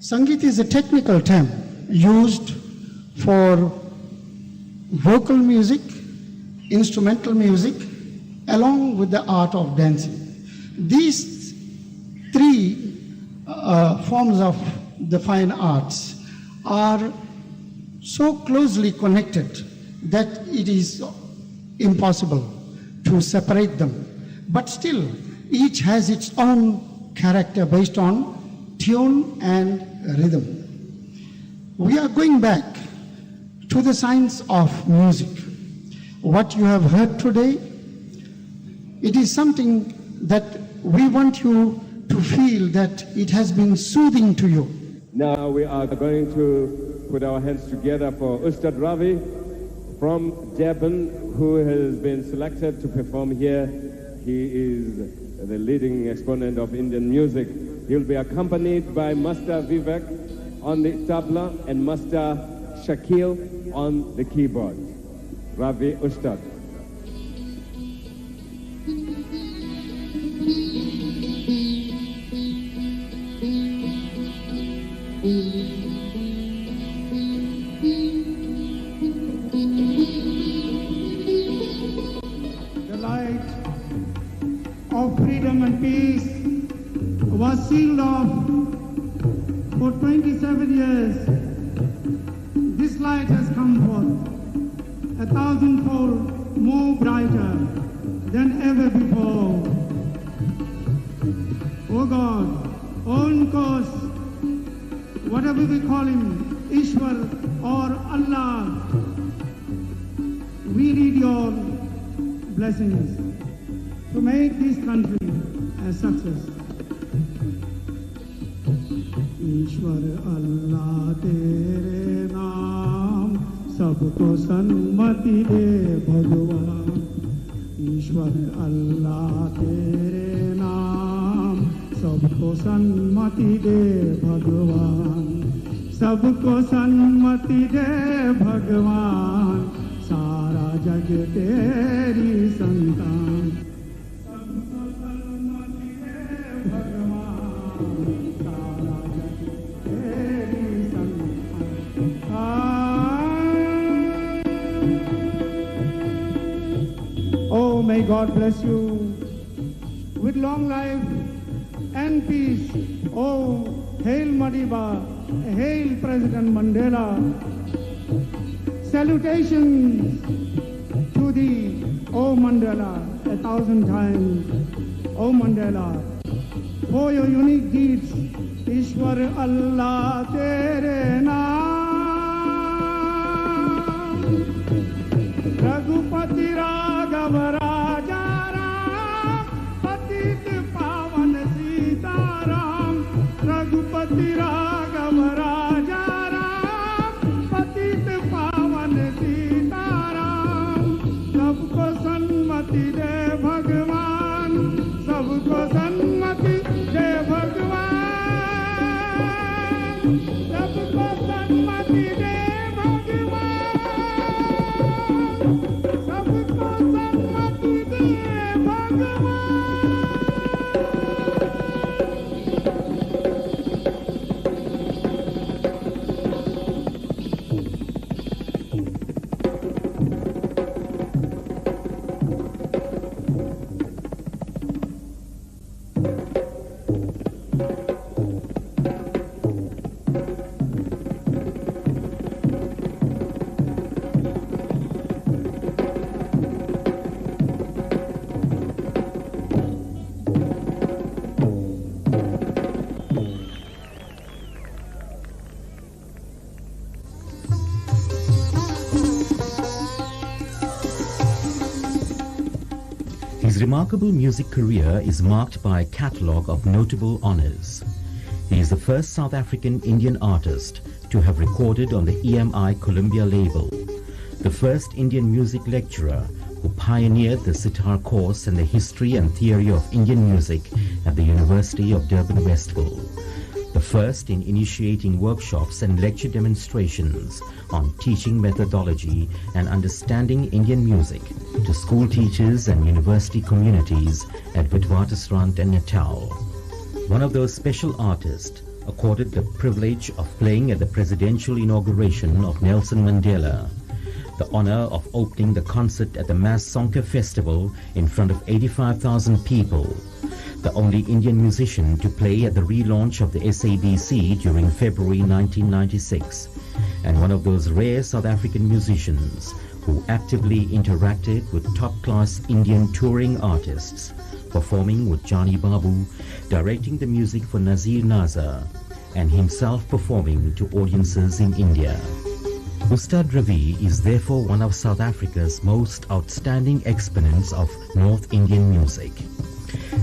Sangeet is a technical term used for vocal music, instrumental music, along with the art of dancing. These three forms of the fine arts are so closely connected that it is impossible to separate them. But still, each has its own character based on tune and rhythm. We are going back to the science of music. What you have heard today, it is something that we want you to feel that it has been soothing to you. Now we are going to put our hands together for Ustad Ravi from Devon, who has been selected to perform here. He is the leading exponent of Indian music. He will be accompanied by Master Vivek on the tabla and Master Shakil on the keyboard. Ravi Ustad. The light of freedom and peace was sealed off for 27 years. This light has come forth 1,000-fold more brighter than ever before. O God, on course, whatever we call him, Ishwar or Allah, we need your blessings to make this country a success. ईश्वर अल्लाह तेरे नाम सबको सन्मति दे भगवान. ईश्वर अल्लाह तेरे नाम सबको सन्मति दे भगवान. सबको सन्मति दे भगवान. सारा जग तेरी संतान. सबको सन्मति दे भगवान. सारा जग तेरी संतान. Oh, may God bless you with long life and peace. Oh, hail Madiba, hail President Mandela. Salutations to thee, O Mandela, 1,000 times, O Mandela, for your unique deeds. Ishwar Allah tere naam. Raghupati Raghav Raja Ram, Patit Pavan Sita Ram. Raghupati Raghav Raja Ram, Patit Pavan Sita Ram. Sabko sanmati de Bhagwan, sabko sanmati de Bhagwan. Sabko sanmati de Bhagwan. Sabko sanmati de Bhagwan. His remarkable music career is marked by a catalogue of notable honors. He is the first South African Indian artist to have recorded on the EMI Columbia label, the first Indian music lecturer who pioneered the sitar course and the history and theory of Indian music at the University of Durban Westville, the first in initiating workshops and lecture demonstrations on teaching methodology and understanding Indian music to school teachers and university communities at Witwatersrand and Natal. One of those special artists accorded the privilege of playing at the presidential inauguration of Nelson Mandela, the honor of opening the concert at the Mass Sonke Festival in front of 85,000 people, the only Indian musician to play at the relaunch of the SABC during February 1996, and one of those rare South African musicians who actively interacted with top-class Indian touring artists, performing with Johnny Babu, directing the music for Nazir Nazar, and himself performing to audiences in India. Ustad Ravi is therefore one of South Africa's most outstanding exponents of North Indian music.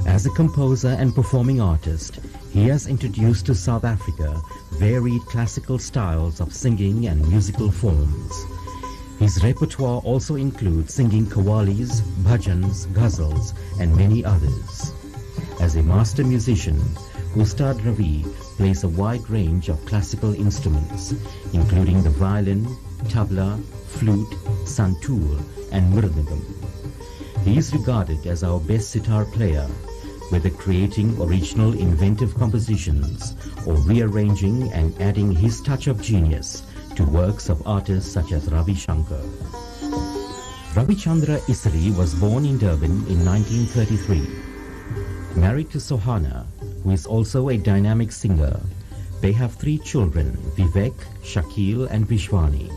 As a composer and performing artist, he has introduced to South Africa varied classical styles of singing and musical forms. His repertoire also includes singing qawwalis, bhajans, ghazals, and many others. As a master musician, Ustad Ravi plays a wide range of classical instruments, including the violin, tabla, flute, santoor, and mridangam. He is regarded as our best sitar player, whether creating original inventive compositions or rearranging and adding his touch of genius to works of artists such as Ravi Shankar. Ravi Chandra Isseri was born in Durban in 1933. Married to Sohana, who is also a dynamic singer, they have 3 children, Vivek, Shakil, and Vishwani.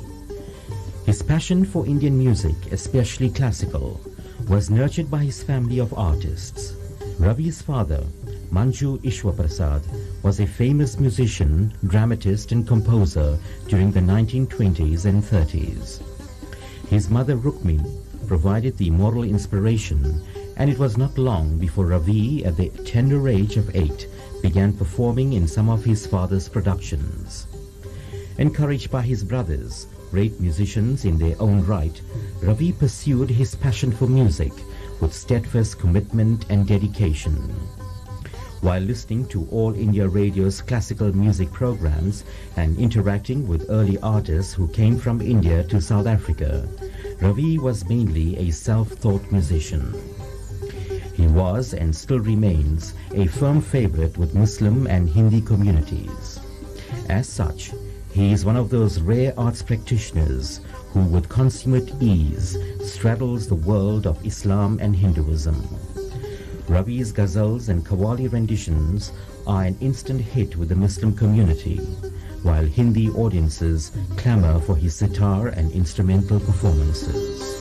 His passion for Indian music, especially classical, was nurtured by his family of artists. Ravi's father, Manju Ishwaprasad, was a famous musician, dramatist, and composer during the 1920s and 30s. His mother, Rukmi, provided the moral inspiration, and it was not long before Ravi, at the tender age of 8, began performing in some of his father's productions. Encouraged by his brothers, great musicians in their own right, Ravi pursued his passion for music with steadfast commitment and dedication. While listening to All India Radio's classical music programs and interacting with early artists who came from India to South Africa, Ravi was mainly a self-taught musician. He was and still remains a firm favorite with Muslim and Hindi communities. As such, he is one of those rare arts practitioners who with consummate ease straddles the world of Islam and Hinduism. Ravi's ghazals and qawwali renditions are an instant hit with the Muslim community, while Hindi audiences clamor for his sitar and instrumental performances.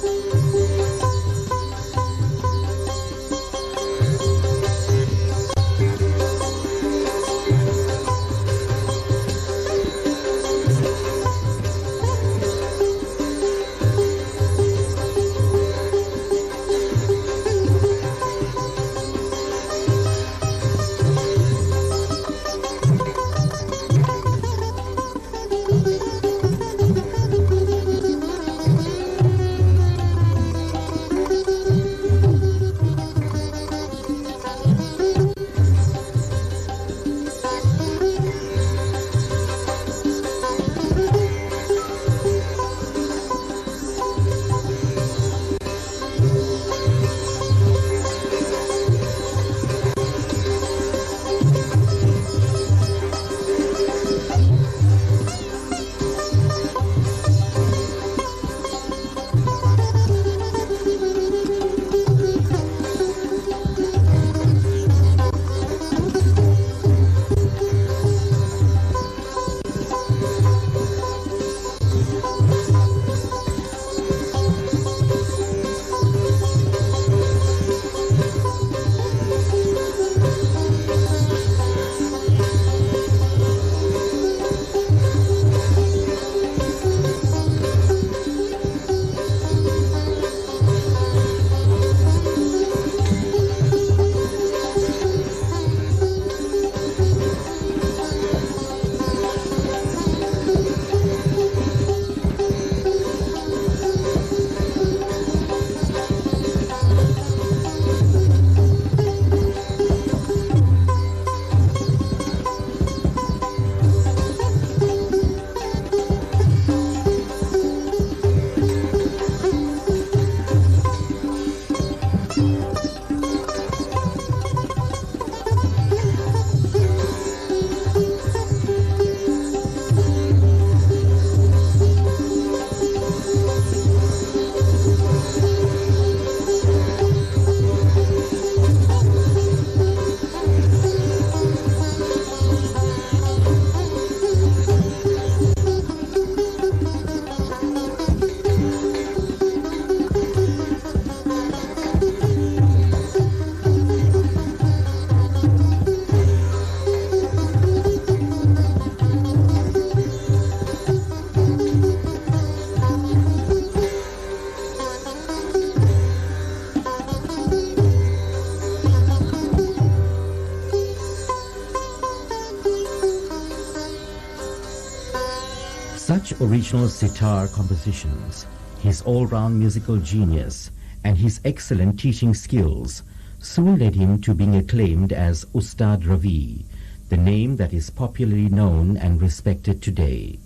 such original sitar compositions, his all-round musical genius, and his excellent teaching skills soon led him to being acclaimed as Ustad Ravi, the name that is popularly known and respected today.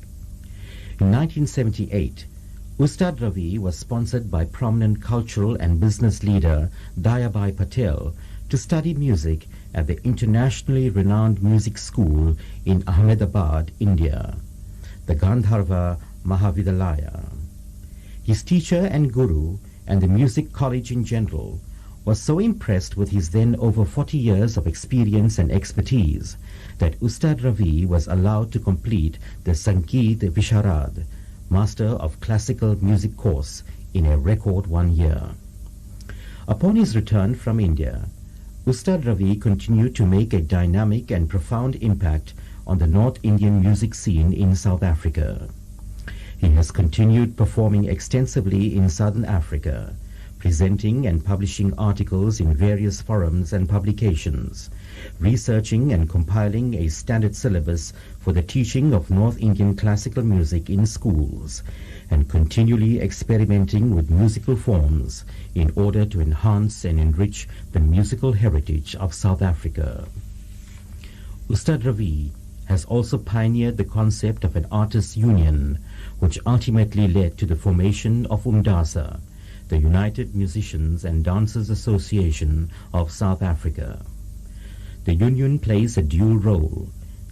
In 1978, Ustad Ravi was sponsored by prominent cultural and business leader Dayabai Patel to study music at the internationally renowned music school in Ahmedabad, India, the Gandharva Mahavidyalaya. His teacher and guru, and the music college in general, was so impressed with his then over 40 years of experience and expertise that Ustad Ravi was allowed to complete the Sangeet Visharad, Master of Classical Music course, in a record 1 year. Upon his return from India, Ustad Ravi continued to make a dynamic and profound impact on the North Indian music scene in South Africa. He has continued performing extensively in Southern Africa, presenting and publishing articles in various forums and publications, researching and compiling a standard syllabus for the teaching of North Indian classical music in schools, and continually experimenting with musical forms in order to enhance and enrich the musical heritage of South Africa. Ustad Ravi has also pioneered the concept of an artists' union, which ultimately led to the formation of UMDASA, the United Musicians and Dancers Association of South Africa. The union plays a dual role,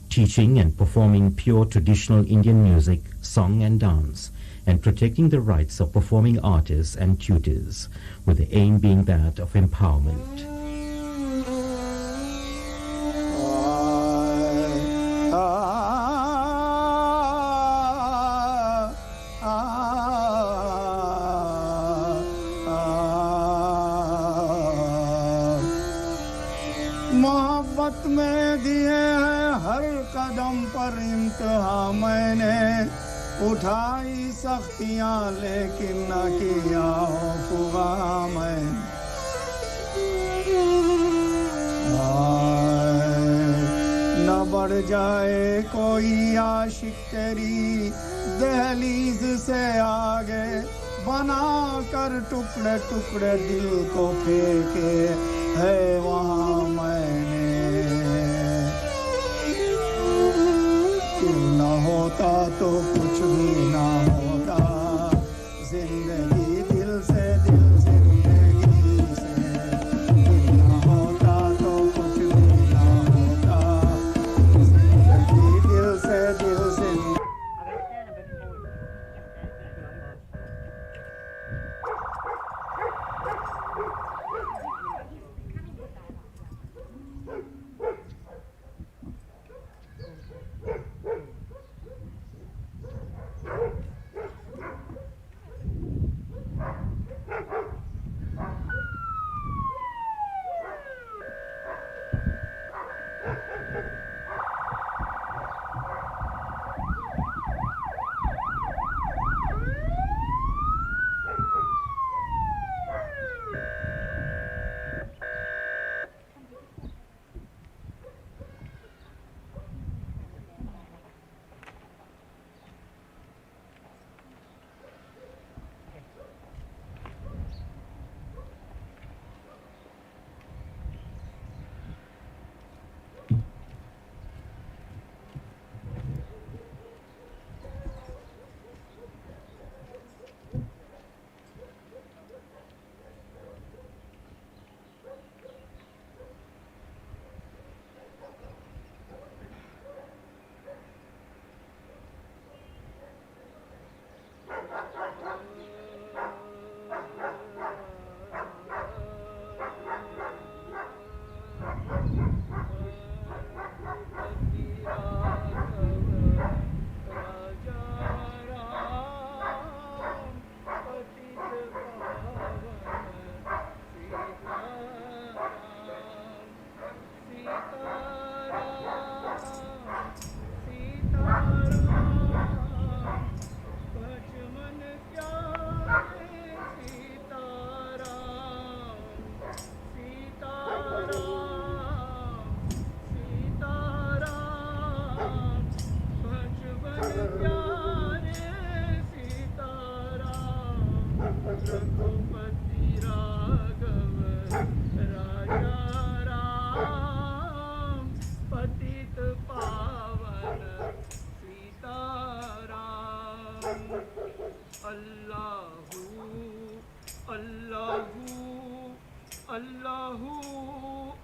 teaching and performing pure traditional Indian music, song and dance, and protecting the rights of performing artists and tutors, with the aim being that of empowerment. मोहब्बत में दिए हैं हर कदम पर इम्तिहा मैंने उठाई सख्तियां लेकिन न किया हुआ मैं न बढ़ जाए कोई आशिक तेरी दहलीज से आगे बना कर टुकड़े टुकड़े दिल को फेंके है वहाँ मैंने न होता तो कुछ भी ना होता जिंदगी दिल से जिंदगी से न होता तो कुछ भी ना होता जिंदगी दिल से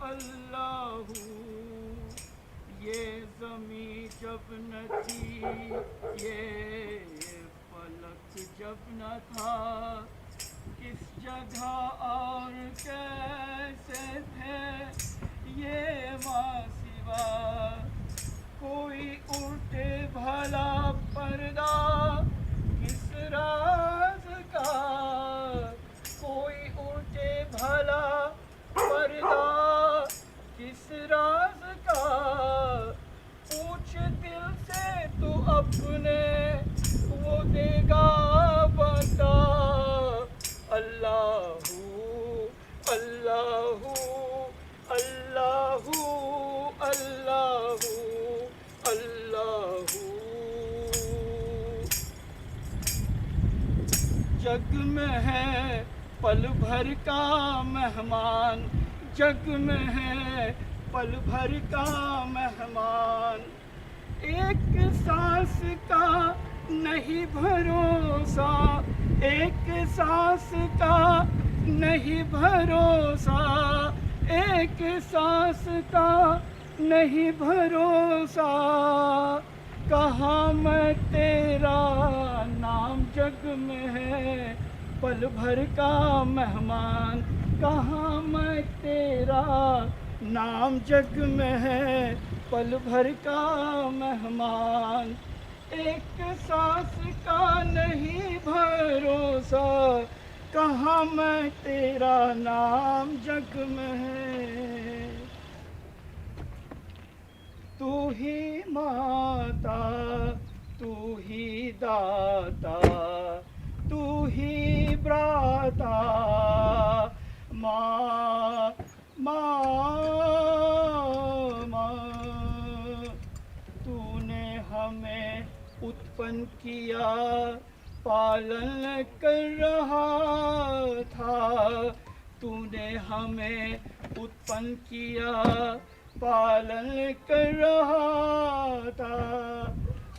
अल्लाहू ये ज़मी जब न थी, ये फलक जब न था, किस जगह और कैसे थे ये मासिवा। कोई उल्टे भला पर्दा किस राज का, कोई उल्टे भला पर्दा किस राज का। पूछ दिल से तू अपने, वो देगा बता। अल्लाहू अल्लाहू अल्लाहू अल्लाहू अल्लाहू। जग में है पल भर का मेहमान, जग में है पल भर का मेहमान। एक सांस का नहीं भरोसा, एक सांस का नहीं भरोसा, एक सांस का नहीं भरोसा। कहाँ मैं तेरा नाम जग में है पल भर का मेहमान। कहाँ मैं तेरा नाम जग में है पल भर का मेहमान। एक सांस का नहीं भरोसा, कहाँ मैं तेरा नाम जग में है। तू ही माता, तू ही दाता, तू ही भ्राता। माँ माँ माँ, तूने हमें उत्पन्न किया, पालन कर रहा था। तूने हमें उत्पन्न किया, पालन कर रहा था।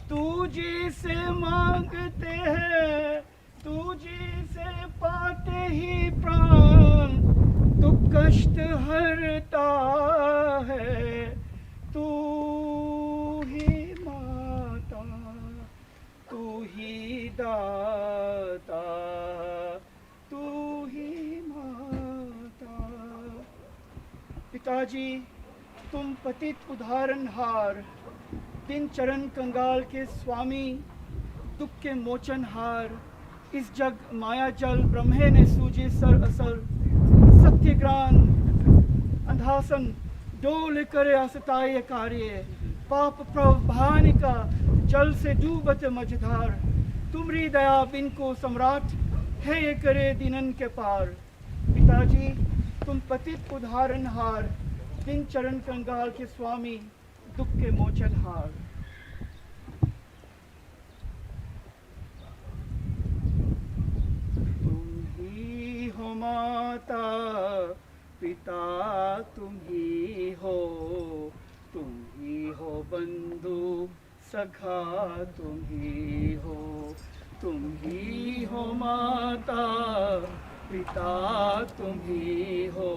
तू जी से मांगते हैं, तू जी से पाते ही प्राण। तू कष्ट हरता है, तू ही माता, तू ही दाता, तू ही माता। पिताजी तुम पतित उदाहरणहार, दिन चरण कंगाल के स्वामी, दुख के मोचनहार। इस जग माया जल ब्रह्मे ने सूझे सर असर। सत्यग्रान अंधासन डोल करे असताय कार्य। पाप प्रभानिका जल से डूबत मझधार। तुमरी दया बिन को सम्राट है ये करे दिनन के पार। पिताजी तुम पतित उदाहरणहार, दिन चरण कंगाल के स्वामी, दुख के मोचनहार। तुम ही हो माता पिता, तुम ही हो, तुम ही हो बंधु सखा, तुम ही हो। तुम ही हो माता पिता, तुम ही हो,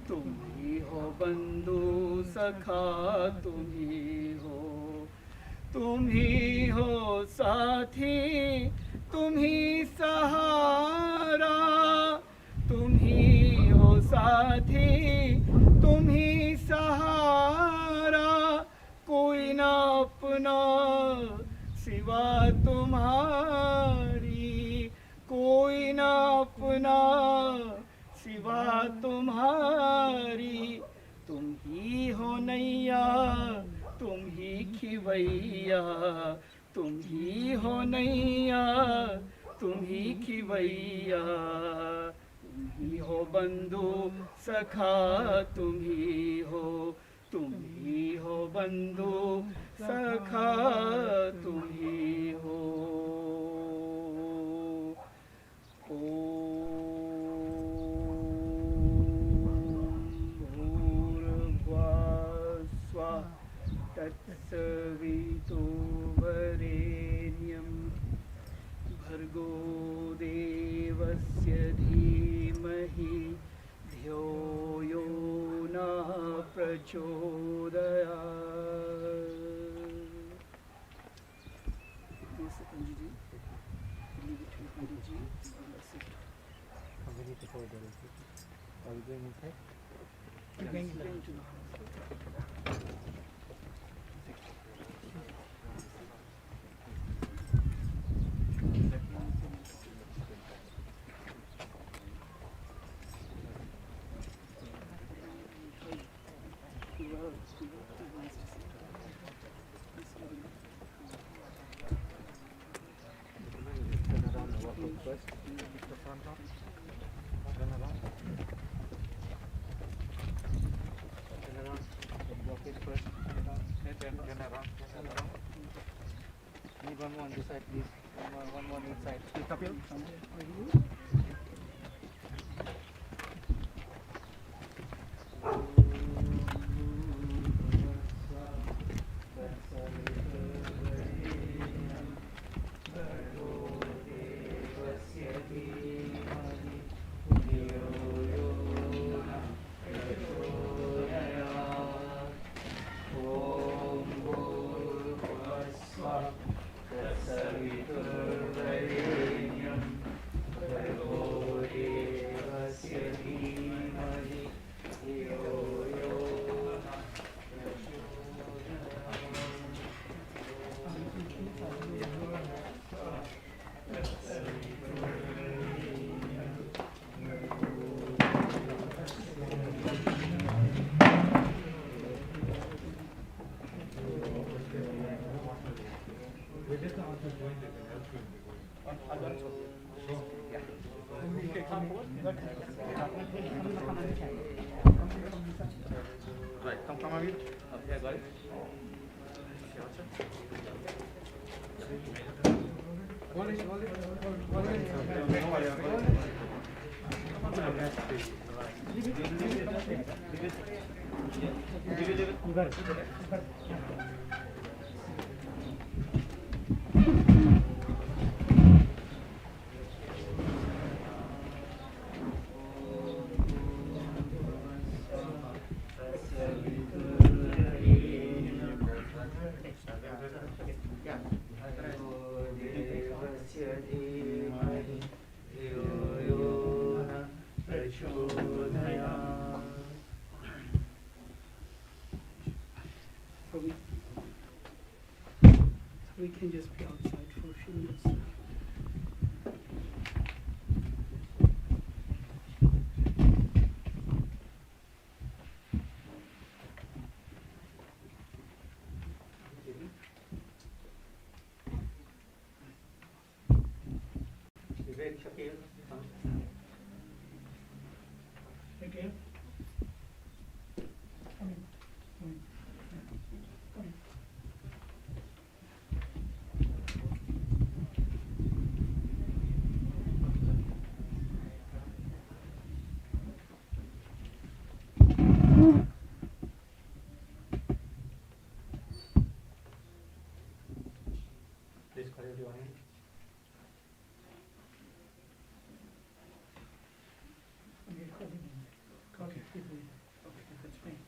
तुम ही हो बंधु सखा, तुम ही हो। तुम ही हो साथी, तुम ही सहारा, तुम ही हो साथी, तुम ही सहारा। कोई ना अपना सिवा तुम्हारी, कोई ना अपना सिवा तुम्हारी। तुम ही हो नैया, तुम ही खिवैया, तुम ही हो नैया, तुम ही खिवैया। तुम ही हो बंधु सखा, तुम ही हो, तुम ही हो बंधु सखा, तुम ही हो। तत्सवितुर्वरेण्यं भर्गो देवस्य धीमहि धियो यो प्रचोदया। नमस्ते पंडित जी। Leave it to Pandit ji. Bless it. We need to hold there. Are we going inside? Going to the house. Turn around and walk up first. The front up. Turn around. Turn around. Walk it first. Turn around. Turn around. Need one more on this side, please. One more on each side. Kapil. Right, come on, okay, got it. Hold it. We can just be outside for a few minutes. Okay. Please call everyone in. Okay, that's fine.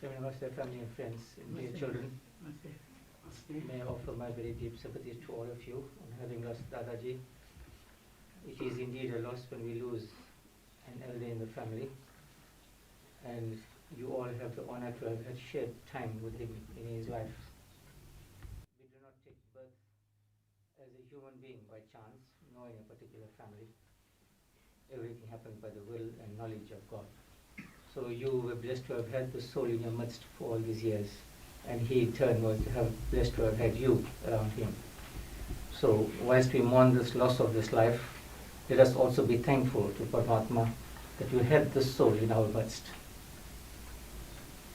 Remember, their family and friends and dear children, may I offer my very deep sympathies to all of you on having lost Dadaji. It is indeed a loss when we lose an elder in the family, and you all have the honor to have had shared time with him in his life. We do not take birth as a human being by chance, nor in a particular family. Everything happens by the will and knowledge of God. So you were blessed to have had the soul in your midst for all these years, and he in turn was to have blessed to have had you around him. So whilst we mourn this loss of this life, let us also be thankful to Paramatma that you had this soul in our midst.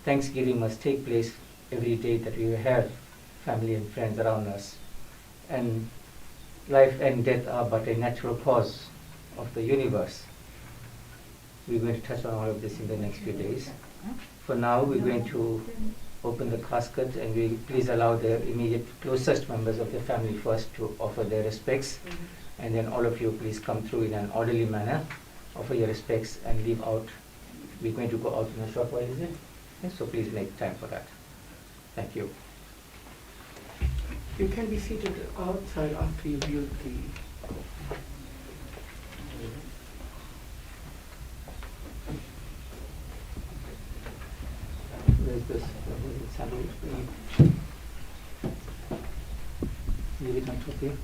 Thanksgiving must take place every day that we have family and friends around us. And life and death are but a natural cause of the universe. We're going to touch on all of this in the next few days. For now, we're going to open the casket, and we please allow the immediate closest members of the family first to offer their respects, and then all of you please come through in an orderly manner, offer your respects and leave out. We're going to go out in a short while, is it? Yes, so please make time for that. Thank you. You can be seated outside after you view the. Where's this? Sandwich? Leave it on top here.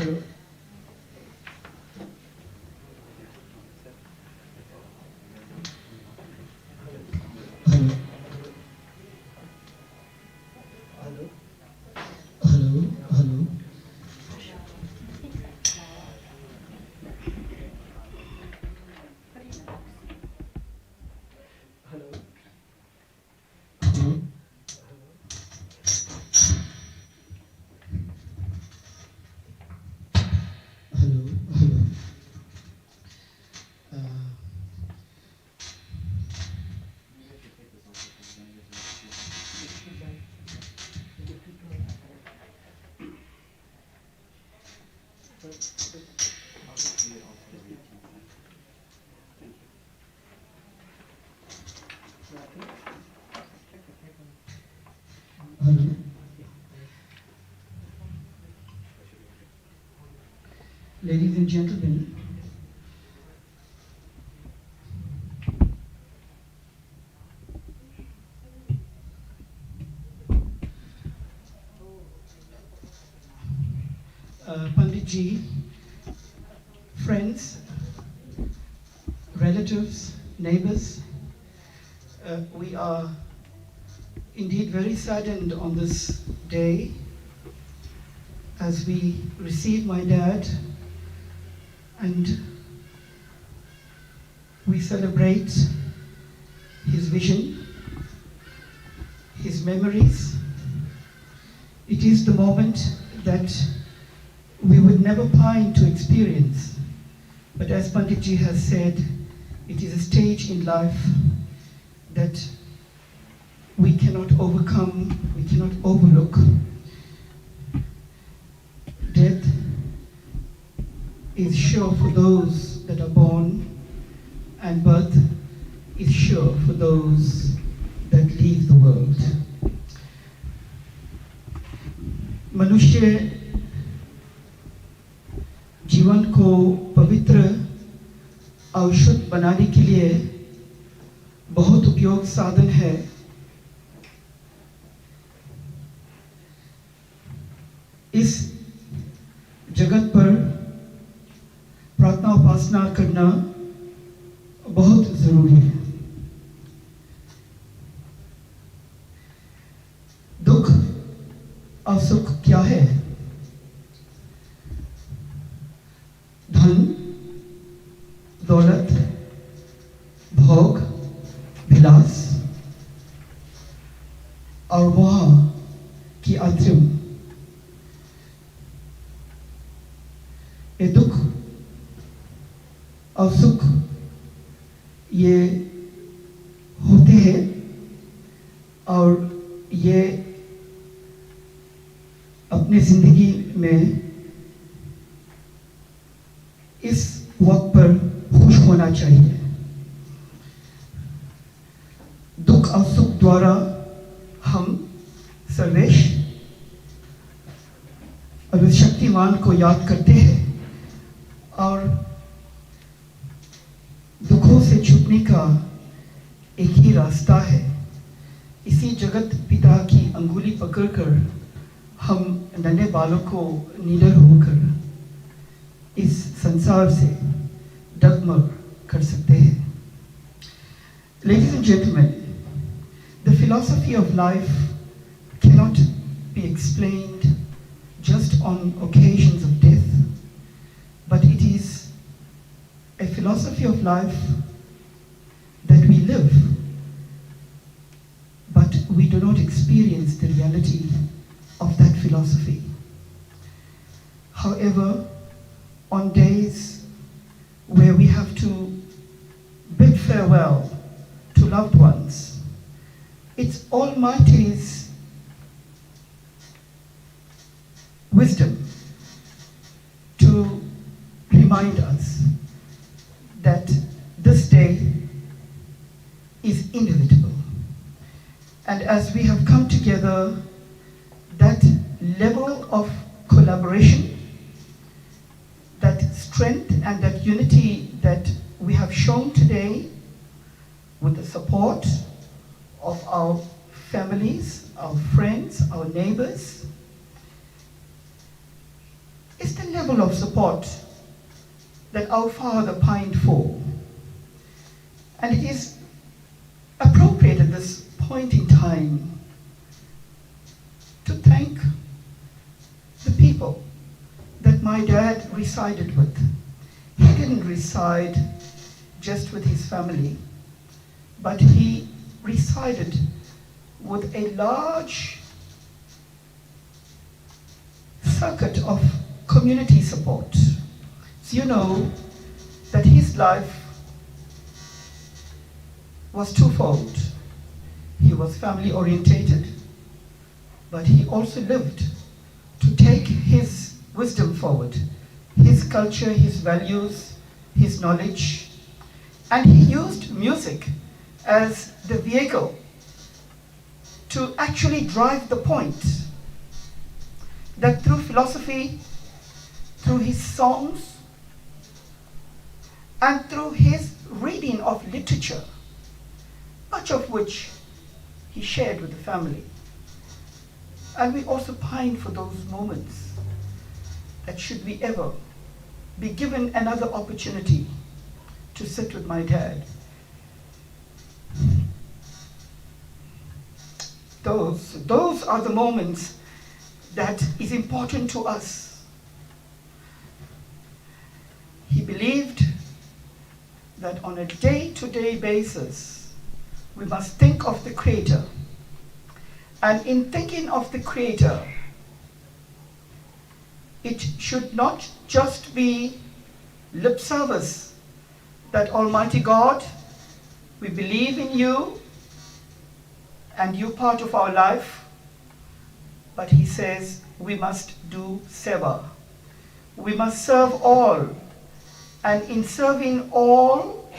Hello. Hello. Hello. Hello. Hello. Hello. Hello. Hello. Hello. Hello. Ladies and gentlemen, Pandit Ji, friends, relatives, neighbors, we are indeed very saddened on this day as we receive my dad and we celebrate his vision, his memories. It is the moment that we would never pine to experience, but as Pandit Ji has said, it is a stage in life that we cannot overcome, we cannot overlook. Death is sure for those that are born, and birth is sure for those that leave the world. मनुष्य जीवन को पवित्र औषध बनाने के लिए बहुत उपयोग साधन है। इस जगत पर प्रार्थना उपासना करना बहुत जरूरी है। दुख और सुख क्या है? धन, दौलत, भोग, विलास और मोह की अंतरिम। ये दुख और सुख ये होते हैं और ये अपनी जिंदगी में इस वक्त पर खुश होना चाहिए। दुख और सुख द्वारा हम सर्वेश और उस शक्तिमान को याद करते हैं और दुखों से छूटने का एक ही रास्ता है। इसी जगत पिता की अंगुली पकड़कर हम नन्हे बालों को निडर होकर इस संसार से डगमग कर सकते हैं। Ladies and gentlemen, the philosophy of life cannot be explained just on occasions of death, but it is a philosophy of life that we live, but we do not experience the reality of that philosophy. However, on days where we have to bid farewell to loved ones, it's Almighty's wisdom to remind us that this day is inevitable. And as we have come together, that level of collaboration, that strength and that unity that we have shown today with the support of our families, our friends, our neighbors, is the the level of support that our father pined for. And it is appropriate at this point in time to thank the people that my dad resided with. He didn't reside just with his family, but he resided with a large circuit of community support. So you know that his life was twofold. He was family orientated, but he also lived to take his wisdom forward, his culture, his values, his knowledge, and he used music as the vehicle to actually drive the point that through philosophy, through his songs, and through his reading of literature, much of which he shared with the family. And we also pine for those moments that should we ever be given another opportunity to sit with my dad. Those are the moments that is important to us. He believed that on a day-to-day basis, we must think of the Creator. And in thinking of the Creator, it should not just be lip service that Almighty God, we believe in you and you part of our life, but he says we must do seva. We must serve all, and in serving all,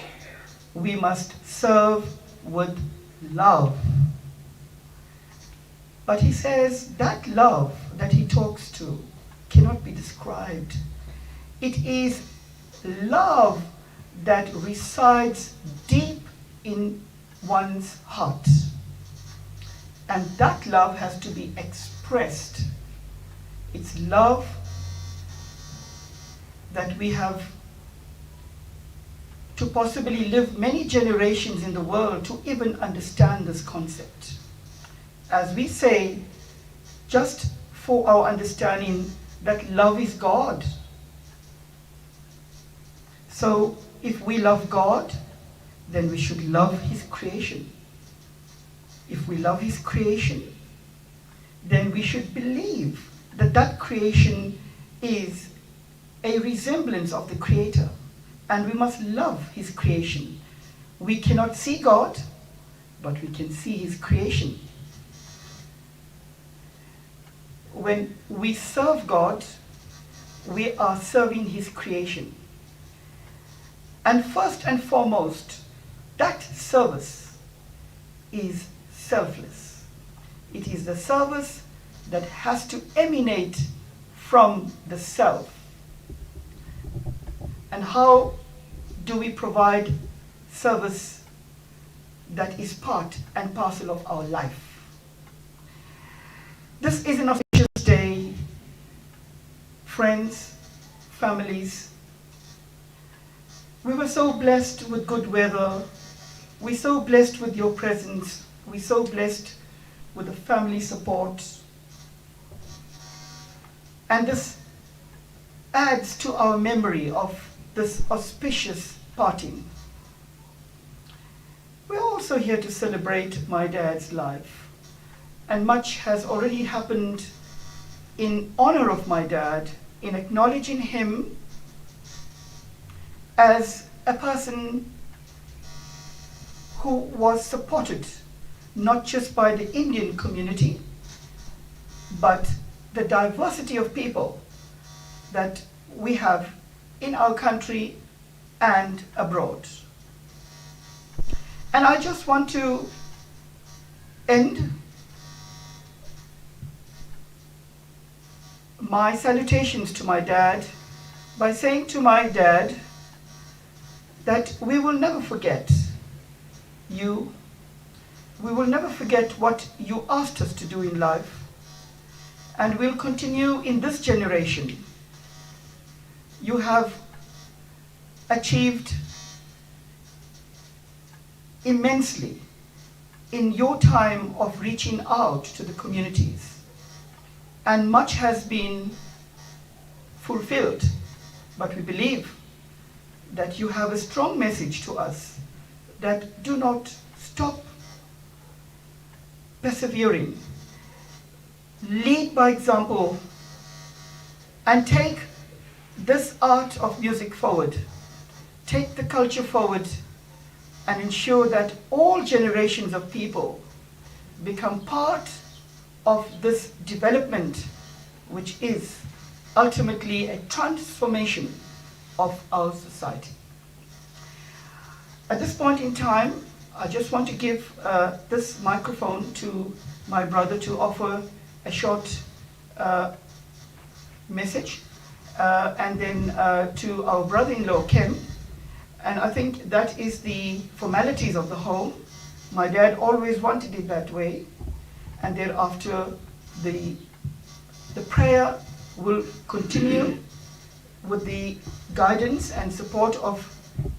we must serve with love. But he says that love that he talks to cannot be described. It is love that resides deep in one's heart. And that love has to be expressed. It's love that we have to possibly live many generations in the world to even understand this concept. As we say, just for our understanding that love is God. So if we love God, then we should love his creation. If we love his creation, then we should believe that that creation is a resemblance of the Creator, and we must love his creation. We cannot see God, but we can see his creation. When we serve God, we are serving his creation. And first and foremost, that service is selfless. It is the service that has to emanate from the self. And how do we provide service that is part and parcel of our life? This is an auspicious day, friends, families. We were so blessed with good weather. We're so blessed with your presence. We're so blessed with the family support. And this adds to our memory of this auspicious parting. We're also here to celebrate my dad's life. And much has already happened in honor of my dad, in acknowledging him as a person who was supported not just by the Indian community, but the diversity of people that we have in our country and abroad. And I just want to end my salutations to my dad by saying to my dad that we will never forget you. We will never forget what you asked us to do in life, and we'll continue in this generation you have achieved immensely in your time of reaching out to the communities, and much has been fulfilled, but we believe that you have a strong message to us that do not stop persevering. Lead by example and take this art of music forward. Take the culture forward and ensure that all generations of people become part of this development, which is ultimately a transformation of our society. At this point in time, I just want to give this microphone to my brother to offer a short message, and then to our brother-in-law, Kim. And I think that is the formalities of the home. My dad always wanted it that way. And thereafter, the prayer will continue with the guidance and support of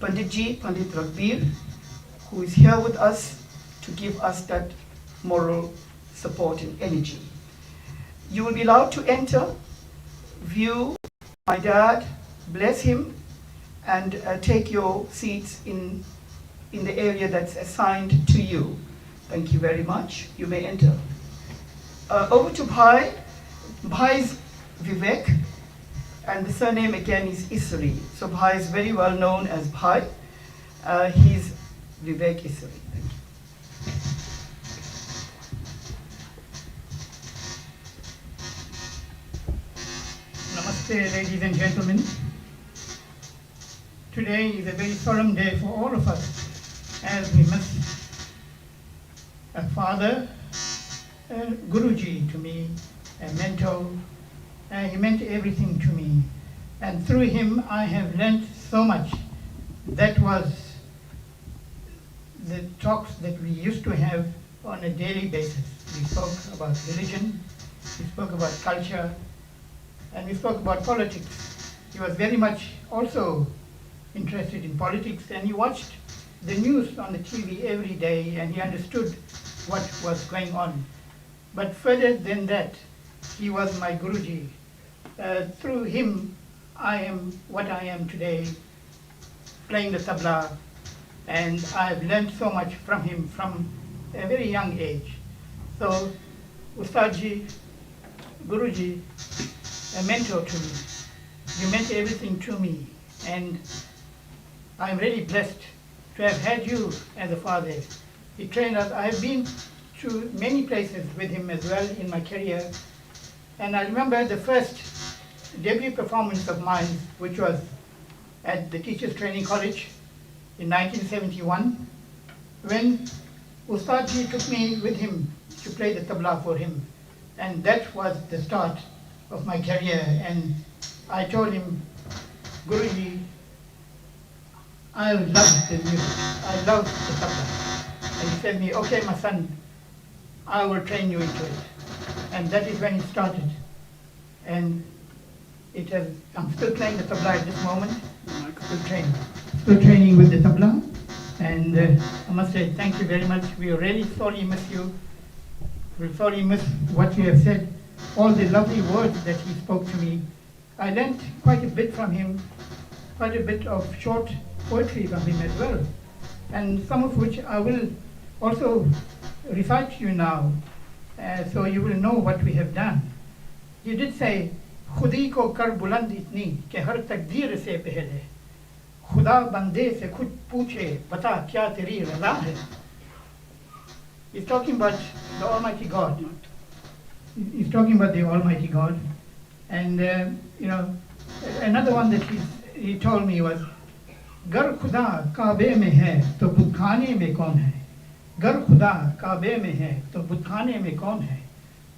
Pandit Ragbir, who is here with us to give us that moral support and energy. You will be allowed to enter, view my dad, bless him, and take your seats in the area that's assigned to you. Thank you very much. You may enter. Over to Bhai. Bhai is Vivek, and the surname again is Isseri. So Bhai is very well known as Bhai. He's Vivek Isseri. Thank you. Namaste, ladies and gentlemen. Today is a very solemn day for all of us, as we miss a father, a Guruji to me, a mentor. He meant everything to me. And through him, I have learnt so much. That was the talks that we used to have on a daily basis. We spoke about religion, we spoke about culture, and we spoke about politics. He was very much also interested in politics, and he watched the news on the TV every day, and he understood what was going on. But further than that, he was my Guruji. Through him, I am what I am today, playing the tabla, and I've learned so much from him from a very young age. So, Ustadji, Guruji, a mentor to me. You meant everything to me, and I'm really blessed to have had you as a father. He trained us. I've been to many places with him as well in my career. And I remember the first debut performance of mine, which was at the Teachers Training College in 1971, when Ustadji took me with him to play the tabla for him. And that was the start of my career. And I told him, Guruji, I love the music. I love the tabla. And he said to me, okay, my son, I will train you into it. And that is when it started. And it has, I'm still playing the tabla at this moment. Still training with the tabla. And I must say thank you very much. We are really sorry miss you. We're sorry miss what you have said. All the lovely words that he spoke to me. I learned quite a bit from him, quite a bit of short poetry from him as well. And some of which I will also recite to you now, so you will know what we have done. He did say, खुदी को कर बुलंद इतनी कि हर तकदीर से पहले खुदा बंदे से खुद पूछे बता क्या तेरी रज़ा है. He's talking about the Almighty God. He's talking about the Almighty God. And you know, another one that he told me was, गर खुदा काबे में है तो बुतखाने में कौन है, गर खुदा काबे में है तो बुतखाने में कौन है,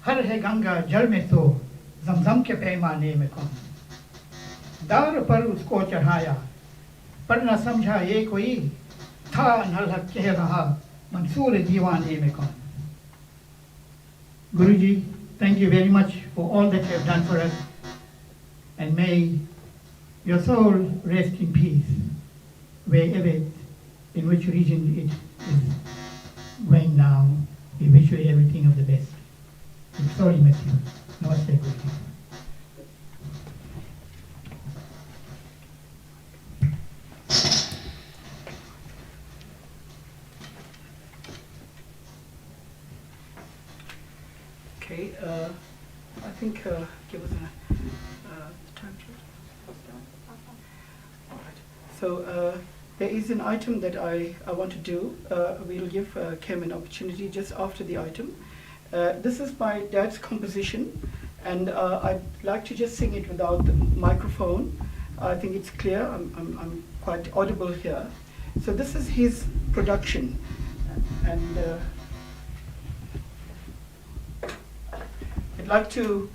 हर है गंगा जल में तो जमजम के पैमाने में कौन, दार पर उसको चढ़ाया पर न समझा ये कोई, था नलहक कह रहा मंसूर दीवाने में कौन. Guruji, thank you very much for all that you have done for us, and may Your soul rest in peace, wherever, in which region it is going now. We wish you everything of the best. I'm sorry, Matthew. Namaste, Guruji. Okay, I think give us a time sheet. All right. So there is an item that I want to do. We'll give Kim an opportunity just after the item. This is my dad's composition, and I'd like to just sing it without the microphone. I think it's clear. I'm quite audible here. So this is his production, and I'd like to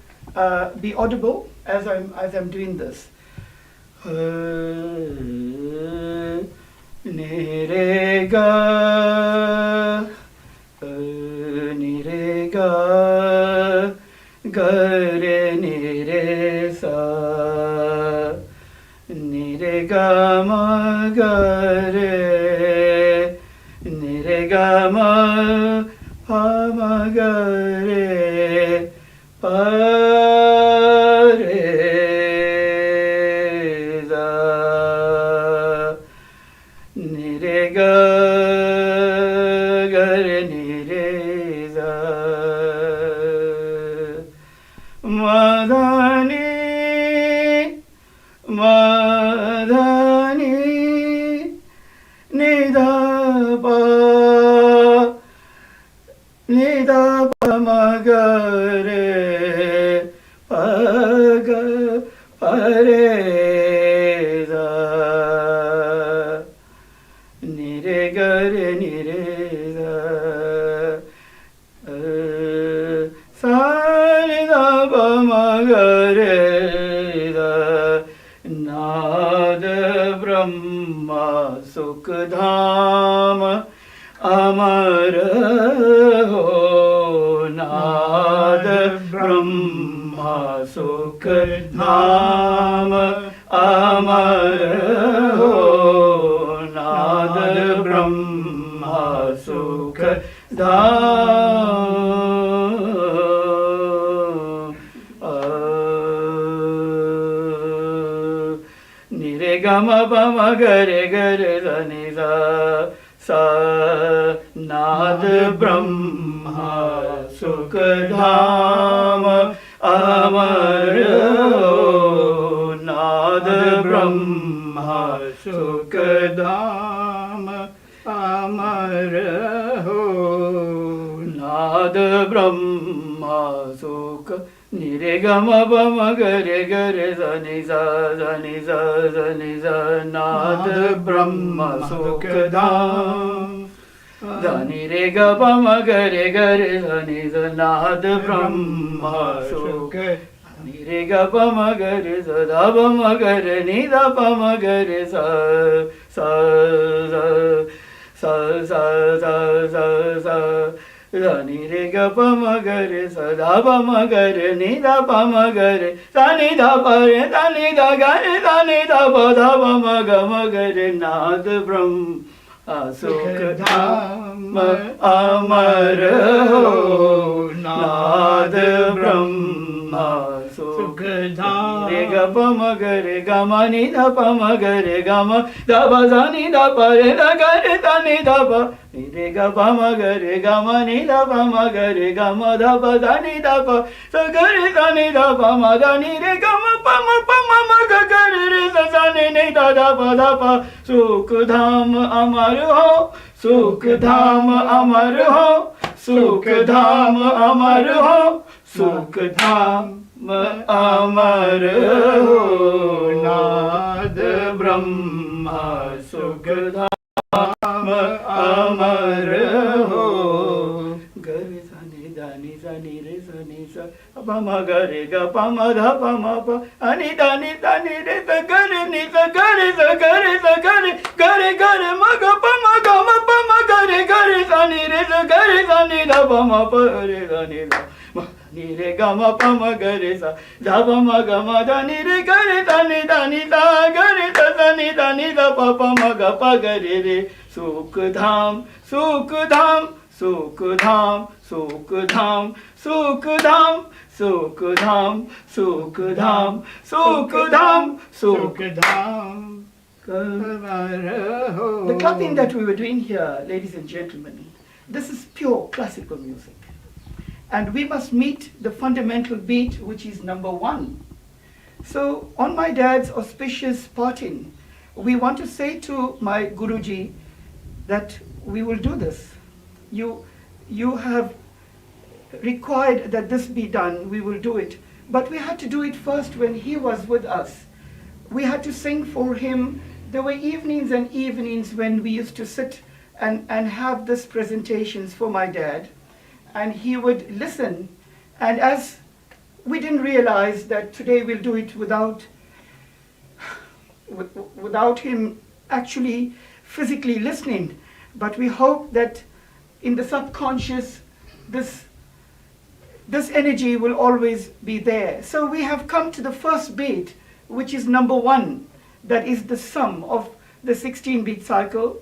be audible as I'm doing this. Ni re ga, ni re ga, ga re ni re sa, ni re ga ma ga re, ni re ga ma pa ma ga re, pa re. Sukhdham amar ho, Naad Brahma Sukhdham amar ho, Naad Brahma Sukhdham. Gama pama gare gare zani sa sa, Naad Brahma Sukhdham amar ho, Naad Brahma Sukhdham amar ho, Naad Brahma Sukhdham. Ni re ga ma pa ma ga re za ni sa Naad Brahma Sukhdham. Da ni re ga pa ma ga re za ni sa Naad Brahma Sukhdham. Ni re ga pa ma ga re sa da pa ma ga re ni da pa ma ga re sa da ni re ga pa ma ga re sa da pa ma ga re ni da pa ma ga re sa ni da pa re da ni da ga re da ni da pa ma ga re. Naad Brahma Sukhdham amar ho, Naad Brahma Sukhdham. Re ga pa ma ga re ga ma ni da pa ma ga re ga ma da pa sa ni da pa re da ga re da ni da pa. Ni re ga pa ma ga re ga ma ni da pa ma ga re ga ma da pa da ni da pa sa ga re da ni da pa ma da ni re ga ma pa ma ga re sa sa ni da pa Sukhdham amar ho, Sukhdham amar ho, Sukhdham amar ho, Sukhdham amar ho, Naad Brahma Sukhdham amar ho. Gare sa ni da ni sa ni re sa ni sa pa ma ga re ga pa ma da pa ma pa ani da ni re sa ga re ni sa ga re sa ga re sa ga re ma ga pa ma ga re sa ni re sa ga re sa ni da pa ma pa re sa ni da ma ni re ga ma pa ma ga re sa da pa ma ga ma da ni re ga re da ni da ga re da ni da pa pa ma ga re sukh dham sukh dham sukh dham sukh dham sukh dham sukh dham sukh dham sukh dham sukh dham. The clapping that we were doing here, ladies and gentlemen, this is pure classical music. And we must meet the fundamental beat, which is number 1. So on my dad's auspicious parting, we want to say to my Guruji that we will do this. You have required that this be done, we will do it. But we had to do it first when he was with us. We had to sing for him. There were evenings and evenings when we used to sit and have these presentations for my dad. And he would listen. And as we didn't realize that today we'll do it without him actually physically listening. But we hope that in the subconscious, this energy will always be there. So we have come to the first beat, which is number 1. That is the sum of the 16-beat cycle.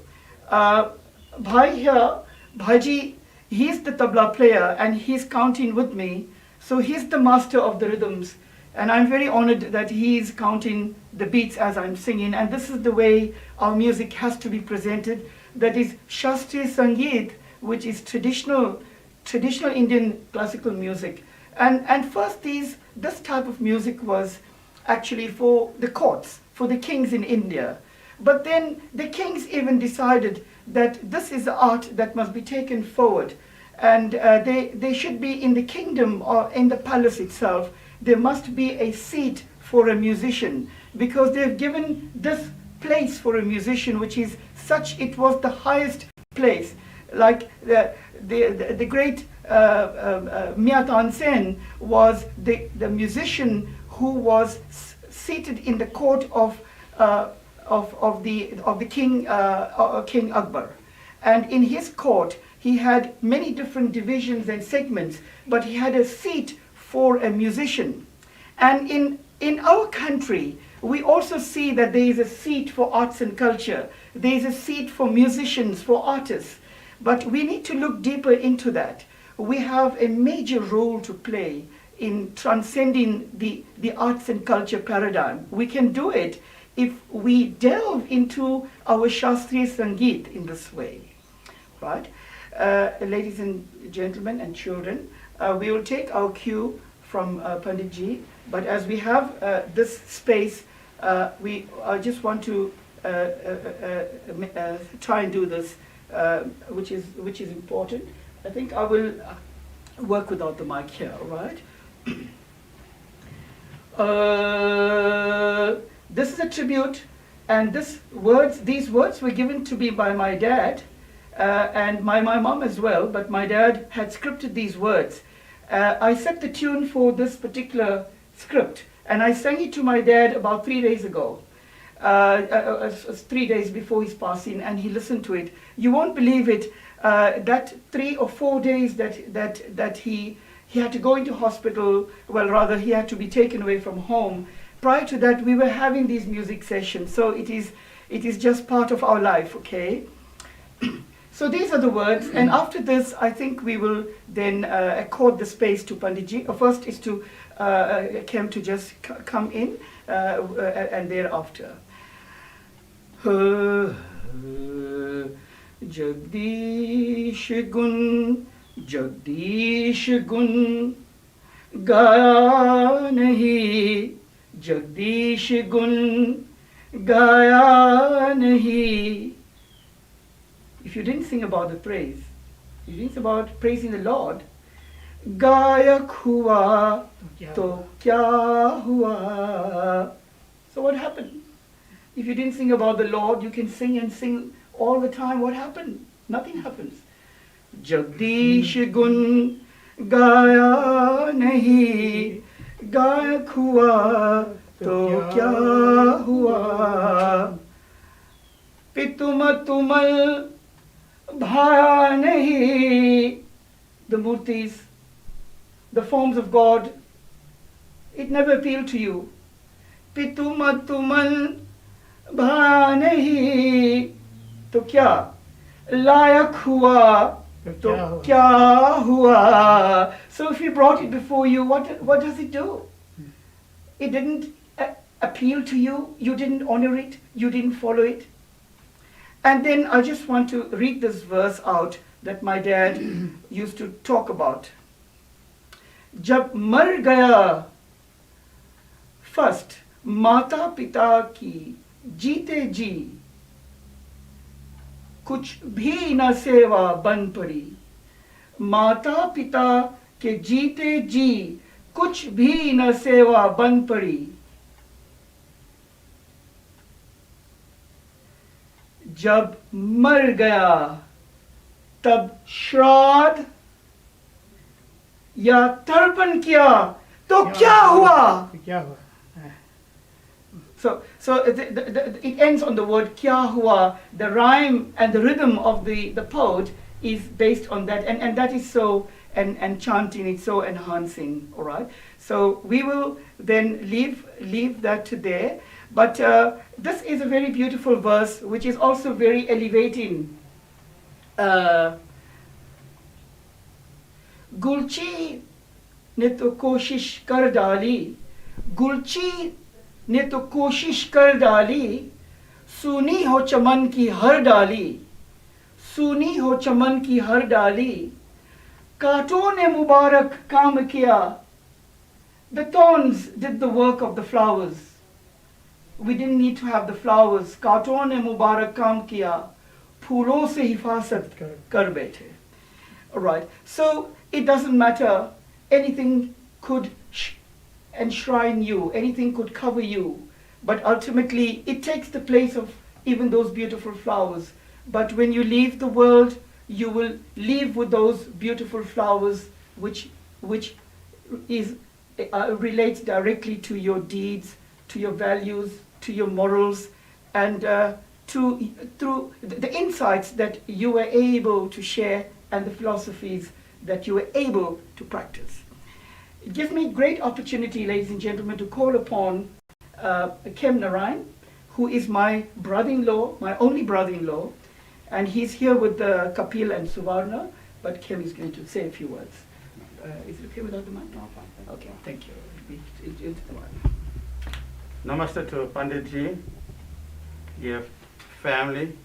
Bhai here, Bhaiji, he's the tabla player and he's counting with me. So he's the master of the rhythms. And I'm very honored that he's counting the beats as I'm singing. And this is the way our music has to be presented. That is Shastriya Sangeet, which is traditional Indian classical music. And first this type of music was actually for the courts, for the kings in India. But then the kings even decided that this is the art that must be taken forward. And they should be in the kingdom or in the palace itself. There must be a seat for a musician, because they've given this place for a musician, which is such, it was the highest place. Like the great Mia Tansen was the musician who was seated in the court of the King Akbar, and in his court he had many different divisions and segments, but he had a seat for a musician. And in our country, we also see that there is a seat for arts and culture. There is a seat for musicians, for artists. But we need to look deeper into that. We have a major role to play in transcending the arts and culture paradigm. We can do it if we delve into our Shastriya Sangeet in this way. Right? Ladies and gentlemen and children, we will take our cue from Panditji, but as we have this space, I just want to try and do this, which is important. I think I will work without the mic here, all right? This is a tribute, and these words were given to me by my dad, and my mom as well, but my dad had scripted these words. I set the tune for this particular script, and I sang it to my dad about 3 days ago, 3 days before his passing, and he listened to it. You won't believe it, that 3 or 4 days that he had to go into hospital, well, rather he had to be taken away from home. Prior to that, we were having these music sessions, so it is just part of our life, okay? So these are the words, and after this, I think we will then accord the space to Panditji. First is to Kem to just come in, and thereafter. Jagdish gun, gaya nahi. Jagdish gun, gaya nahi. If you didn't sing about the praise, you didn't sing about praising the Lord, gayak hua to kya hua. So what happened? If you didn't sing about the Lord, you can sing and sing all the time. What happened? Nothing happens. Jagdish gun gaya nahi, gayak hua to kya hua. Pituma tumal bhaya nahi. The murtis the forms of God, it never appealed to you. Pitu matumal bha nahi, to kya? Layak hua, to kya hua? So if he brought it before you, what does it do? It didn't appeal to you, you didn't honor it, you didn't follow it. And then I just want to read this verse out that my dad used to talk about. Jab mar gaya, first, mata pita ki जीते जी कुछ भी न सेवा बन पड़ी, माता पिता के जीते जी कुछ भी न सेवा बन पड़ी, जब मर गया तब श्राद्ध या तर्पण किया तो क्या हुआ? So it ends on the word kya hua. The rhyme and the rhythm of the poet is based on that, and that is so enchanting, it's so enhancing, all right? So we will then leave that to there. But this is a very beautiful verse, which is also very elevating. Gulchi ne to koshish kar dali, Gulchi ने तो कोशिश कर डाली, सुनी हो चमन की हर डाली, सुनी हो चमन की हर डाली, कांटों ने मुबारक काम किया. The thorns did the work of the flowers. We didn't need to have the flowers. कांटों ने मुबारक काम किया, फूलों से हिफाजत कर बैठे. All right. So it doesn't matter. Anything could enshrine you, anything could cover you, but ultimately it takes the place of even those beautiful flowers. But when you leave the world, you will leave with those beautiful flowers, which is relates directly to your deeds, to your values, to your morals, and through the insights that you were able to share and the philosophies that you were able to practice. It gives me great opportunity, ladies and gentlemen, to call upon Kem Narayan, who is my brother-in-law, my only brother-in-law, and he's here with Kapil and Suvarna, but Kem is going to say a few words. Is it okay without the mic? No, fine. Okay, thank you. Namaste to Pandit Ji, your family,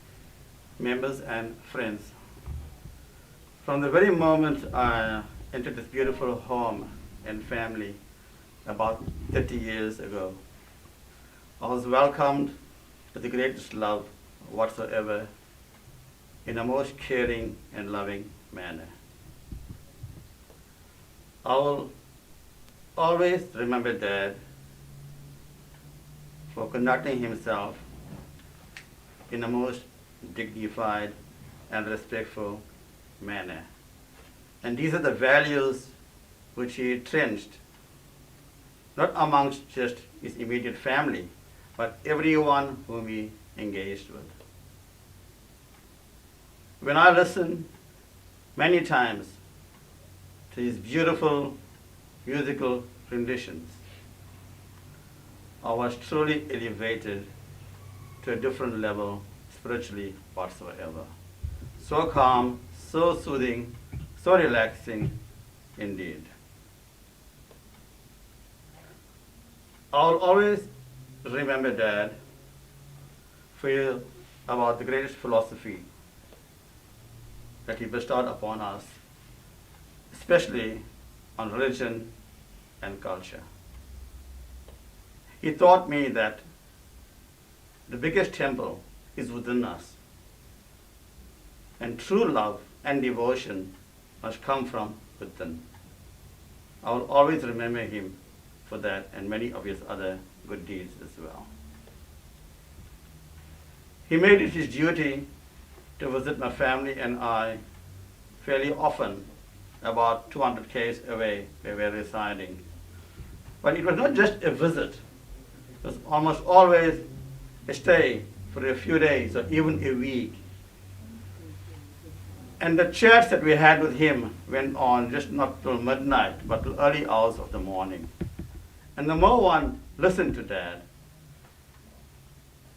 members and friends. From the very moment I entered this beautiful home and family about 30 years ago, I was welcomed with the greatest love whatsoever in a most caring and loving manner. I will always remember Dad for conducting himself in a most dignified and respectful manner. And these are the values which he trenched, not amongst just his immediate family, but everyone whom he engaged with. When I listened many times to his beautiful musical renditions, I was truly elevated to a different level spiritually whatsoever. So calm, so soothing, so relaxing indeed. I'll always remember Dad for about the greatest philosophy that he bestowed upon us, especially on religion and culture. He taught me that the biggest temple is within us, and true love and devotion must come from within. I will always remember him for that and many of his other good deeds as well. He made it his duty to visit my family and I fairly often, about 200 k's away where we were residing. But it was not just a visit, it was almost always a stay for a few days or even a week. And the chats that we had with him went on just not till midnight, but till early hours of the morning. And the more one listened to Dad,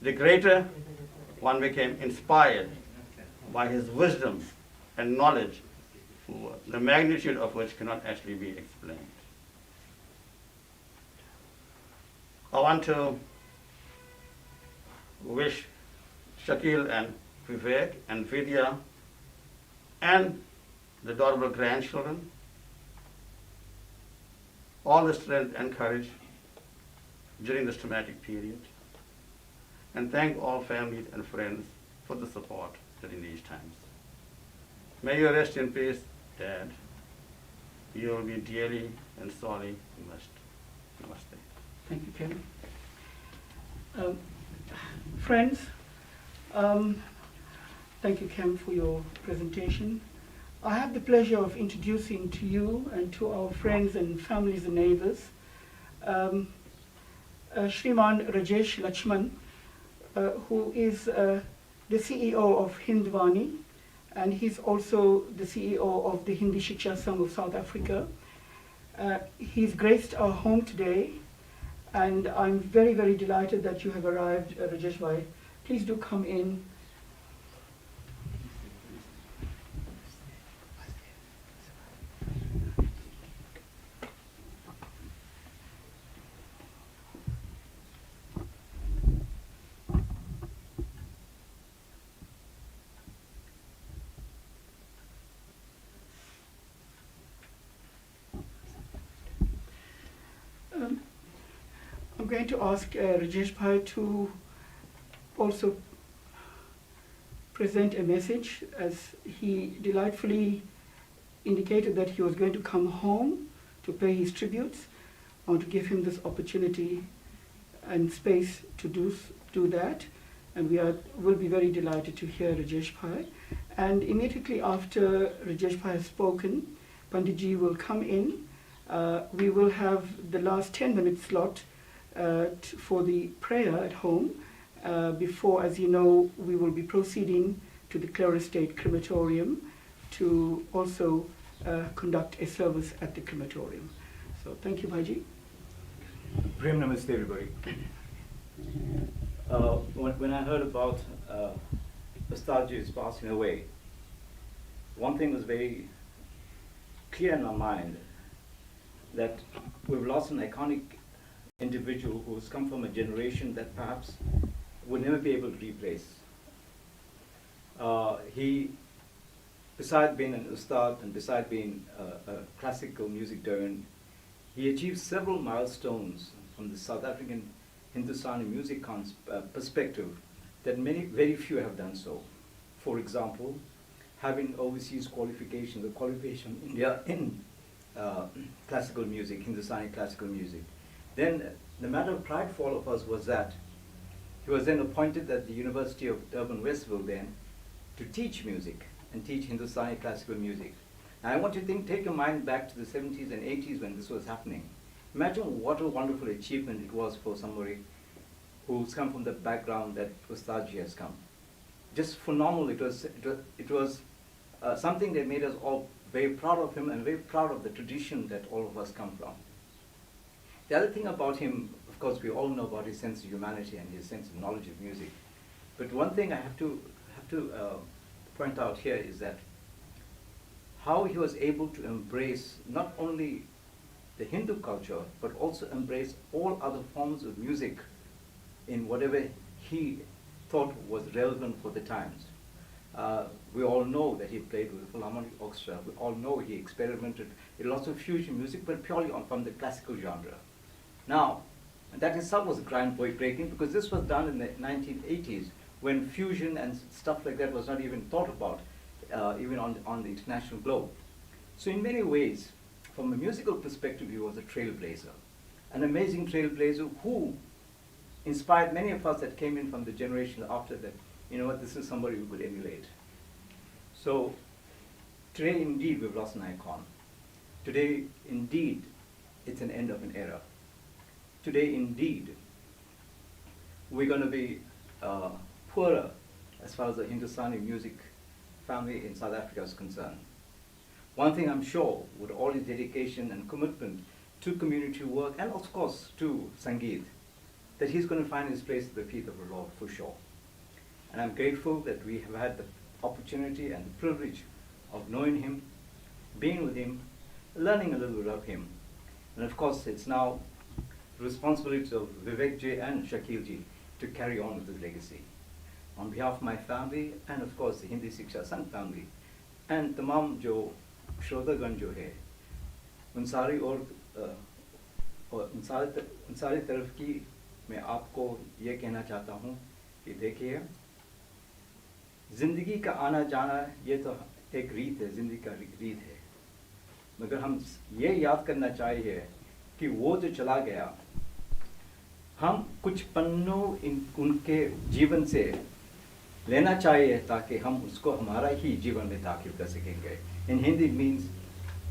the greater one became inspired by his wisdom and knowledge, the magnitude of which cannot actually be explained. I want to wish Shakil and Vivek and Vidya and the adorable grandchildren all the strength and courage during this traumatic period, and thank all families and friends for the support during these times. May you rest in peace, Dad. You will be dearly and sorely missed. Namaste. Thank you, Kevin. Friends, thank you, Kem, for your presentation. I have the pleasure of introducing to you and to our friends and families and neighbors, Shriman Rajesh Lakshman, who is the CEO of Hindwani, and he's also the CEO of the Hindi Shiksha Sangh of South Africa. He's graced our home today, and I'm very, very delighted that you have arrived, Rajesh Bhai. Please do come in. I'm going to ask Rajesh Bhai to also present a message, as he delightfully indicated that he was going to come home to pay his tributes. I want to give him this opportunity and space to do that, and will be very delighted to hear Rajesh Bhai. And immediately after Rajesh Bhai has spoken, Panditji will come in. We will have the last 10-minute slot for the prayer at home before, as you know, we will be proceeding to the Clear Estate crematorium to also conduct a service at the crematorium. So thank you, Bhaiji. Prem Namaste, everybody. When I heard about Ustadji's passing away, one thing was very clear in my mind, that we've lost an iconic individual who's come from a generation that perhaps would never be able to replace. He, besides being an ustad and besides being a classical music doyen, he achieved several milestones from the South African Hindustani music perspective that very few have done so. For example, having overseas qualifications, the qualification in India in classical music, Hindustani classical music. Then the matter of pride for all of us was that he was then appointed at the University of Durban Westville then to teach music and teach Hindustani classical music. Now I want you to take your mind back to the 70s and 80s when this was happening. Imagine what a wonderful achievement it was for somebody who's come from the background that Ustadji has come. Just phenomenal. It was something that made us all very proud of him and very proud of the tradition that all of us come from. The other thing about him, of course, we all know about his sense of humanity and his sense of knowledge of music. But one thing I have to point out here is that how he was able to embrace not only the Hindu culture, but also embrace all other forms of music in whatever he thought was relevant for the times. We all know that he played with the Philharmonic Orchestra. We all know he experimented with lots of fusion music, but purely from the classical genre. Now, that itself was groundbreaking because this was done in the 1980s when fusion and stuff like that was not even thought about, even on the international globe. So in many ways, from a musical perspective, he was a trailblazer, an amazing trailblazer who inspired many of us that came in from the generation after that. You know what, this is somebody who could emulate. So today, indeed, we've lost an icon. Today, indeed, it's an end of an era. Today, indeed, we're going to be poorer as far as the Hindustani music family in South Africa is concerned. One thing I'm sure, with all his dedication and commitment to community work and of course to Sangeet, that he's going to find his place at the feet of the Lord for sure. And I'm grateful that we have had the opportunity and the privilege of knowing him, being with him, learning a little bit of him. And of course, it's now the responsibility of Vivek ji and Shakil ji to carry on with his legacy. On behalf of my family and of course the Hindi Siksha Sangh family and तमाम जो श्रोतागण जो है उन सारी उन सारी तरफ की मैं आपको ये कहना चाहता हूँ कि देखिए जिंदगी का आना जाना ये तो एक रीत है, जिंदगी का रीत है, मगर हम ये याद करना चाहिए कि वो जो चला गया हम कुछ पन्नों उनके जीवन से लेना चाहिए ताकि हम उसको हमारा ही जीवन में दाखिल कर सकेंगे. In Hindi it means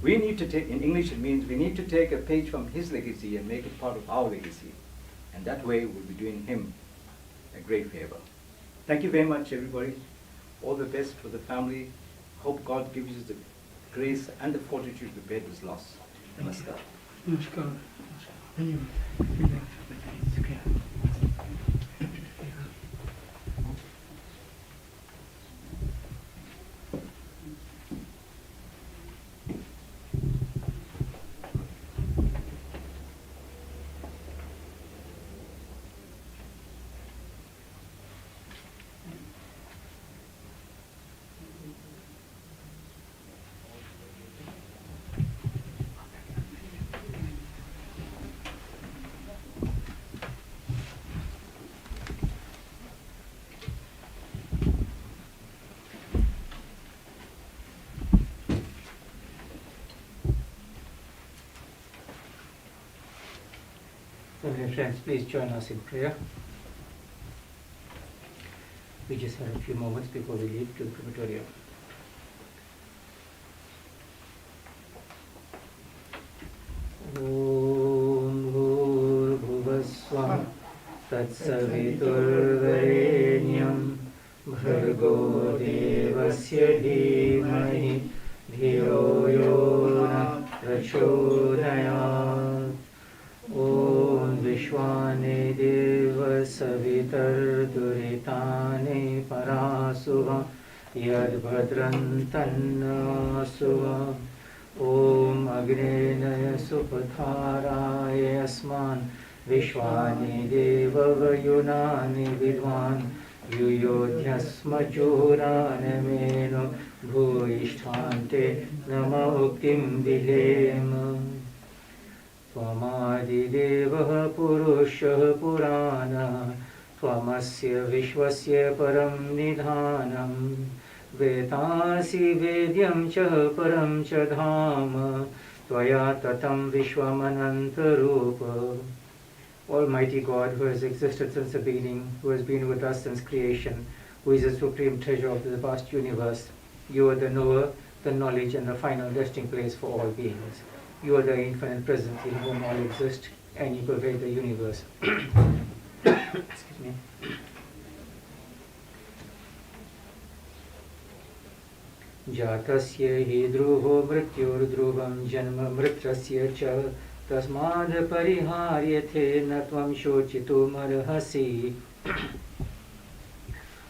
we need to take, in English it means we need to take a page from his legacy and make it part of our legacy. And that way we'll be doing him a great favor. Thank you very much everybody. All the best for the family. Hope God gives you the grace and the fortitude to bear this loss. Namaskar. Namaskar. So, dear friends, please join us in prayer. We just have a few moments before we leave to the crematorium. Om Bhurbhuvaswah Tatsaviturvarenyam Bhargo Devasya Dhimahi Dhiyo Yo Na Prachodayat. Om Vishwane Deva Savitar Duritane Parasuva Yad Bhadrantanna Suva. Om Agrenaya Supatharaya Asman Vishwane Deva Vayunani Vidwan Yuyodhyasmachurana Meno Bhuishtante Namoktim Dilema. Tvamadidevah Purushah Purana Tvamasya Vishwasya Param Nidhanam Vetasi Vedyam Cha Param Cha Dhama Tvaya Tatam Vishwamanantarupa. Almighty God, who has existed since the beginning, who has been with us since creation, who is the supreme treasure of the vast universe, you are the knower, the knowledge, and the final resting place for all beings. You are the infinite presence in whom all exist, and you pervade the universe. Excuse me. Jatasya hi dhruvo mrityur dhruvam janma mritrasya cha tasmad pariharyate natvam shochitum arhasi.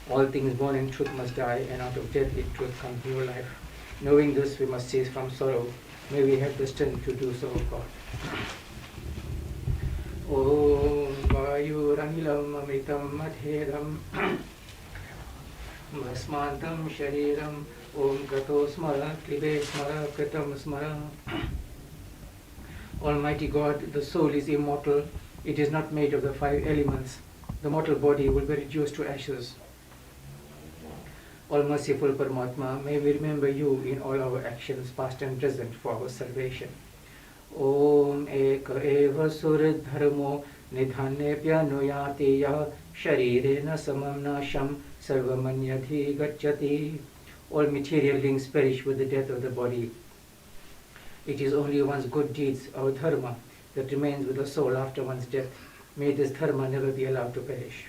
All things born in truth must die, and out of death in truth comes new life. Knowing this, we must cease from sorrow. May we have the strength to do so, O God. Om Vayuranilam Amritam Madheram Vasmantam Shariram Om Gato Smara Krive Smara Kritam Smara. Almighty God, the soul is immortal. It is not made of the 5 elements. The mortal body will be reduced to ashes. All merciful Paramatma, may we remember you in all our actions, past and present, for our salvation. Om Eka Eva Surid Dharmo Nidhanepya Nuyati Yah Sharirena Samam Nasham Sarvamanyadhi Gacchati. All material things perish with the death of the body. It is only one's good deeds, our dharma, that remains with the soul after one's death. May this dharma never be allowed to perish.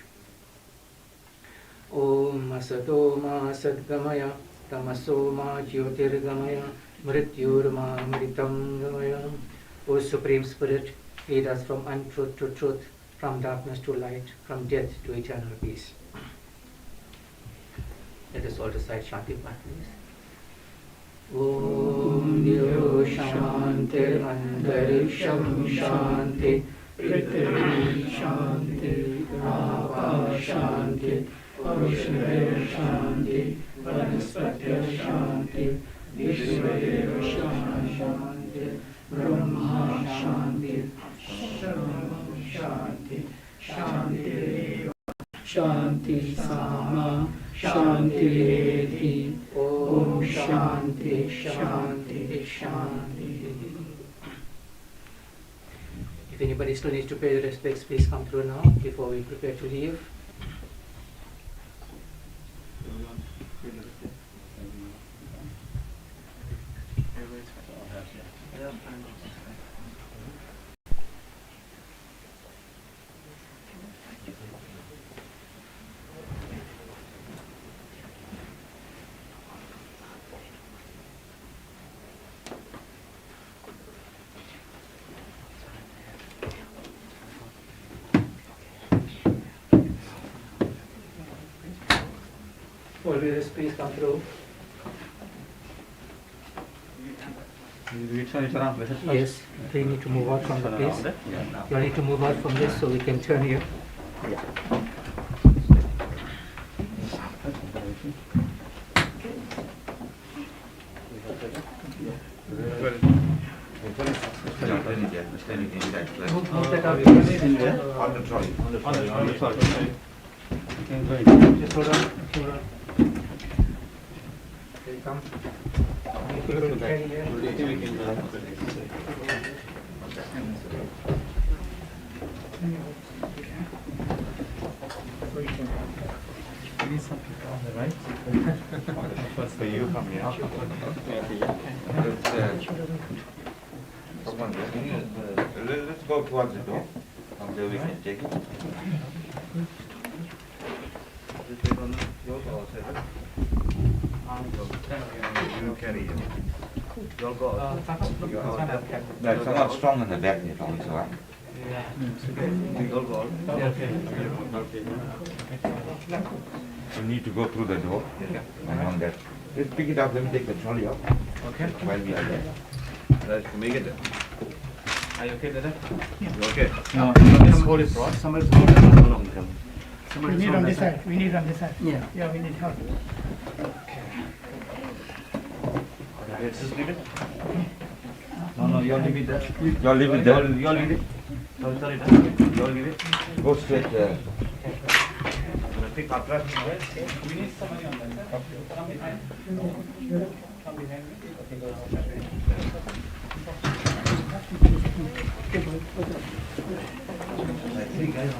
Om Asato Ma Sadgamaya Tamasoma Jyotirgamaya Mrityurma Mritam Gamaya. O Supreme Spirit, lead us from untruth to truth, from darkness to light, from death to eternal peace. Let us all recite Shanti Path, please. Om Diyo Shanti Antariksham Shanti Prithvi Shanti Apa Shanti Varushadeva Shanti Vanaspatya Shanti Vishwadeva Shanti Brahma Shanti Shanti Shanti Shanti Shanti Sama Shanti Eti Om Shanti Shanti Shanti. If anybody still needs to pay the respects, please come through now before we prepare to leave. All leaders, please come through. Yes, they need to move out from the place. You need to move out from this so we can turn here. Move that out. On the trolley. Just hold on. Okay, come. First for you from here. Let's go towards the door. From there we can take it. You carry it. You'll go. There's somewhat strong in the back here also, right? You'll go. You need to go through the door and on that. Just pick it up, let me take the trolley up. Okay. While we are there. Let's make it. Are you okay with that? Yeah. You okay? No, just hold it broad. Somebody's holding it along with him. We need on this side. We need on this side. Yeah. Yeah, we need help. Let's just leave it. No, you'll leave it there. You'll leave it there. You'll leave it. Sorry, you'll leave it. Go straight there. I'm going to pick up right. We need somebody on that side. Come behind. Come behind me. I think I know.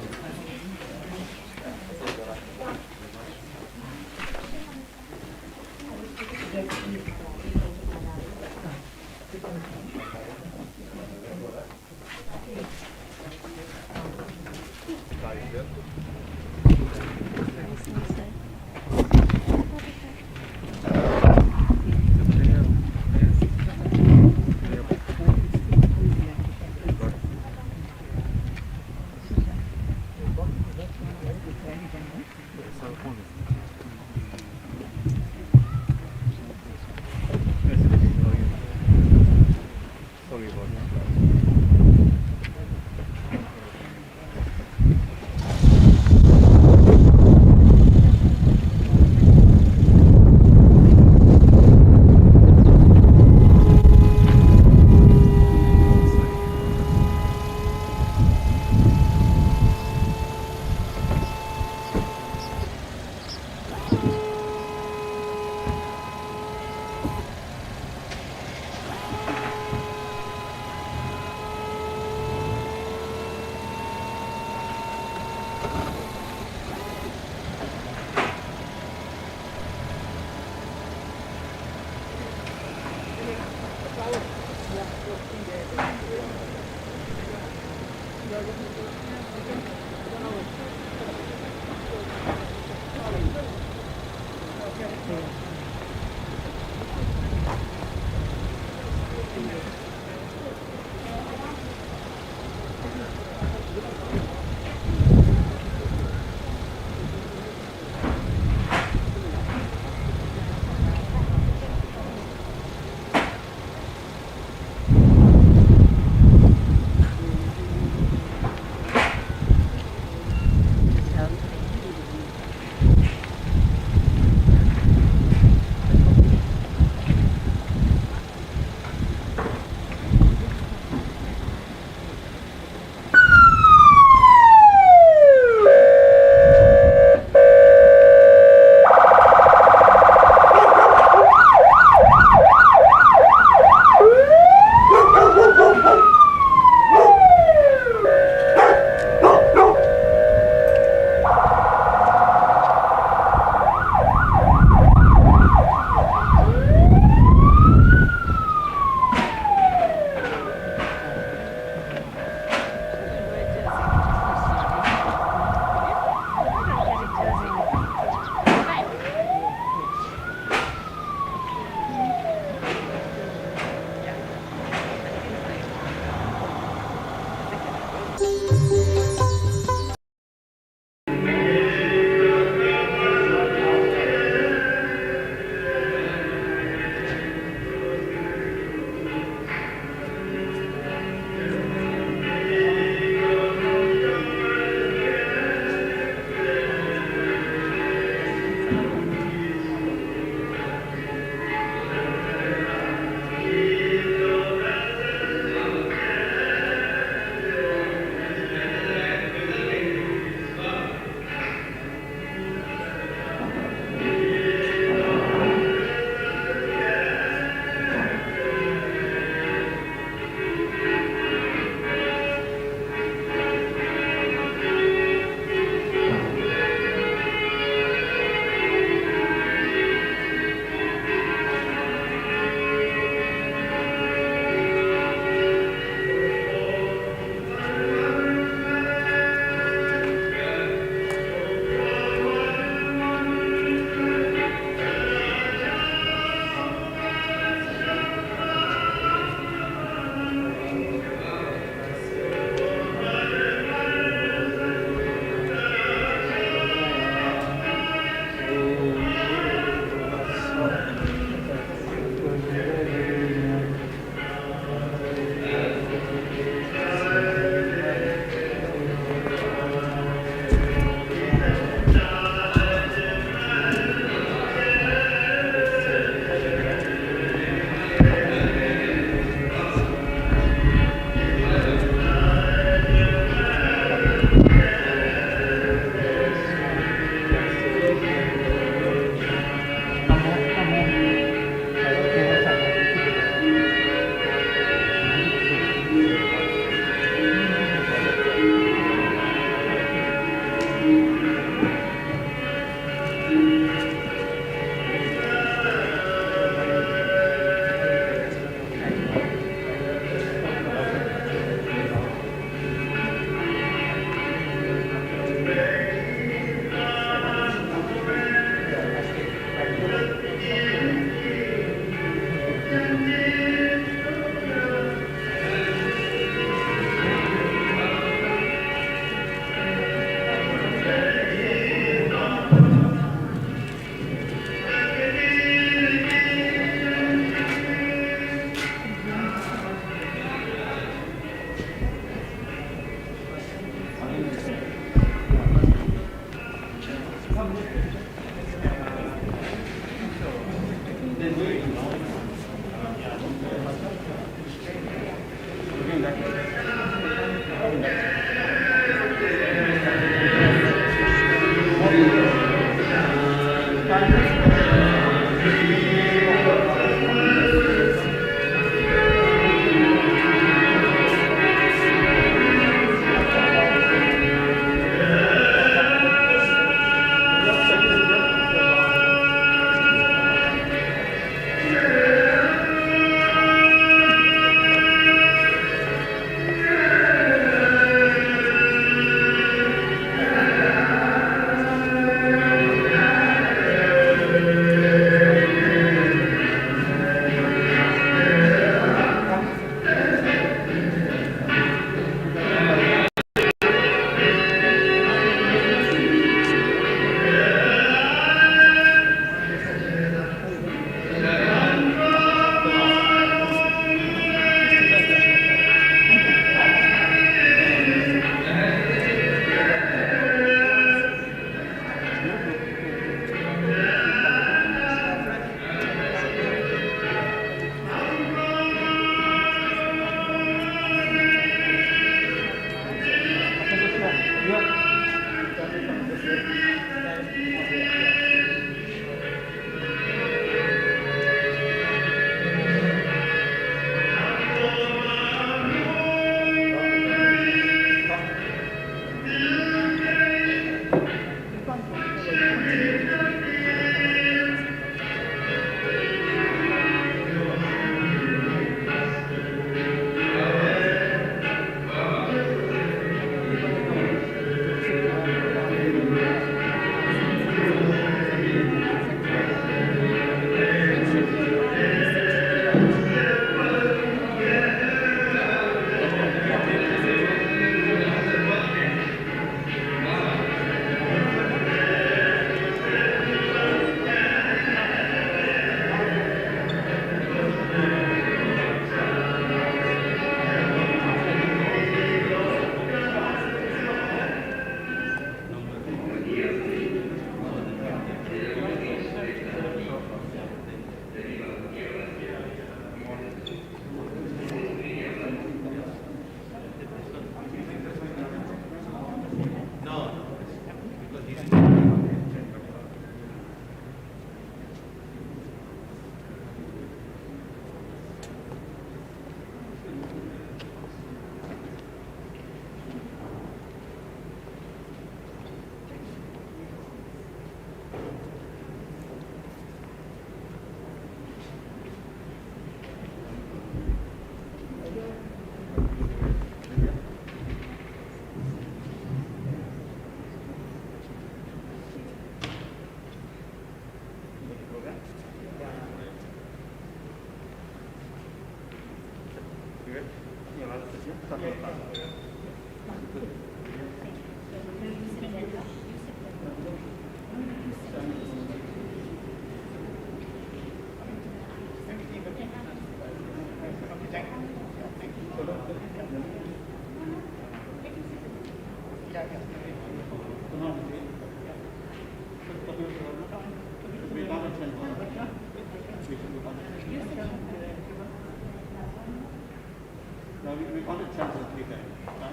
we wanted to chance it later.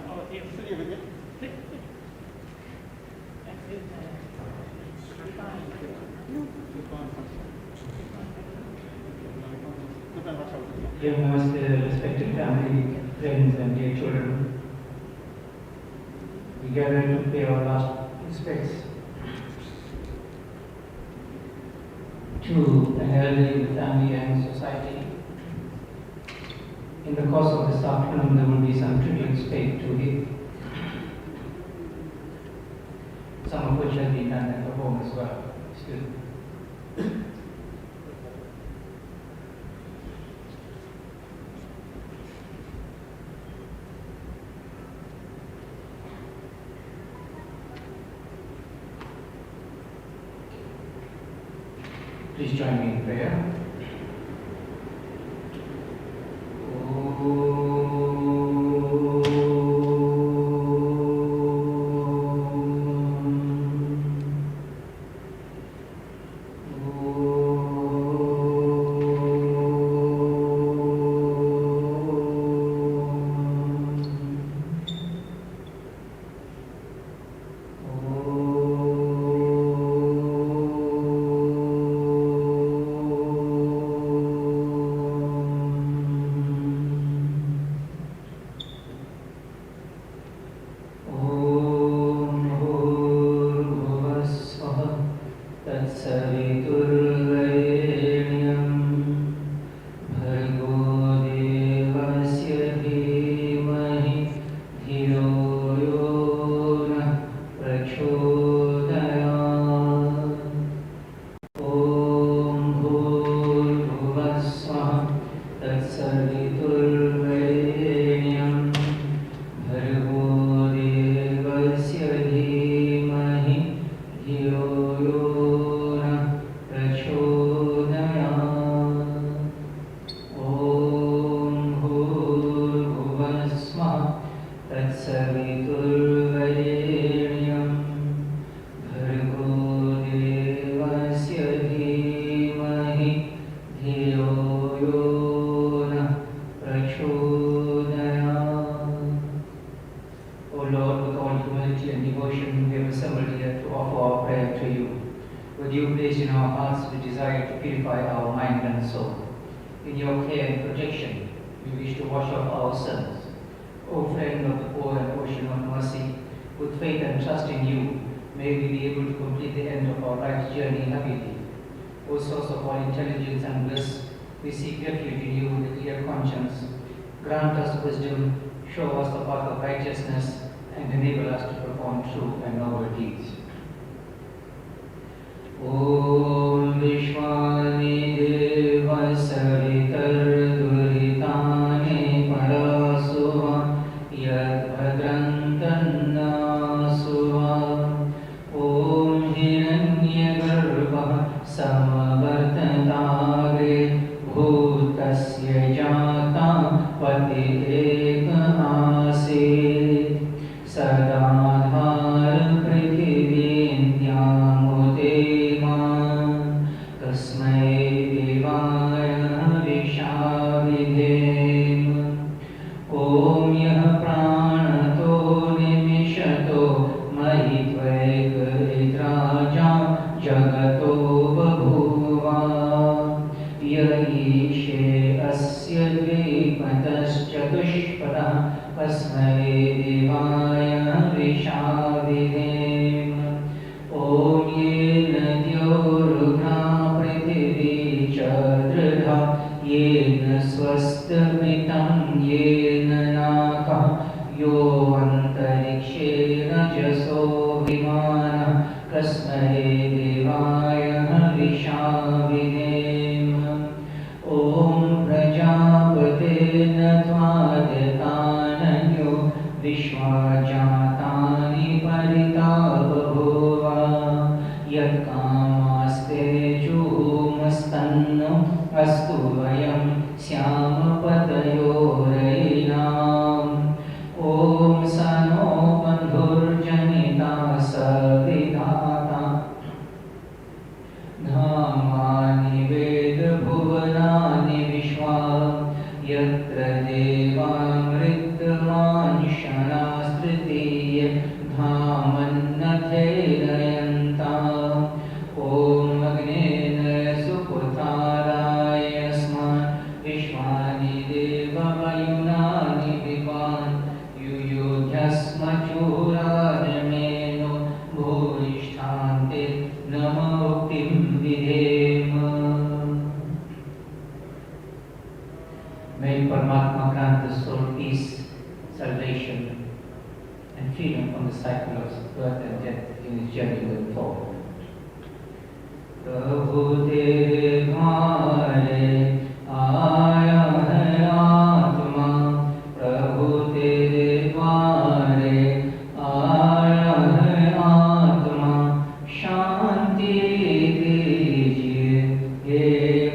Oh, yes. Dear most respected family, friends and dear children, we gather to pay our last respects to an elderly family and society. In the course of this afternoon, there will be some tributes paid to him, some of which have been done at the home as well. Excuse me. Please join me in prayer. यत्र देवामृत cycle of birth and death in his journey going forward. प्रभु तेरे द्वारे आया है आत्मा, प्रभु तेरे द्वारे आया है आत्मा, शांति दीजिए हे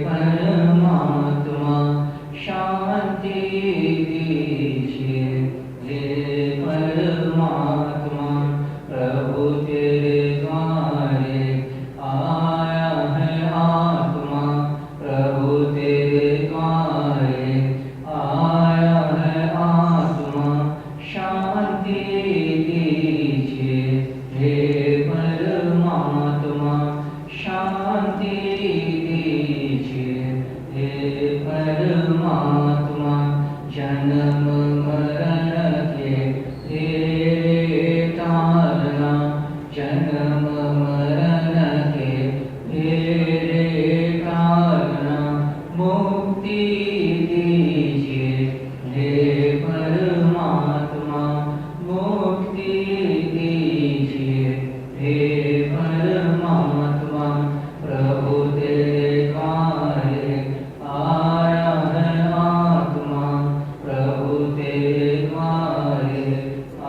परमात्मा, शांति दीजिए हे परमात्मा, प्रभु तेरे द्वारे आया है आत्मा, प्रभु तेरे द्वारे आया है आत्मा, शांति दीजिए हे परमात्मा, शांति दीजिए हे परमात्मा, जन्म मरण के फेरे तारना, जन्म मरण के फेरे तारना, मुक्ति दीजिए हे परमात्मा, मुक्ति दीजिए हे परमात्मा, प्रभु तेरे द्वारे आया है आत्मा, प्रभु तेरे द्वारे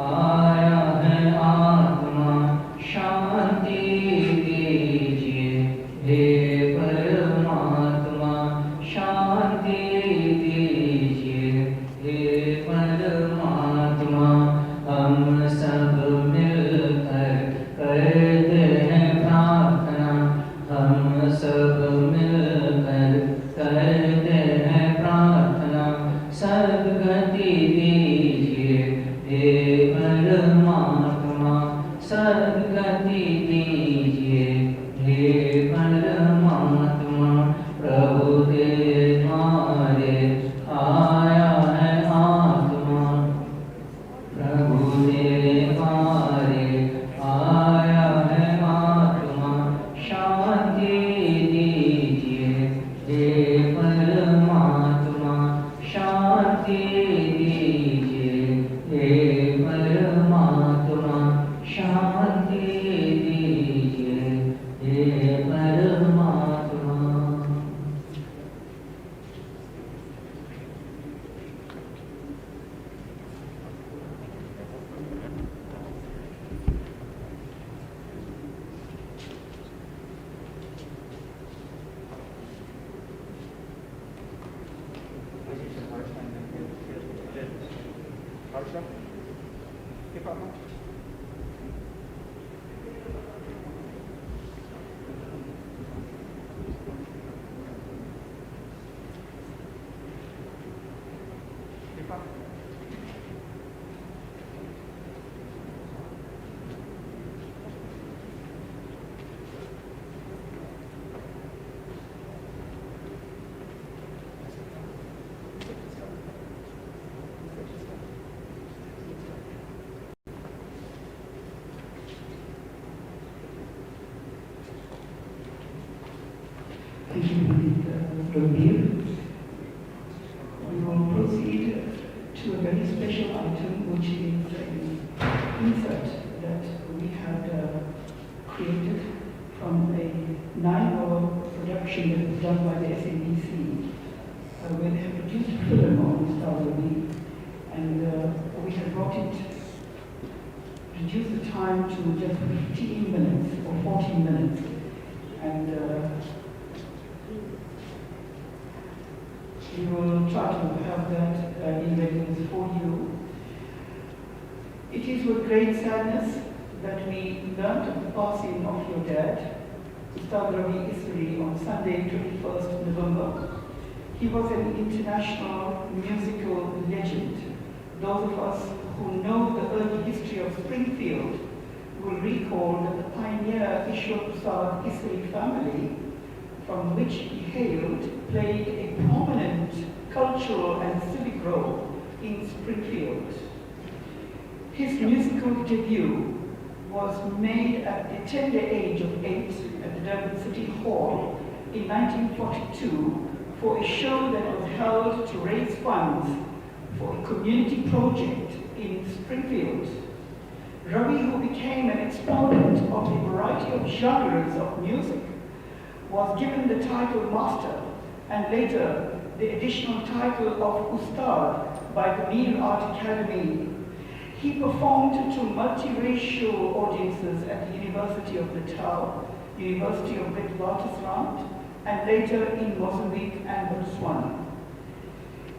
आया है आत्मा, शांति दीजिए हे परमात्मा, शांति दीजिए हे परमात्मा, हम सब मिलकर करते हैं प्रार्थना, हम सब मिलकर करते हैं प्रार्थना, सद्गति दीजिए हे परमात्मा, सद्गति दीजिए हे परमात्मा, प्रभु तेरे द्वारे आया है आत्मा, प्रभु तेरे द्वारे आया है आत्मा, शांति दीजिए हे परमात्मा, शांति दीजिए हे परमात्मा, शांति दीजिए हे परमात्मा। Thank you, Rabir. We will proceed to a very special item, which is an insert that we had created from a 9-hour production that was done by the SABC, where they have produced a film on Ustad, and we had reduced the time to just 15 minutes or 14 minutes, and we will try to have that in readiness for you. It is with great sadness that we learned of the passing of your dad, Ustad Isseri, on Sunday, 21st November. He was an international musical legend. Those of us who know the early history of Springfield will recall that the pioneer Isseri family, from which he hailed, played a prominent cultural and civic role in Springfield. His musical debut was made at the tender age of 8 at the Durban City Hall in 1942 for a show that was held to raise funds for a community project in Springfield. Ravi, who became an exponent of a variety of genres of music, was given the title Master and later the additional title of Ustad by the Mir Art Academy. He performed to multiracial audiences at the University of Natal, University of Witwatersrand, and later in Mozambique and Botswana.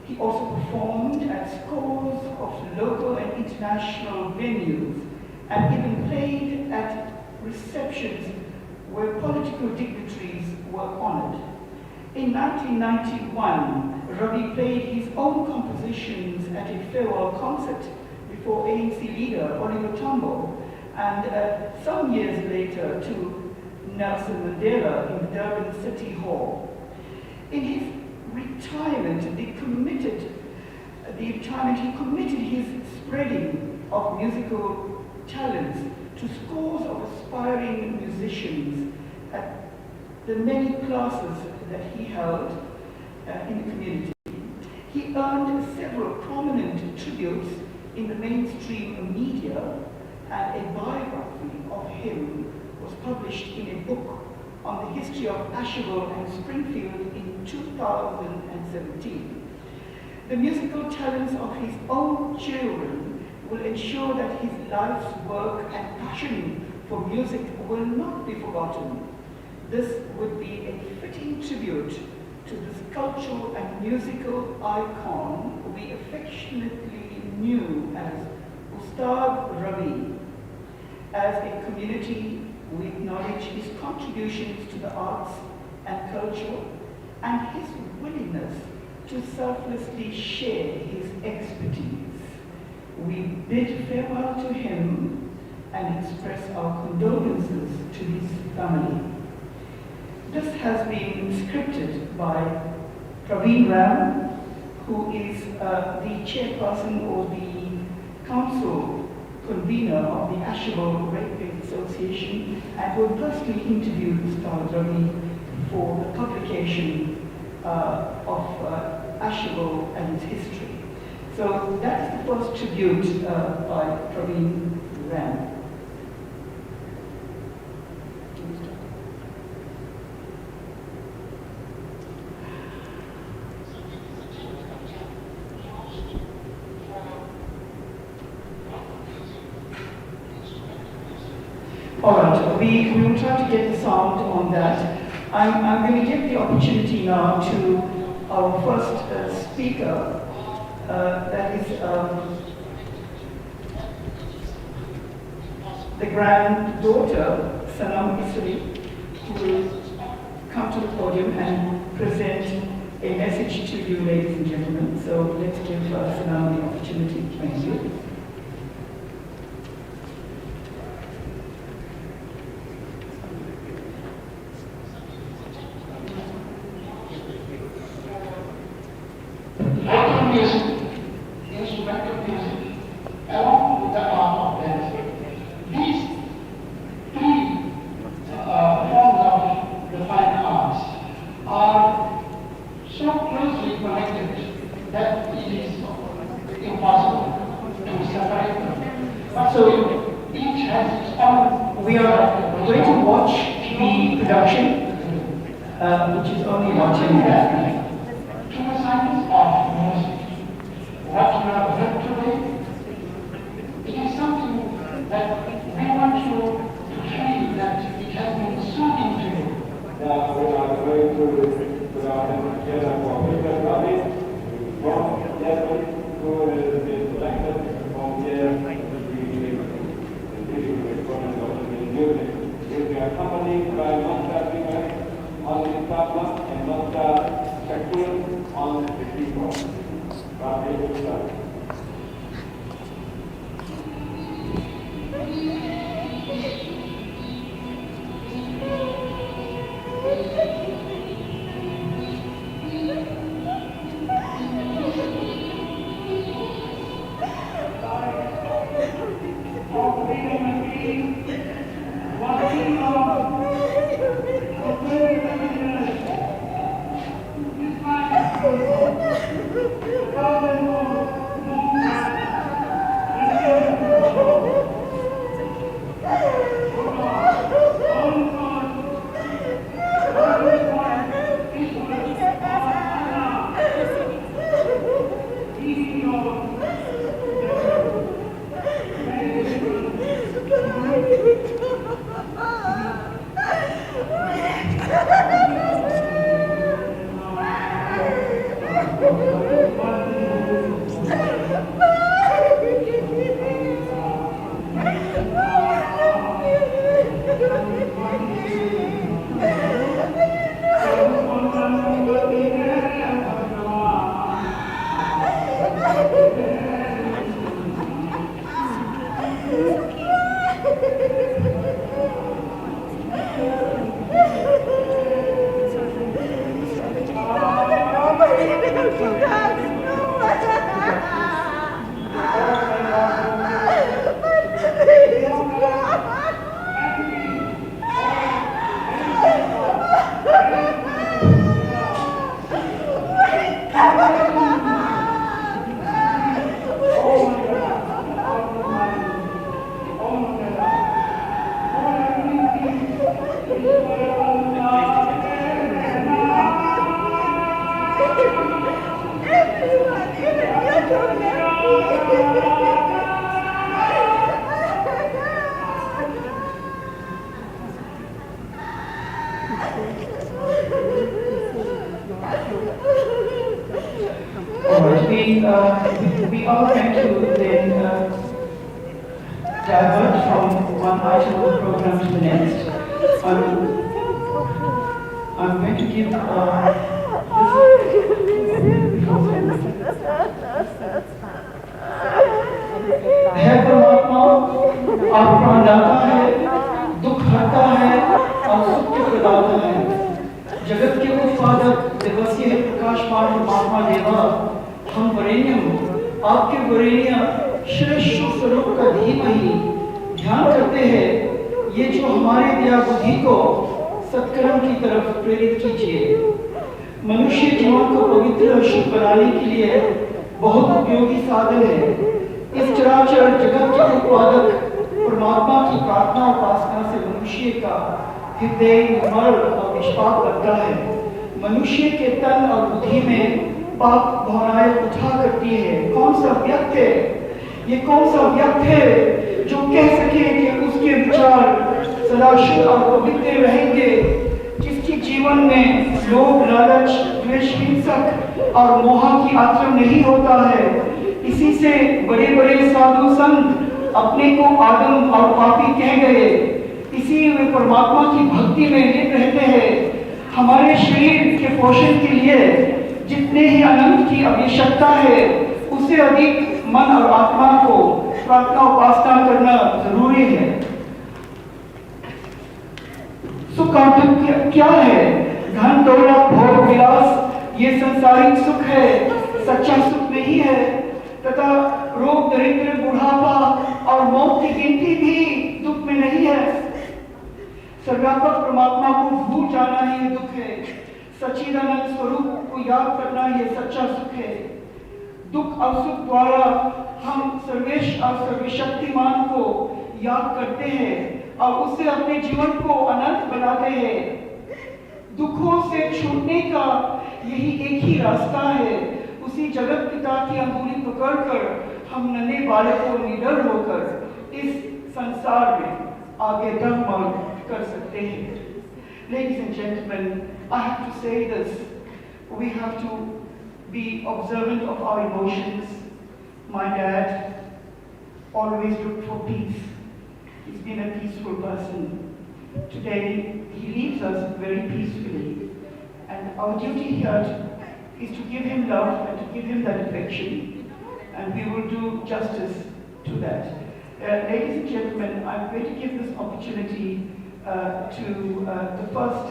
He also performed at scores of local and international venues and even played at receptions where political dignitaries were honored. In 1991, Ravi played his own compositions at a farewell concert before ANC leader Oliver Tambo, and some years later to Nelson Mandela in the Durban City Hall. In his retirement, he committed his spreading of musical talents to scores of aspiring musicians at the many classes that he held in the community. He earned several prominent tributes in the mainstream media, and a biography of him was published in a book on the history of Asheville and Springfield in 2017. The musical talents of his own children will ensure that his life's work and passion for music will not be forgotten. This would be a fitting tribute to this cultural and musical icon we affectionately knew as Ustad Ravi. As a community, we acknowledge his contributions to the arts and culture and his willingness to selflessly share his expertise. We bid farewell to him and express our condolences to his family. This has been scripted by Praveen Ram, who is the chairperson or the council convener of the Asheville Railway Association, and who personally interviewed Ustad Ravi for the publication of Asheville and its history. So that's the first tribute by Praveen Ram. All right, we will try to get the sound on that. I'm going to give the opportunity now to our first speaker, that is the granddaughter, Sanam Isseri, who will come to the podium and present a message to you, ladies and gentlemen. So let's give Sanam the opportunity. Thank you. We are going to then divert from one item of the program to the next. I'm going to give है परमात्मा आपका अंदाता है, दुख हरता है और सुख के प्रदाता है। जगत के उत्पादक दिवसीय प्रकाशमान परमात्मा देवा, हम वरेण्यम आपके वरेण्य श्रेष्ठ स्वरूप का धीमहि ध्यान करते हैं। ये जो हमारे दिया बुद्धि को सत्कर्म की तरफ प्रेरित कीजिए। मनुष्य जीवन को पवित्र शुभ बनाने के लिए बहुत उपयोगी साधन है। इस चराचर जगत के उत्पादक परमात्मा की प्रार्थना उपासना से मनुष्य का हृदय निर्मल और निष्पाप बनता है। मनुष्य के तन और बुद्धि में पाप भावनाएं उठा करती है। कौन सा व्यक्ति है, ये कौन सा व्यक्ति है जो कह सके कि उसके विचार सदा शुद्ध और पवित्र रहेंगे, जिसके जीवन में लोभ, लालच, द्वेष, हिंसक और मोह की आश्रम नहीं होता है। इसी से बड़े बड़े साधु संत अपने को आदम और पापी कह गए। इसी वे परमात्मा की भक्ति में लिप्त रहते हैं। हमारे शरीर के पोषण के लिए जितने ही अनंत की आवश्यकता है, उससे अधिक मन और आत्मा को प्रार्थना उपासना करना जरूरी है। सुख और दुख क्या है? धन दौलत भोग विलास ये संसारिक सुख है, सच्चा सुख नहीं है। तथा रोग, दरिद्र, बुढ़ापा और मौत की गिनती भी दुख में नहीं है। सर्वव्यापक परमात्मा को भूल जाना ही दुख है। सच्चिदानंद स्वरूप को याद करना ये सच्चा सुख है। दुख और सुख द्वारा हम सर्वेश और सर्वशक्तिमान को याद करते हैं और उससे अपने जीवन को अनंत बनाते हैं। दुखों से छूटने का यही एक ही रास्ता है। उसी जगत पिता की अंगुली पकड़कर हम नन्हे बालकों निडर होकर इस संसार में आगे डगमग कर सकते हैं। Ladies and gentlemen, I have to say this. We have to be observant of our emotions. My dad always looked for peace. He's been a peaceful person. Today, he leaves us very peacefully. And our duty here is to give him love and to give him that affection. And we will do justice to that. Ladies and gentlemen, I'm going to give this opportunity to the first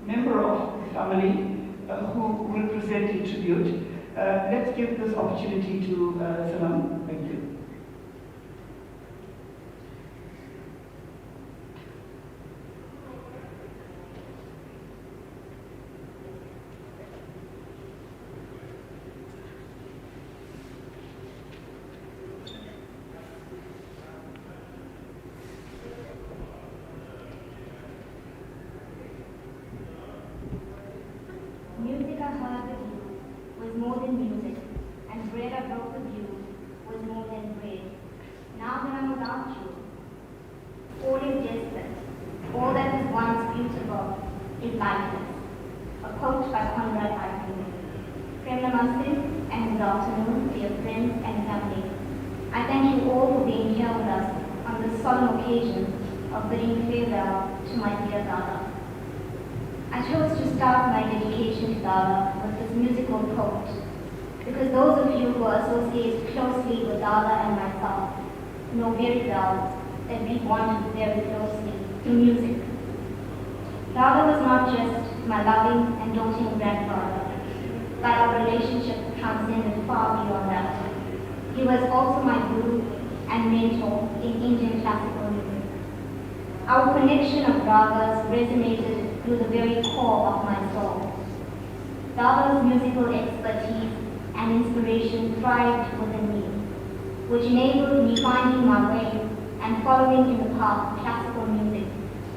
member of the family who will present a tribute. Let's give this opportunity to Salam. Thank you. Music I heard with you was more than music, and bread I broke with you was more than bread. Now that I'm without you, all is desolate. All that was once beautiful is lifeless. A quote by Conrad Aiken. Prem Namaste and good afternoon, dear friends and family. I thank you all for being here with us on this solemn occasion of bidding farewell to my dear Dada. I chose to start my dedication to Dada with this musical quote because those of you who are associated closely with Dada and myself know very well that we bonded very closely through music. Dada was not just my loving and doting grandfather, but our relationship transcended far beyond that. He was also my guru and mentor in Indian classical music. Our connection of ragas resonated through the very core of my soul. Dada's musical expertise and inspiration thrived within me, which enabled me finding my way and following in the path of classical music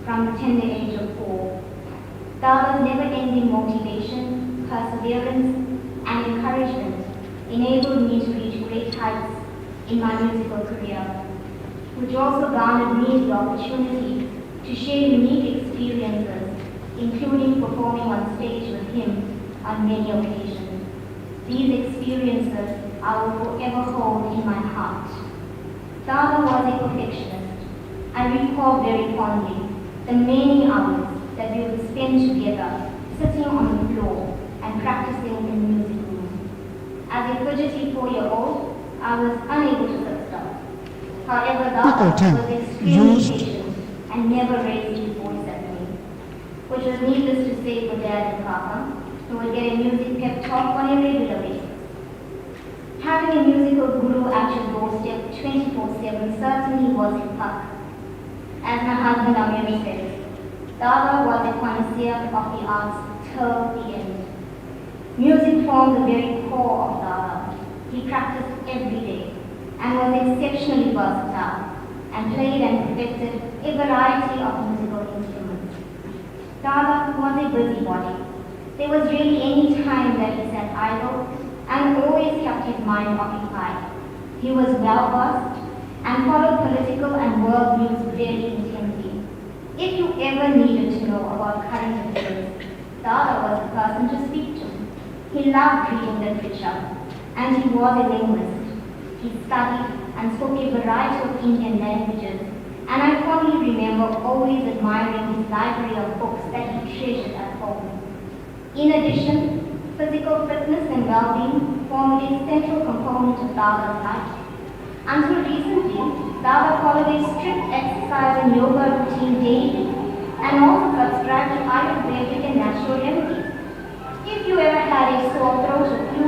from the tender age of 4. Dada's never-ending motivation, perseverance, and encouragement enabled me to reach great heights in my musical career, which also garnered me the opportunity to share unique experiences experiences, including performing on stage with him on many occasions. These experiences I will forever hold in my heart. Dada was a perfectionist. I recall very fondly the many hours that we would spend together, sitting on the floor and practicing in the music room. As a fidgety 4-year-old, I was unable to sit still. However, Dada was extremely patient and never raised his voice at me, which was needless to say for Dad and Papa, who would get a music pep talk on a regular basis. Having a musical guru at your doorstep 24/7 certainly was his luck. As my husband Amir says, Dada was a connoisseur of the arts till the end. Music formed the very core of Dada. He practiced every day and was exceptionally versatile and played and perfected a variety of musical instruments. Dada was a busybody. There was really any time that he sat idle and always kept his mind occupied. He was well versed and followed political and world news very intently. If you ever needed to know about current affairs, Dada was the person to speak to. He loved reading literature, and he was a linguist. He studied and spoke a variety of Indian languages, and I fondly remember always admiring his library of books that he treasured at home. In addition, physical fitness and well-being formed a central component of Dada's life. Until recently, Dada followed a strict exercise and yoga routine daily, and also subscribed to Ayurvedic and natural remedies. If you ever had a sore throat or flu,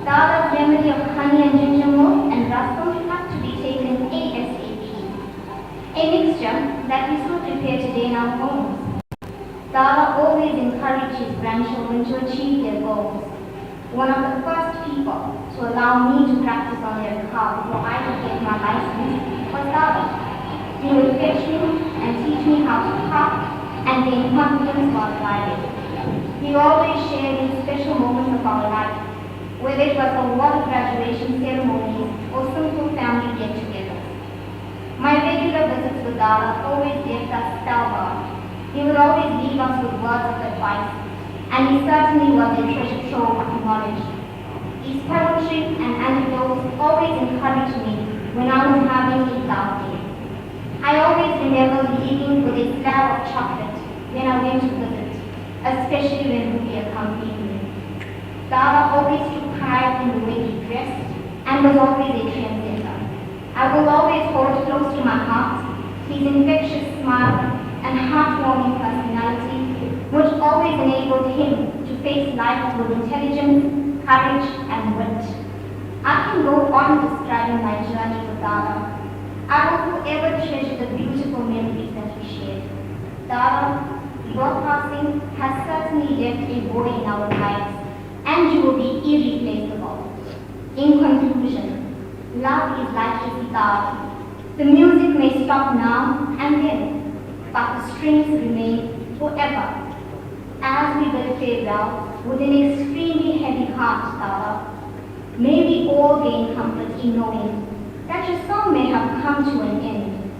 Dada's remedy of honey and ginger milk and rasam had to be taken ASAP. A mixture that we still prepare today in our homes. Dada always encouraged his grandchildren to achieve their goals. One of the first people to allow me to practice on their behalf before I could get my license was Dada. He would fetch me and teach me how to park and gain confidence while driving. He always shared in special moments of our life, whether it was a water graduation ceremony or simple family get-togethers. My regular visits with Dada always left us spellbound. He would always leave us with words of advice, and he certainly was a treasure trove of knowledge. His poetry and anecdotes always encouraged me when I was having a down day. I always remember leaving with a slab of chocolate when I went to visit, especially when Ruby accompanied me. Dada always took pride in the way he dressed and was always a trendsetter. I will always hold close to my heart his infectious smile and heartwarming personality, which always enabled him to face life with intelligence, courage, and wit. I can go on describing my journey with Dada. I will forever treasure the beautiful memories that we shared. Dada, your passing has certainly left a void in our lives, and you will be irreplaceable. In conclusion, love is like a sitar. The music may stop now and then, but the strings remain forever. As we bid farewell with an extremely heavy heart, Dada, may we all gain comfort in knowing that your song may have come to an end,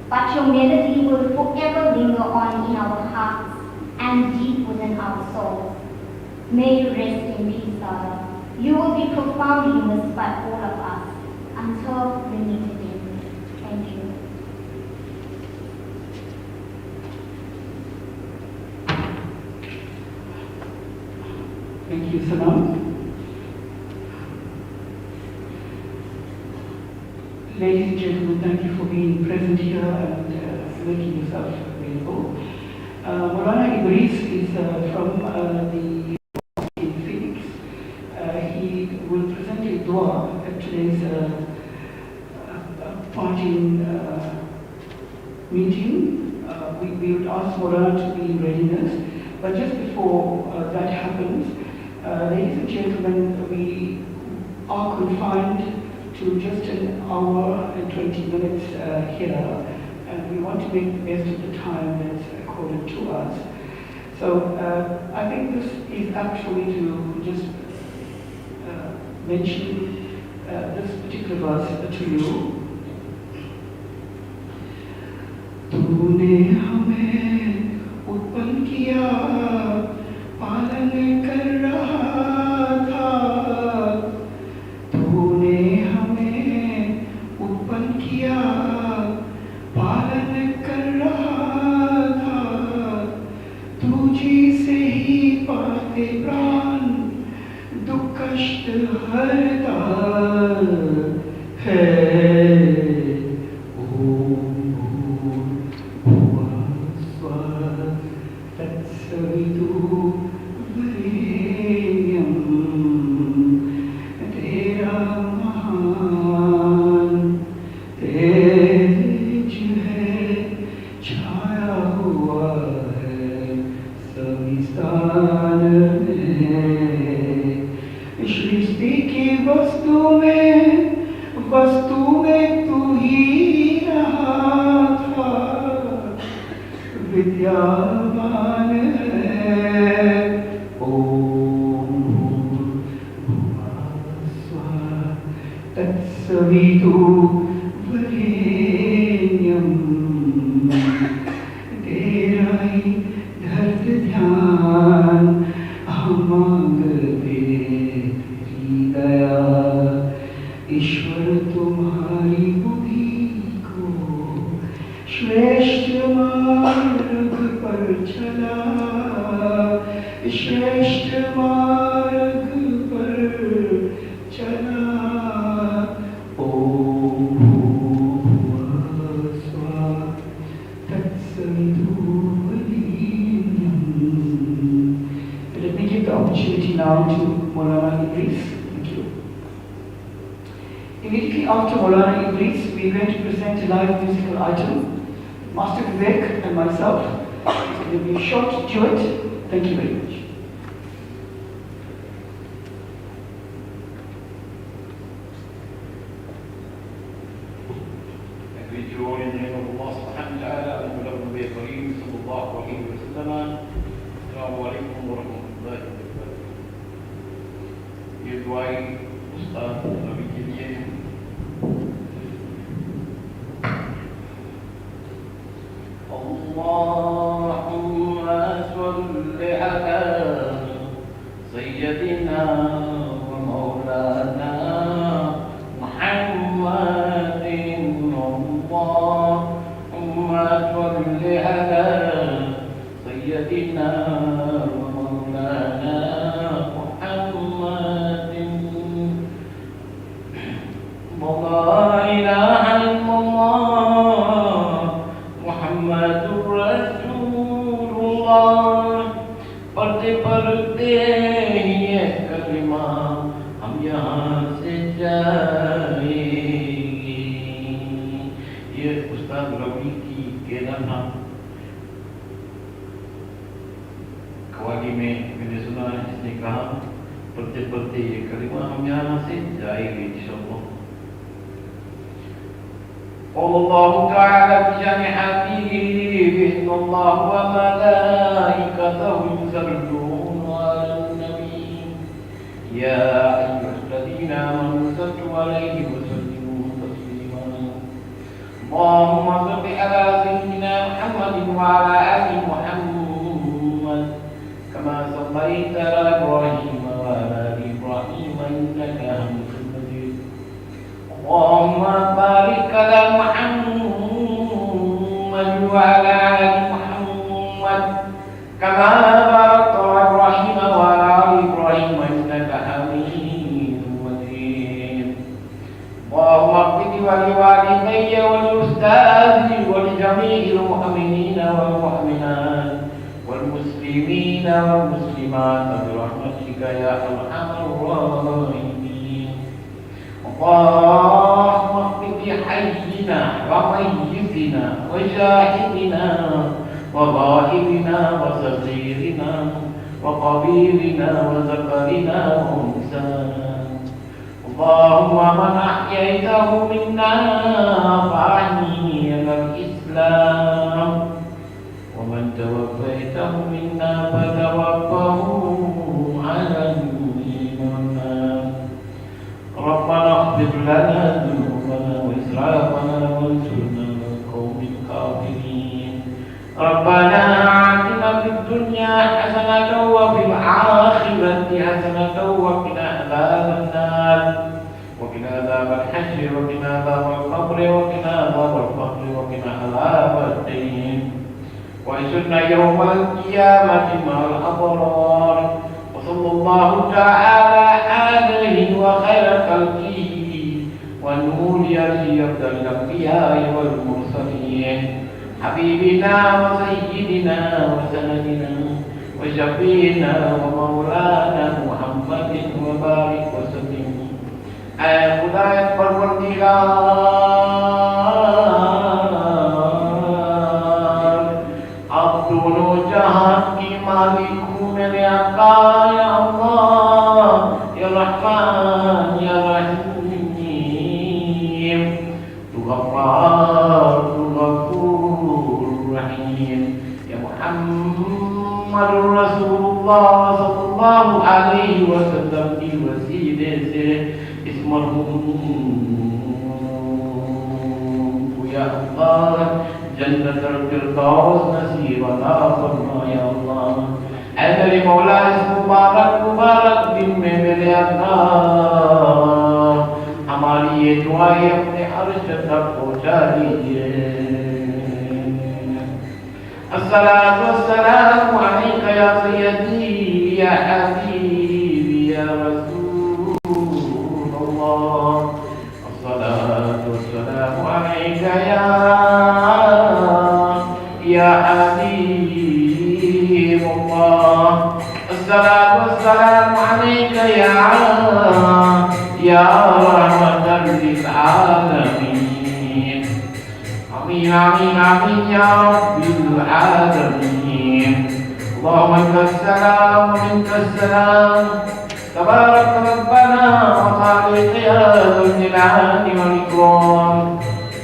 but your melody will forever linger on in our hearts and deep within our souls. May you rest in peace, Dada. You will be profoundly missed by all of us until we meet again. Thank you. Thank you, Sanam. Ladies and gentlemen, thank you for being present here and making yourself available. Maulana Idris is from the in Phoenix. He will present a dua at today's parting meeting. We would ask Maulana to be in readiness, but just before that happens, ladies and gentlemen, we are confined to just an hour and 20 minutes here, and we want to make the best of the time that's accorded to us. So I think this is actually to just mention this particular verse to you. तूने हमें किया पालन कर रहा था, तूने हमें उत्पन्न किया पालन कर रहा था, तुझी से ही पाते प्राण दुख कष्ट हरता है। तेरा महान तेज है छाया हुआ है सभी स्थान में, सृष्टि की वस्तु में तू ही रहा था, विद्यावान है। ओम तत्सवितु वरेण्यम, तेरा ही धर्त ध्यान हम मांगते तेरी दया, ईश्वर तुम्हारी बुद्धि को श्रेष्ठ मार्ग पर चला, श्रेष्ठ मार्ग पर चला। ओम भूर्भुवः तत्सवितुर्वरेण्यम्। Let me give the opportunity now to Maulana Idris. Thank you. Immediately after Maulana Idris, we are going to present a live musical item. Master Vivek and myself. It's going to be a short duet. Thank you very much. ये दुआई उस्ताद रवि के लिए है। अल्लाहुम्मा सल्लि अला सय्यदिना व मौलाना मुहम्मदिन, अल्लाहुम्मा सल्लि अला सय्यदिना व मौलाना لا إله إلا الله محمد رسول الله। पढ़ते पढ़ते ये कलिमा हम यहाँ से जाएंगे। ये उस्ताद रवि की केदारनाथ कवाली में मैंने सुना है, इसने कहा पढ़ते पढ़ते ये कलिमा हम यहाँ से जाएंगे इंशाअल्लाह। قال الله تعالى في شأن حبيبه إن الله وملائكته يصلون على النبي يا أيها الذين آمنوا صلوا عليه وسلموا تسليما اللهم صل على سيدنا محمد وعلى آل محمد كما صليت على إبراهيم وعلى آل إبراهيم إنك حميد مجيد اللهم بارك على محمد وعلى آل محمد كما باركت على إبراهيم وعلى آل إبراهيم إنك حميد مجيد اللهم اغفر ولوالدي ولأستاذي ولجميع المؤمنين والمؤمنات والمسلمين والمسلمات برحمتك يا أرحم الراحمين اللهم اغفر لحينا وميتنا وشاهدنا وغائبنا وصغيرنا وقبيلنا وذكرنا وأنثانا اللهم من أحييته منا فأحيه على الإسلام ومن توفيته منا فتوفه على الإيمان ربنا اغفر لنا ذنوبنا وإسرافنا وانصرنا على القوم الكافرين ربنا آتنا في الدنيا حسنة وفي الآخرة حسنة وقنا عذاب النار وقنا عذاب الحشر وقنا عذاب القبر وقنا عذاب الفقر وقنا عذاب الدين وانصرنا يوم القيامة مع الأبرار وصلى الله تعالى عليه وخير خلقه ونور يرجى الأنبياء والمرسلين حبيبنا وسيدنا وسندنا وشفينا ومولانا محمد وبارك وسلم اے خدا پروردگار آپ دونوں جہان کی مالک ہوں میرے آقا یا اللہ یا رحمان یا رحیم تو غفار تو غفور رحیم یا محمد رسول اللہ صلی اللہ علیہ وسلم کی وسیلے سے اس مرحوم یا اللہ جنت الفردوس نصیب عطا فرما یا اللہ اے میرے مولا اس مبارک دن میں میرے اللہ ہماری یہ دعائیں اپنے عرش تک پہنچا دیجئے الصلاة والسلام عليك يا سيدي يا حبيبي يا رسول الله الصلاة والسلام عليك يا حبيب الله الصلاة والسلام عليك يا رحمة للعالمين آمين آمين آمين يا رب العالمين اللهم انت السلام ومنك السلام تبارك ربنا وخالق يا ذو الجلال والإكرام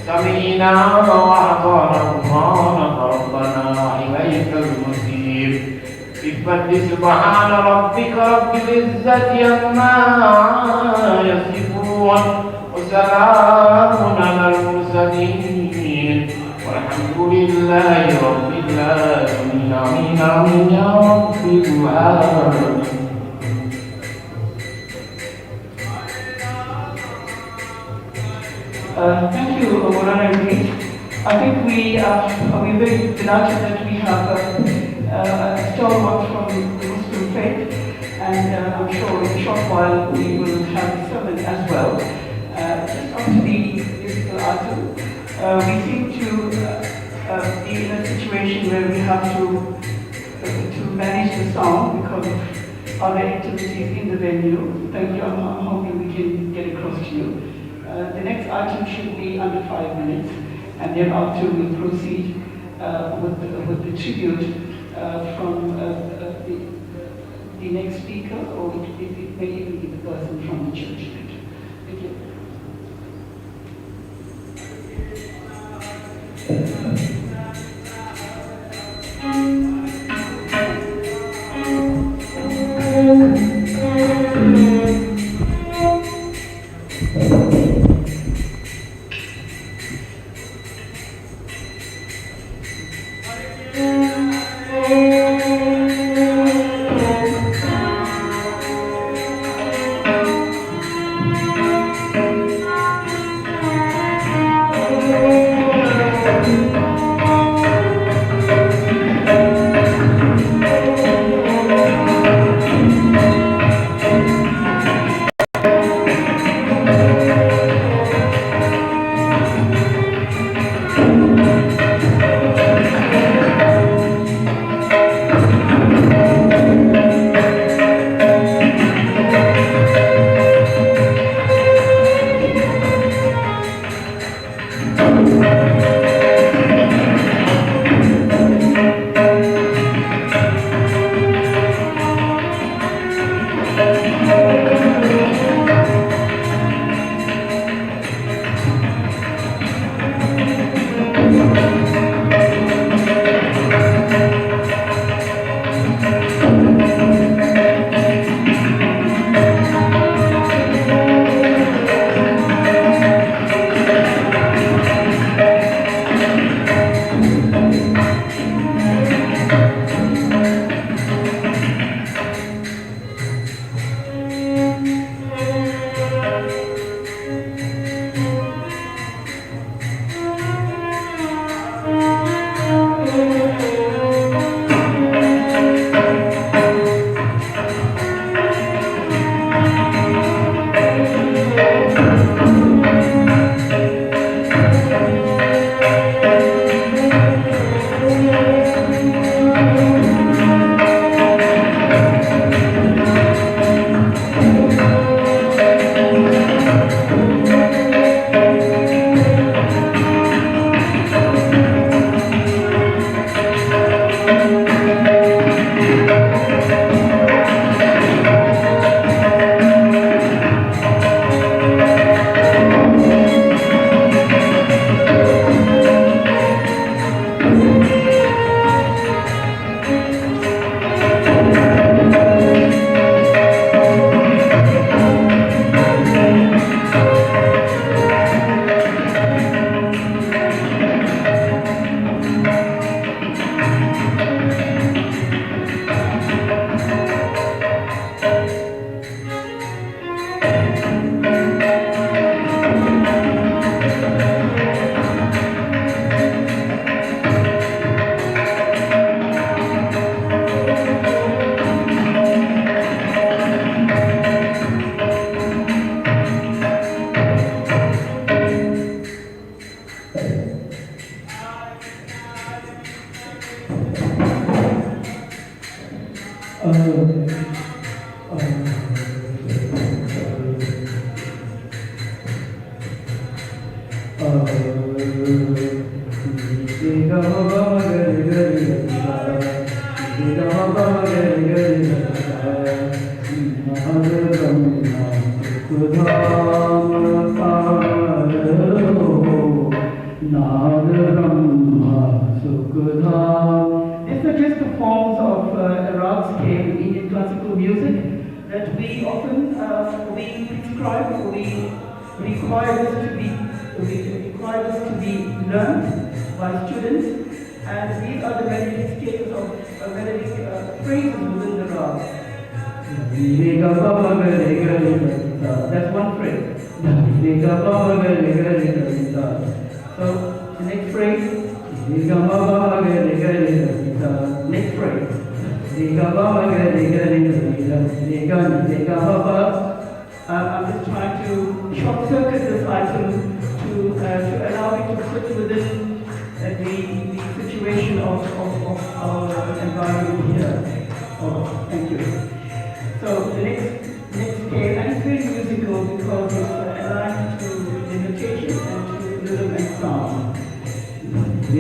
سمعنا وأطعنا غفرانك ربنا وإليك المصير بفضل سبحان ربك رب العزة عما يصفون وسلام على المرسلين والحمد لله رب العالمين آمين آمين يا رب العالمين. Thank you, Maulana Idris. I think we're very delighted that we have a stalwart from the Muslim faith, and I'm sure in a short while we will have the sermon as well. Just after the musical item, we seem to be in a situation where we have to manage the sound because of other activities in the venue. Thank you. I'm hoping we can get across to you. The next item should be under 5 minutes, and thereafter we'll proceed with the tribute from the next speaker, or it may even be the person from the church. Thank you. These are just the forms of Arab scale Indian classical music that we often we prescribe, we require this to be learned by students, and these are the melodic scales of melodic phrases within the rag. That's one phrase. So the next phrase. Next phrase. I'm just trying to short circuit this item to allow me to fit within the situation of our environment here. Oh, thank you. So the next scale, and it's very musical because it's aligned to the notation and to rhythm and sound. So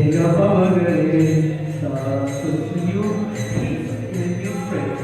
it's a new piece in a new phrase.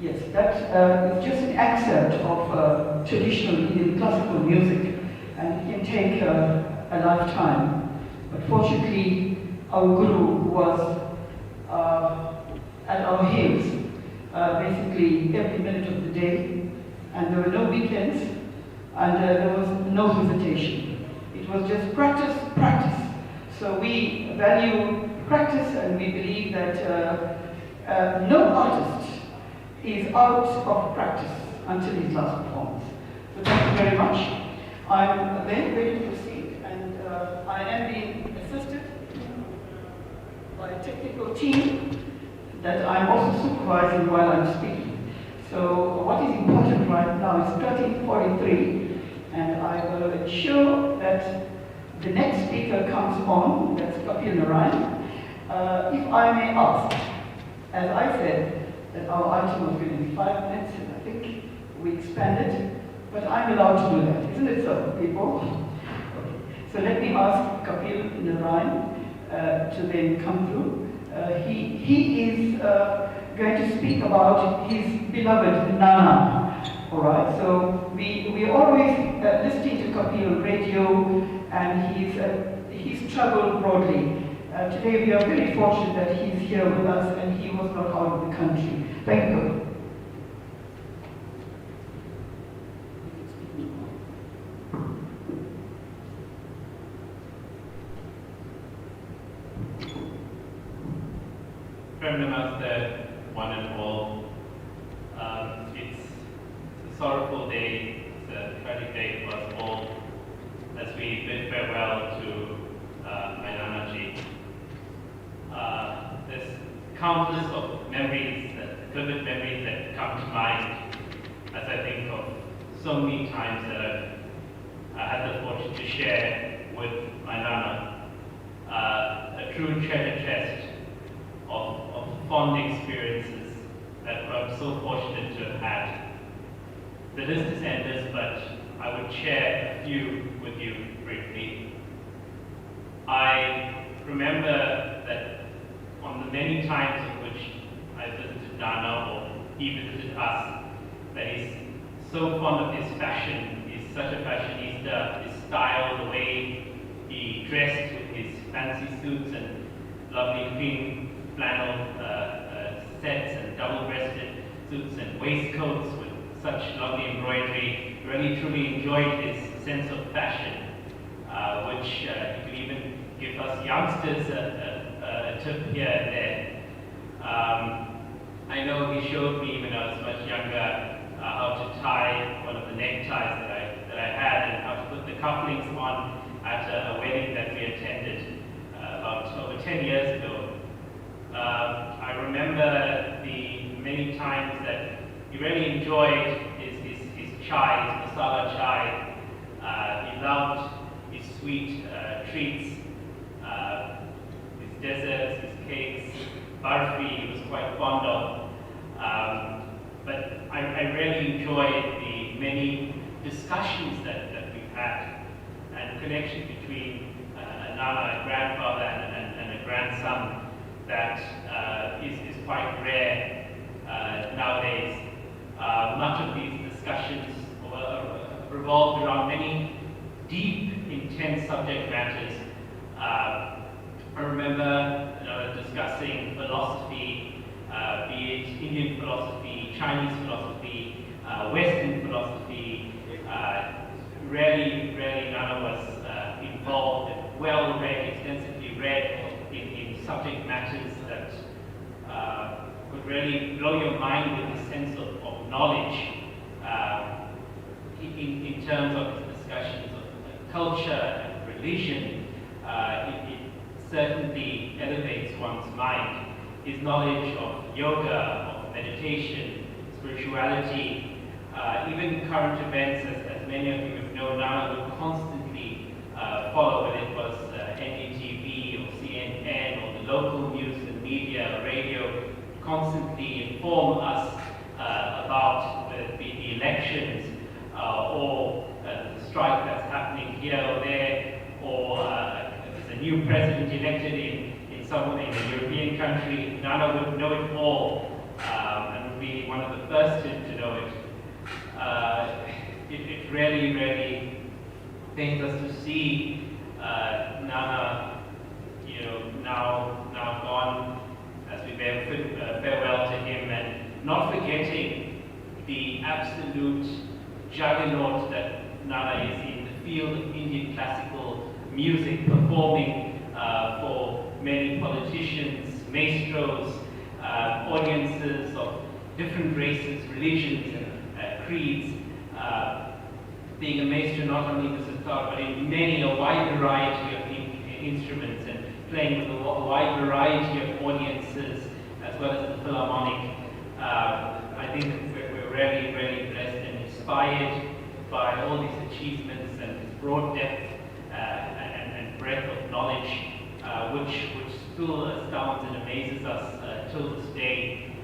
Yes, that is just an excerpt of traditional Indian classical music, and it can take a lifetime. But fortunately, our Guru was at our heels basically every minute of the day, and there were no weekends, and there was no hesitation. It was just practice, practice. So we value practice, and we believe that no artist is out of practice until his last performance. So thank you very much. I'm then ready to proceed, and I am being assisted by a technical team that I'm also supervising while I'm speaking. So what is important right now is 13:43, and I will ensure that the next speaker comes on, that's Kapil Narayan. If I may ask, as I said, that our item was going to be 5 minutes, and I think we expanded, but I'm allowed to do that, isn't it so, people? Okay. So let me ask Kapil Narayan to then come through. He is going to speak about his beloved Nana. All right, so we always listening to Kapil radio, and he's traveled broadly. Today we are very fortunate that he's here with us, and he was not out of the country. Thank you. countless of memories, vivid memories that come to mind as I think of so many times that I've had the fortune to share with my Nana. A true treasure chest of fond experiences that I'm so fortunate to have had. The list is endless, but I would share a few with you briefly. I remember that on the many times in which I visited Nana, or he visited us, that he's so fond of his fashion. He's such a fashionista. His style, the way he dressed with his fancy suits and lovely clean flannel sets and double-breasted suits and waistcoats with such lovely embroidery, really truly enjoyed his sense of fashion, which he could even give us youngsters a tip here and there. I know he showed me when I was much younger how to tie one of the neckties that I had and how to put the cufflinks on at a wedding that we attended about over 10 years ago. I remember the many times that he really enjoyed his chai, his masala chai. He loved his sweet treats, his desserts, his cakes, barfi he was quite fond of. But I really enjoyed the many discussions that we've had and the connection between a Nana, a grandfather, and a grandson that is quite rare nowadays. Much of these discussions revolved around many deep, intense subject matters. I remember discussing philosophy, be it Indian philosophy, Chinese philosophy, Western philosophy. Really, Nana was involved, well-read, extensively read in subject matters that could really blow your mind with a sense of knowledge in terms of his discussions of culture and religion. It certainly elevates one's mind. His knowledge of yoga, of meditation, spirituality, even current events, as many of you have known, Nana would constantly follow, whether it was NDTV or CNN or the local news and media, radio, constantly inform us about the elections or the strike that's happening here or there, or there's a new president elected in a European country. Nana would know it all and would be one of the first to know it. It really pains us to see Nana, now gone, as we bear farewell to him, and not forgetting the absolute juggernaut that Nana is in the field of Indian classical music, performing for many politicians, maestros, audiences of different races, religions, and creeds. Being a maestro not only the sitar, but in a wide variety of instruments, and playing with a wide variety of audiences, as well as the philharmonic. I think we're really blessed and inspired by all these achievements and his broad depth and breadth of knowledge, which still astounds and amazes us till this day.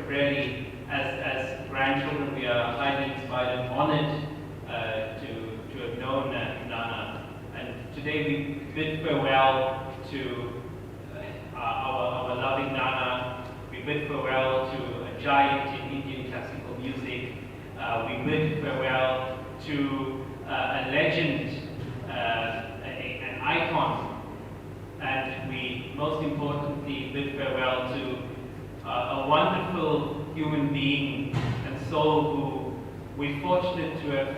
Really, as grandchildren, we are highly inspired and honored to have known Nana. And today we bid farewell to our loving Nana. We bid farewell to a giant in Indian classical music. We bid farewell to a legend, an icon. And we most importantly bid farewell to a wonderful human being and soul who we're fortunate to have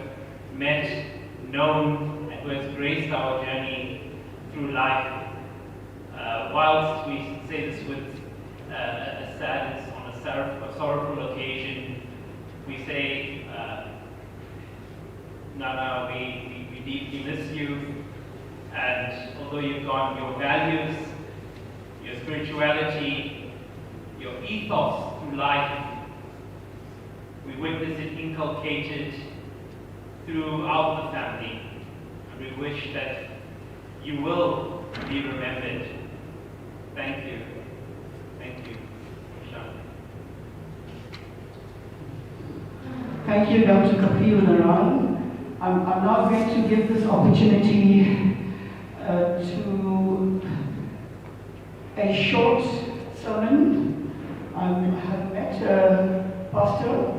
met, known, and who has graced our journey through life. Whilst we say this with a sadness on a sorrowful occasion, we say, Nana, we deeply miss you, and although you've gone, your values, your spirituality, your ethos through life. We witness it inculcated throughout the family, and we wish that you will be remembered. Thank you. Thank you. Inshallah. Thank you, Dr. Kapil Naran. I'm now going to give this opportunity to a short sermon. I have met Pastor.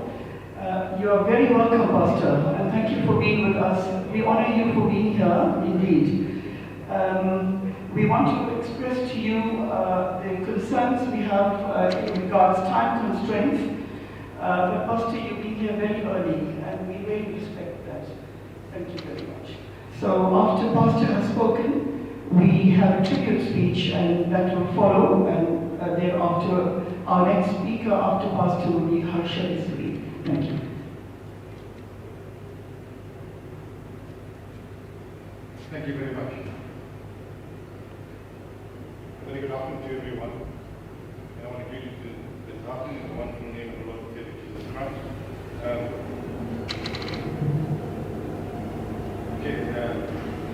You are very welcome, Pastor, and thank you for being with us. We honor you for being here, indeed. We want to express to you the concerns we have in regards to time constraints. But Pastor, you've been here very early, and we really respect that. Thank you very much. So after Pastor has spoken, we have a tribute speech, and that will follow, and thereafter, our next speaker after Pastor will be Isseri Snr. Thank you. Thank you very much. Very good afternoon to everyone. And I want to greet you to this afternoon in the wonderful name of the Lord Jesus Christ.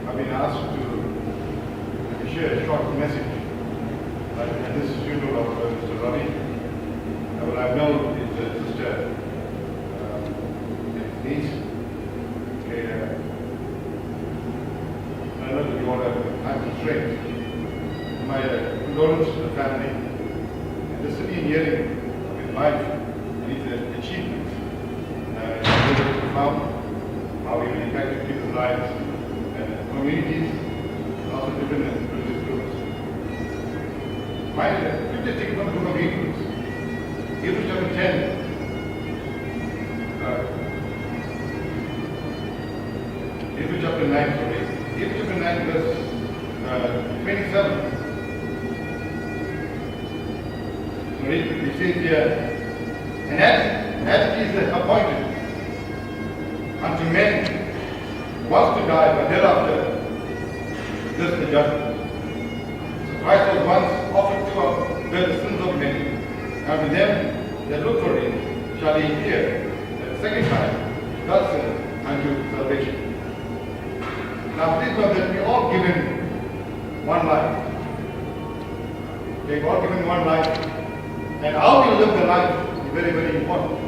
I've been asked to share a short message. And this is funeral of Mr. Ravi. But I've known his sister, his niece. I know that you all have time constraints. My condolences to the family and the city in hearing of his life and his achievements. It's very profound how he impacted people's lives and communities and also different religious groups. My scripture taken from the book of Hebrews. Hebrews chapter 10. Hebrews chapter 9, sorry. Hebrews chapter 9 verse 27. It says here, and as it is appointed unto men once to die, but thereafter this the judgment. So Christ was once offered to bear the sins of many, and to them that look for him shall he appear at the second time without sin unto salvation. Now please know that we are all given one life. We are all given one life. And how we live the life is very, very important.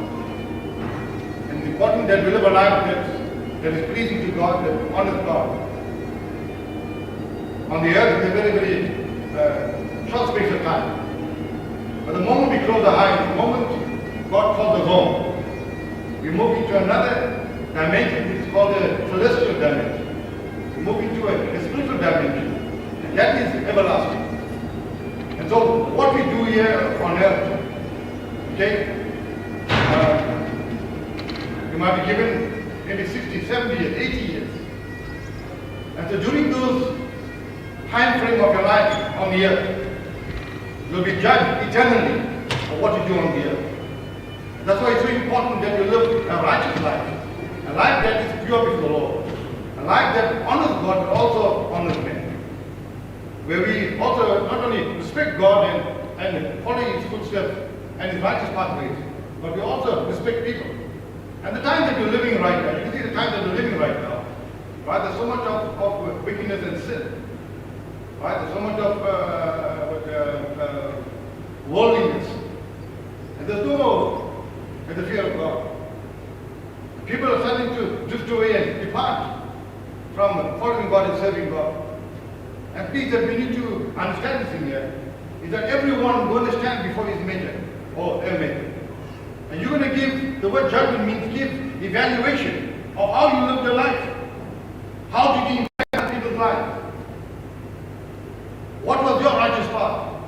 And it's important that we live a life that is pleasing to God, that honors God. On the earth, it's a very, very short space of time. But the moment we close our eyes, the moment God calls us home, we move into another dimension which is called the celestial dimension. We move into a spiritual dimension. And that is everlasting. And so what we do here on earth, okay, you might be given maybe 60, 70 years, 80 years. And so during those time frame of your life on the earth, you'll be judged eternally for what you do on the earth. And that's why it's so important that you live a righteous life, a life that is pure before the Lord, a life that honors God but also honors men. Where we also not only respect God and follow His footsteps and His righteous pathways, but we also respect people. And the time that you're living right now, you can see the time that we're living right now, right? There's so much of wickedness and sin, right? There's so much of worldliness, and there's no the fear of God. People are starting to drift away and depart from following God and serving God. And please, that we need to understand this in here, is that everyone will stand before his maker, or their maker. And you're going to give, the word judgment means give evaluation of how you lived your life. How did you impact people's lives? What was your righteous path?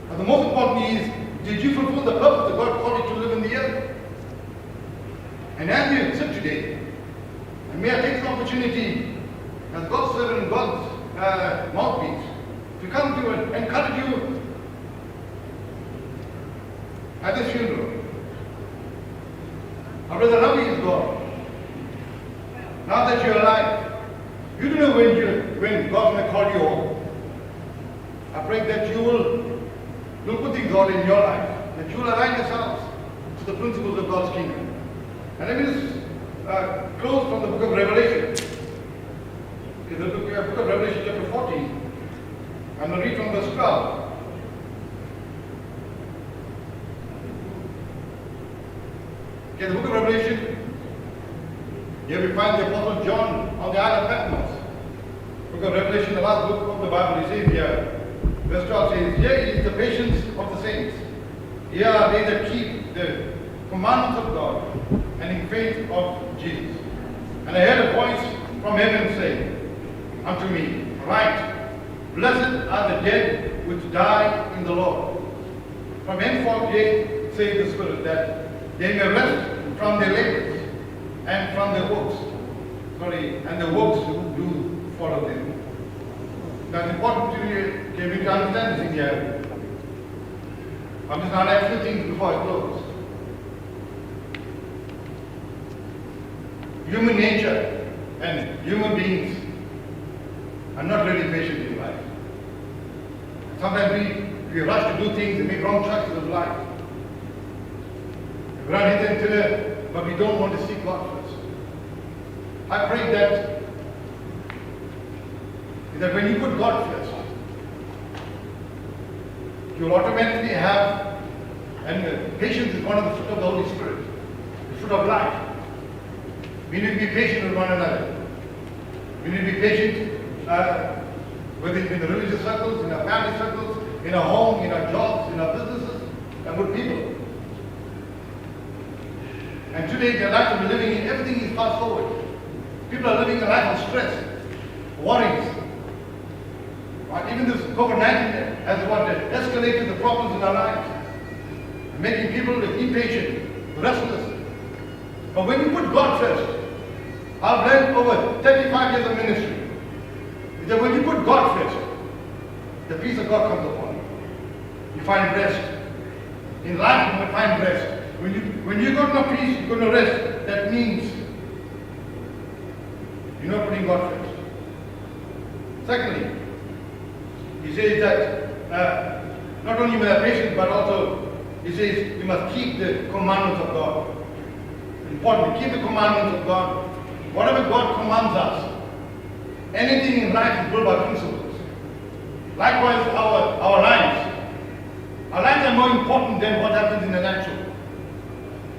And the most important is, did you fulfill the purpose that God called you to live in the earth? And as we sit today, and may I take this opportunity as God's servant and God's mouthpiece to come to and encourage you at this funeral. Our brother Ravi is gone. Now that you're alive, you don't know when God's going to call you home. I pray that you will God in your life, that you will align yourselves to the principles of God's kingdom. And let me just close from the book of Revelation. In the book of Revelation chapter 14, I'm going to read from verse 12. Okay, the book of Revelation, here we find the Apostle John on the island of Patmos. Book of Revelation, the last book of the Bible, he says here, verse 12 says, here is the patience of the saints. Here are they that keep the commandments of God and in faith of Jesus. And I heard a voice from heaven saying unto me, write, blessed are the dead which die in the Lord. From henceforth, yea, saith the Spirit, that they may rest from their labors and from their works. And the works do follow them. Now it's important to understand this in here. I'm just going to add a few things before I close. Human nature and human beings are not really patient in life. Sometimes we rush to do things and make wrong choices of life. We run hither and thither, but we don't want to seek God first. I pray that when you put God first, you'll automatically have, and patience is one of the fruit of the Holy Spirit, the fruit of life. We need to be patient with one another. We need to be patient whether it's in the religious circles, in our family circles, in our home, in our jobs, in our businesses, and with people. And today, the life that we're living in, everything is fast forward. People are living a life of stress, worries. Right? Even this COVID-19 has escalated the problems in our lives, making people impatient, restless. But when you put God first, I've learned over 35 years of ministry, is that when you put God first, the peace of God comes upon you. You find rest. In life, you will find rest. When you got no peace, you got no rest, that means you're not putting God first. Secondly, he says that not only must have patience, but also he says we must keep the commandments of God. Important, keep the commandments of God. Whatever God commands us, anything in life is built by principles. Likewise, our lives. Our lives are more important than what happens in the natural.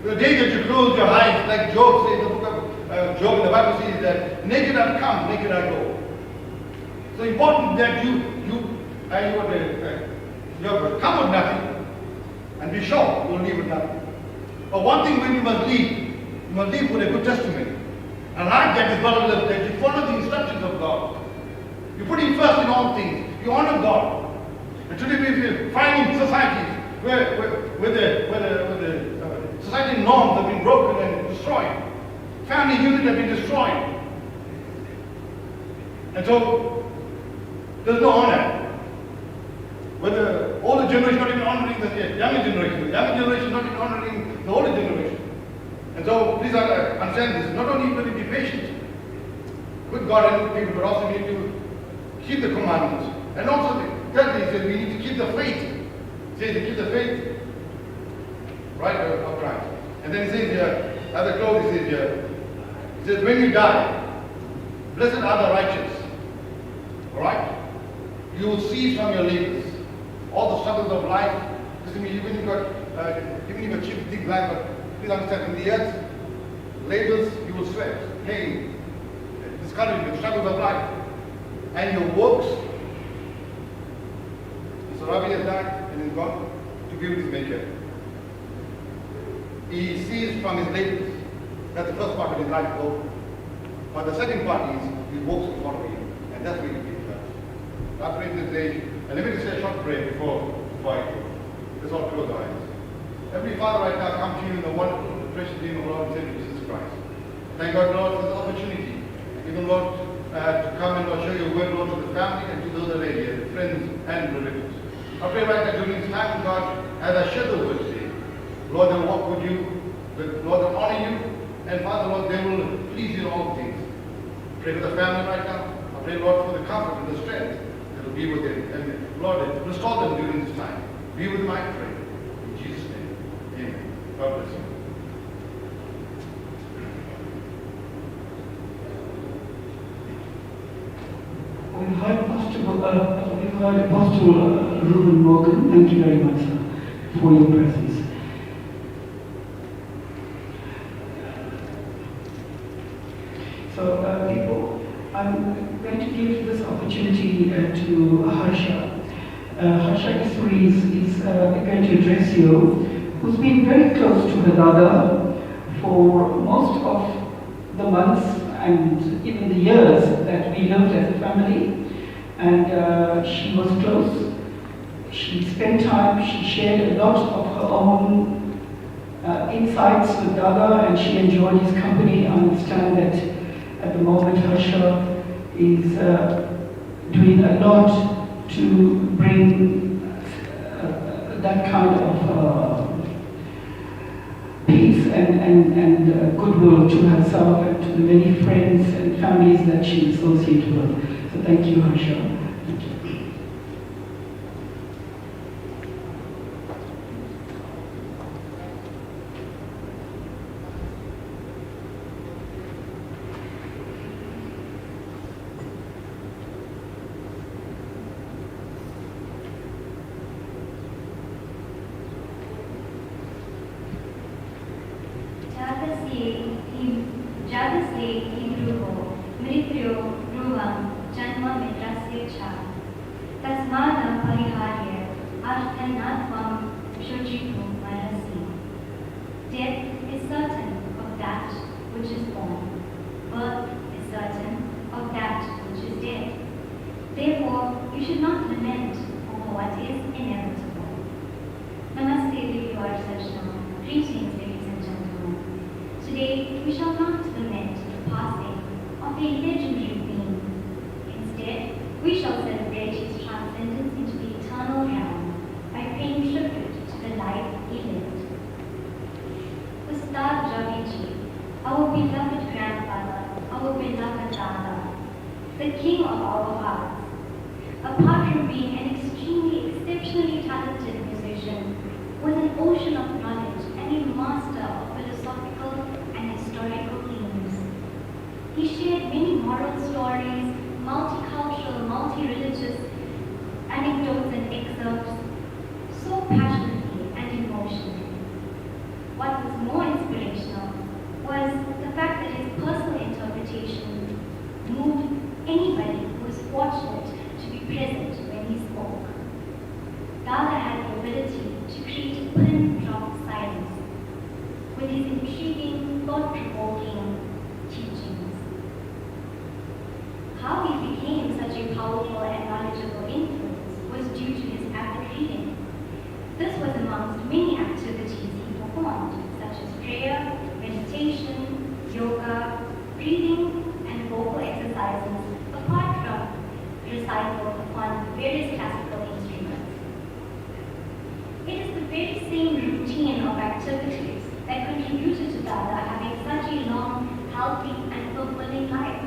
The day that you close your eyes, like Job says, the book of Job in the Bible says that naked I come, naked I go. So important that you have come with nothing and be sure you'll leave with nothing. But one thing when you must leave with a good testimony. And like that is God will that you follow the instructions of God. You put Him first in all things. You honor God. And today we find in societies where the society norms have been broken and destroyed. Family units have been destroyed. And so there's no honor. Whether older generation not even honoring the younger generation not even honoring the older generation. And so please understand this. Not only will you be patient with God and with people, but also we need to keep the commandments. And also thirdly, he says we need to keep the faith. He says to keep the faith right of Christ. And then he says here, at the close he says here, he says when you die, blessed are the righteous. Alright? You will cease from your labors. All the struggles of life. Listen to me, even if you've achieved big life, but please understand, in the earth, labors, you will sweat, pain, discouragement, struggles of life. And your works, so Ravi has died and is gone to be with his Maker. He ceased from his labors. That's the first part of his life over. But the second part is his works will follow him. And that's where he gives us. I pray this day, and let me just say a short prayer before I go. Let's all close our eyes. Heavenly Father, right now come to you in the wonderful, precious name of our Lord and Savior Jesus Christ. Thank God, Lord, for this opportunity, even Lord, to come and Lord, share your word, Lord, to the family and to those that are here, friends and relatives. I pray right now during this time, God, as I share the word today, Lord, they'll walk with you, Lord, they'll honor you, and Father, Lord, they will please you in all things. Pray for the family right now. I pray, Lord, for the comfort and the strength that will be with them. And Lord, restore them during this time. Be with them, I pray. we've heard Apostle Reuben Morgan. Thank you very much, sir, for your presence. So, people, I'm going to give this opportunity to Harsha. Harsha Isseri is going to address you, who's been very close to her Dada for most of the months and even the years that we lived as a family. And she was close. She spent time, she shared a lot of her own insights with Dada, and she enjoyed his company. I understand that at the moment Harsha is doing a lot to bring that kind of peace and goodwill to herself and to the many friends and families that she associates with. So thank you, Harsha. Thank you. Death is certain of that which is born. Birth is certain of that which is dead. Therefore, you should not lament over what is inevitable. Namaste, Devi Varsashna. Greetings, ladies and gentlemen. Today, we shall not lament the passing of a legendary being. Instead, we shall celebrate his transcendence into the eternal realm by paying tribute to the life he lived. Ustad Javiji, our beloved grandfather, our beloved Dada, the king of our hearts. Apart from being an extremely exceptionally talented musician, was an ocean of knowledge and a master of philosophical and historical themes. He shared many moral stories, multicultural, multi-religious anecdotes and excerpts, so passionately and emotionally. What was more inspirational was the fact that his personal interpretation moved anybody who was fortunate to be present when he spoke. Dada had the ability to create a pin-drop silence with his intriguing, thought-provoking teachings. How he became such a powerful and knowledgeable influence was due to his avid reading. This was amongst many activities he performed, such as prayer, meditation, yoga, breathing, and vocal exercises, apart from recital upon various classical instruments. It is the very same routine of activities that contributed to Dada having such a long, healthy, and fulfilling life.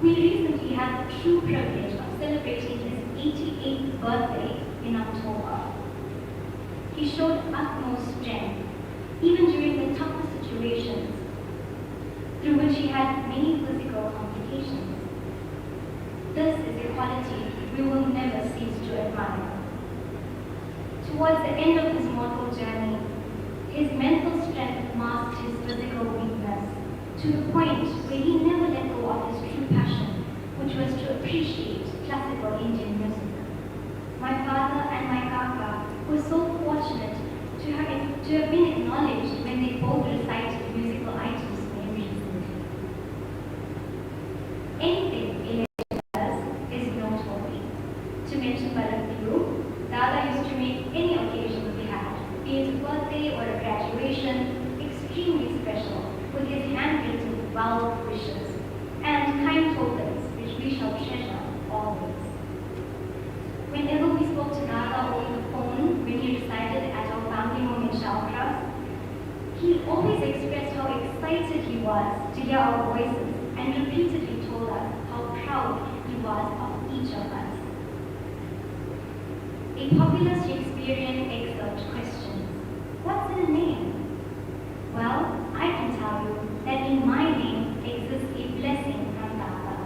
We recently had the true privilege of celebrating his 88th birthday in October. He showed utmost strength, even during the toughest situations, through which he had many physical complications. This is a quality we will never cease to admire. Towards the end of his mortal journey, his mental strength masked his physical weakness, to the point where he never let go of his true passion, which was to appreciate classical Indian music. My father and my kaka were so fortunate to have been acknowledged when they both recited musical items for him recently. Anything a legend does is noteworthy. To mention but a few, Dada used to make any occasion we had, be it a birthday or a graduation, extremely special, with his handwritten well wishes and kind tokens which we shall treasure always. Whenever we spoke to Dada over the phone when he resided at our family home in Shalkras, he always expressed how excited he was to hear our voices and repeatedly told us how proud he was of each of us. A popular Shakespearean excerpt questions, what's in a name? Well, I can tell you that in my name exists a blessing from Dada,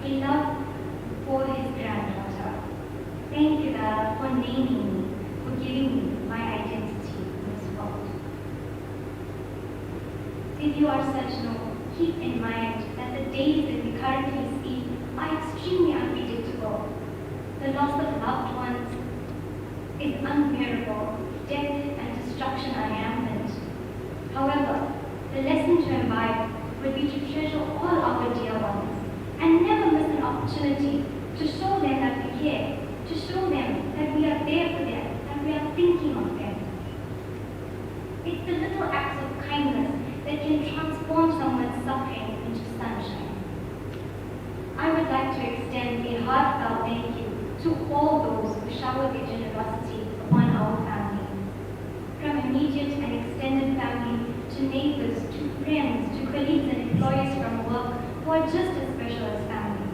a love for if you are such, keep in mind that the days that we currently see are extremely unpredictable. The loss of loved ones is unbearable. Death and destruction are rampant. However, the lesson to imbibe would be to treasure all our dear ones and never miss an opportunity to show them that we care, to show them that we are there for them, that we are thinking of them. It's the little acts of kindness that can transform someone's suffering into sunshine. I would like to extend a heartfelt thank you to all those who showered their generosity upon our family. From immediate and extended family to neighbors, to friends, to colleagues and employees from work who are just as special as family.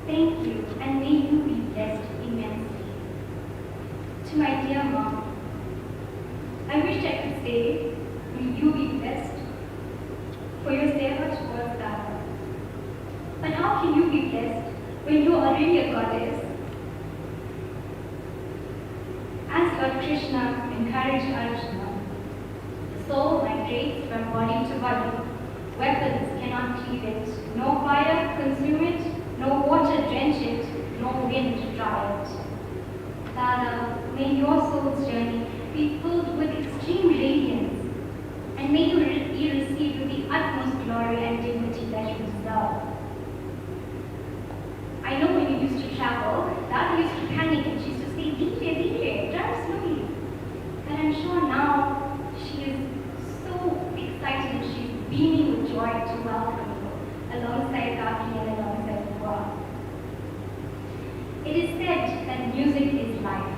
Thank you, and may you be blessed immensely. To my dear mom, I wish I could say, may you be blessed for your seva towards Dada. But how can you be blessed when you are already a goddess? As Lord Krishna encouraged Arjuna, the soul migrates from body to body. Weapons cannot cleave it, no fire consume it, no water drench it, no wind dry it. Dada, may your soul's journey be filled with extreme radiance, and may you be received with the utmost glory and dignity that you deserve. I know when you used to travel, Dada used to panic and she used to say, Dile, drive slowly. But I'm sure now she is so excited and she's beaming with joy to welcome you alongside Kaki and alongside Bua. It is said that music is life,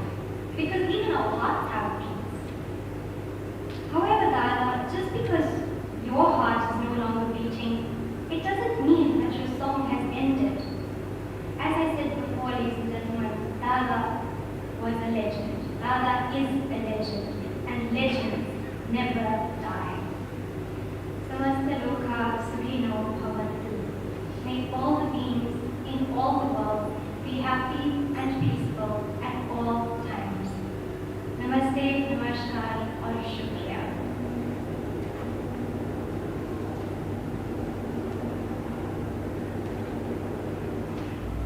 because even our hearts have beats. However, Dada, just because your heart is no longer beating, it doesn't mean that your song has ended. As I said before, ladies and gentlemen, Dada was a legend. Dada is a legend, and legends never die. Samasta Loka Sukhino Bhavantu. May all the beings in all the world be happy and peaceful at all times. Namaste, Namaskar, or Shukriya.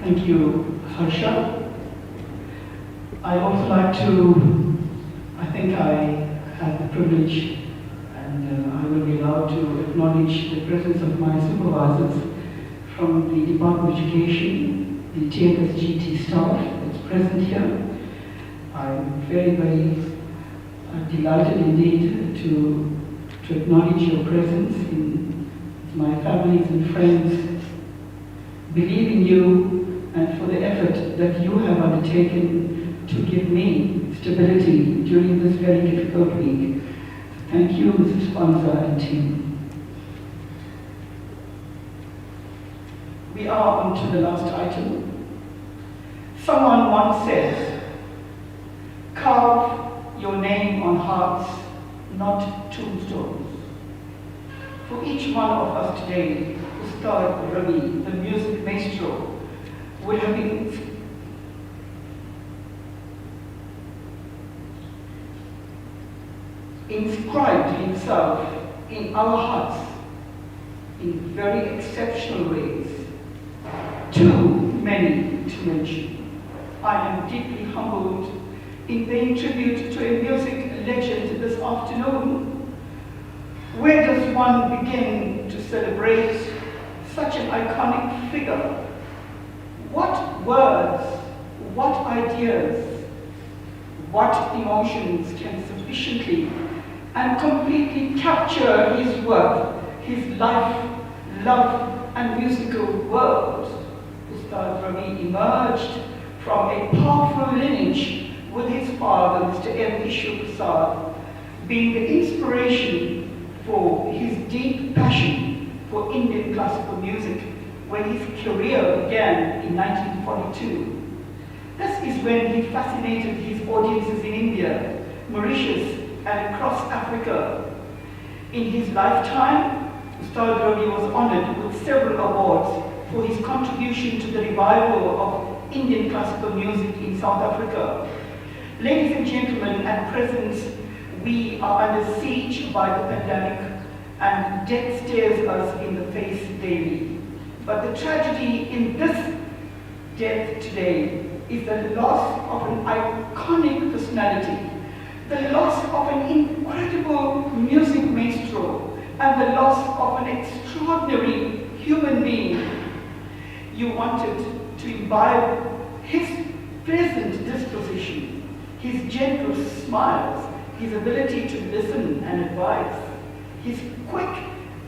Thank you, Harsha. I also like to, I think I have the privilege and I will be allowed to acknowledge the presence of my supervisors from the Department of Education, the TFSGT staff that's present here. I'm very, very delighted indeed to acknowledge your presence in my families and friends. Believe in you and for the effort that you have undertaken to give me stability during this very difficult week. Thank you, Mrs. Sponza and team. We are on to the last item. Someone once said, carve your name on hearts, not tombstones. For each one of us today, Ustad Ravi, the music maestro, would have been inscribed himself in our hearts in very exceptional ways. Too many to mention. I am deeply humbled in paying tribute to a music legend this afternoon. Where does one begin to celebrate such an iconic figure? What words, what ideas, what emotions can sufficiently and completely capture his work, his life, love, and musical world? Ustad Ravi emerged from a powerful lineage with his father, Mr. M. Ishwar Prasad, being the inspiration for his deep passion for Indian classical music when his career began in 1942. This is when he fascinated his audiences in India, Mauritius, and across Africa. In his lifetime, Ustad Ravi was honored with several awards for his contribution to the revival of Indian classical music in South Africa. Ladies and gentlemen, at present, we are under siege by the pandemic, and death stares us in the face daily. But the tragedy in this death today is the loss of an iconic personality, the loss of an incredible music maestro, and the loss of an extraordinary human being. You wanted to imbibe his pleasant disposition, his gentle smiles, his ability to listen and advise, his quick,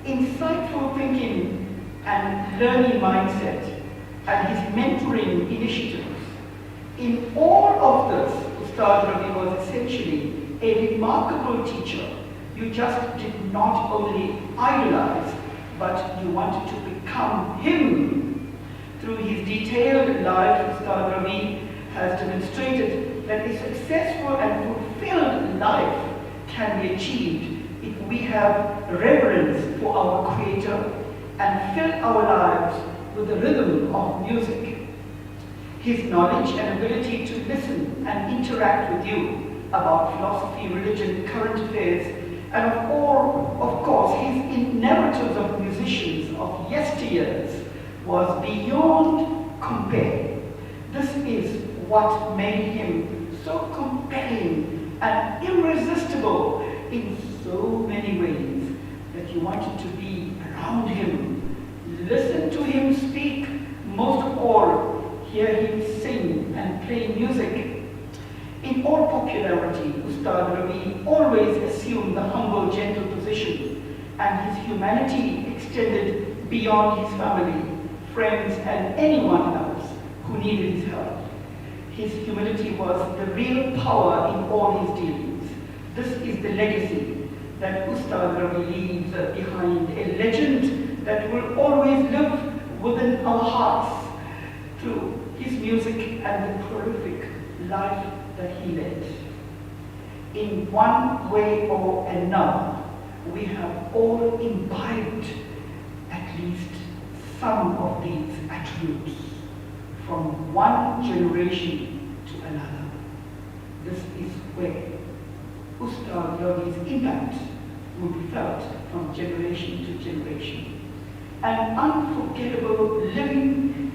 insightful thinking and learning mindset, and his mentoring initiatives. In all of this, Ustad Ravi was essentially a remarkable teacher. You just did not only idolize, but you wanted to become him. Through his detailed life, Ustad Ravi has demonstrated that a successful and fulfilled life can be achieved if we have reverence for our Creator and fill our lives with the rhythm of music. His knowledge and ability to listen and interact with you about philosophy, religion, current affairs, and of course, his narratives of musicians of yesteryears was beyond compare. This is what made him so compelling and irresistible in so many ways that you wanted to be around him, listen to him speak, most of all, hear him sing and play music. In all popularity, Ustad Ravi always assumed the humble, gentle position, and his humanity extended beyond his family, friends, and anyone else who needed his help. His humility was the real power in all his dealings. This is the legacy that Ustad Ravi leaves behind, a legend that will always live within our hearts through his music and the prolific life that he led. In one way or another, we have all imbibed at least some of these attributes from one generation to another. This is where Ustad Ravi's impact will be felt from generation to generation. An unforgettable living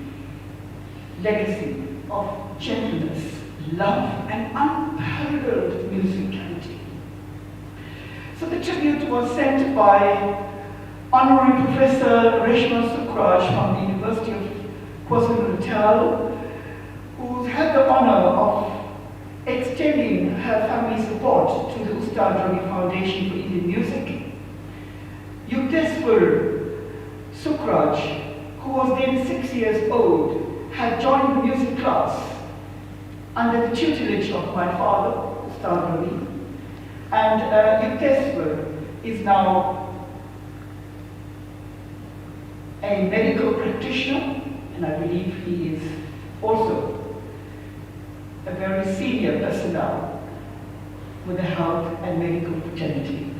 legacy of gentleness, love, and unparalleled musicality. So the tribute was sent by Honorary Professor Reshma Sukraj from the University of KwaZulu-Natal, who's had the honor of extending her family support to the Ustad Ravi Foundation for Indian Music. Yukteswar Sukraj, who was then 6 years old, had joined the music class under the tutelage of my father, Ustad Ravi. And Yukteswar is now a medical practitioner, and I believe he is also a very senior personnel with a health and medical fraternity.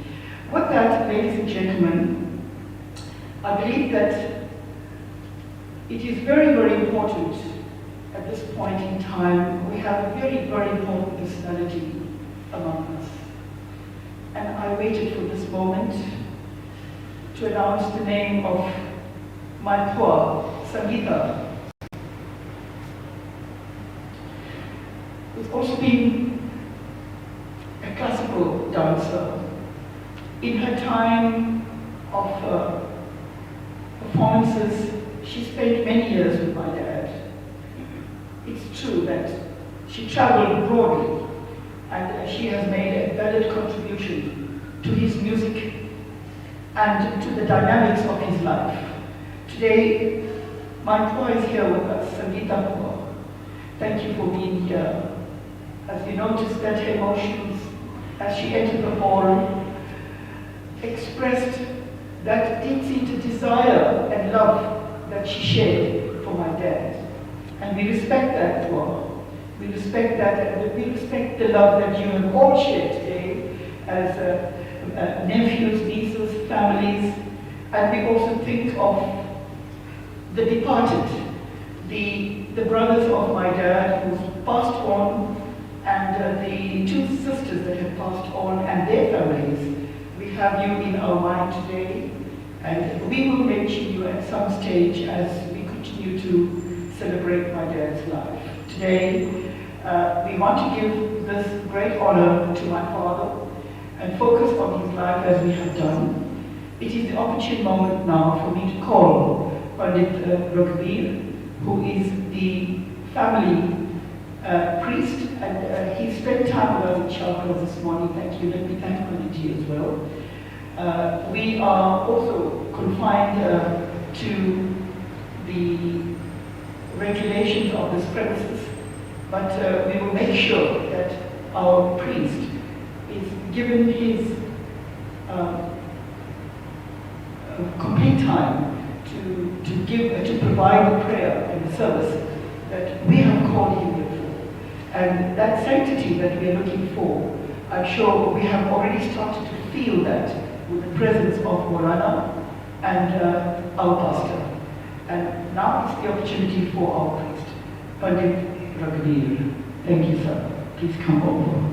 With that, ladies and gentlemen, I believe that it is very, very important at this point in time. We have a very, very important personality among us. And I waited for this moment to announce the name of my poor Sangeeta, who's also been a classical dancer. In her time of performances, she spent many years with my dad. It's true that she traveled broadly, and she has made a valid contribution to his music and to the dynamics of his life. Today, my poor is here with us, Sangeeta Poor. Thank you for being here. As you noticed that her emotions, as she entered the hall, expressed that deep-seated desire and love that she shared for my dad. And we respect that, Poor. We respect that, and we respect the love that you have all shared today as nephews, nieces, families. And we also think of the departed, the brothers of my dad who's passed on, and the two sisters that have passed on and their families. We have you in our mind today, and we will mention you at some stage as we continue to celebrate my dad's life. Today, we want to give this great honor to my father and focus on his life as we have done. It is the opportune moment now for me to call Pandit Raghuveer, who is the family priest, and he spent time with us in Chalkar this morning. Thank you. Let me thank Panditji as well. We are also confined to the regulations of this premises, but we will make sure that our priest is given his complete time to provide the prayer and the service that we have called him here for. And that sanctity that we are looking for, I'm sure we have already started to feel that with the presence of Morana and our pastor. And now is the opportunity for our priest, Pandit Raghuveer. Thank you, sir. Please come over.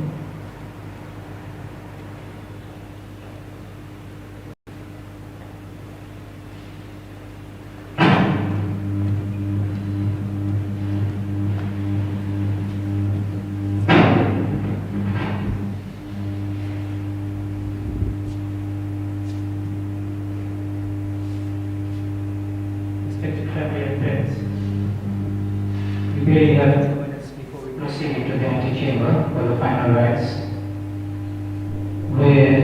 Respected family and friends, we barely have 2 minutes before we proceed into the antechamber for the final rites, where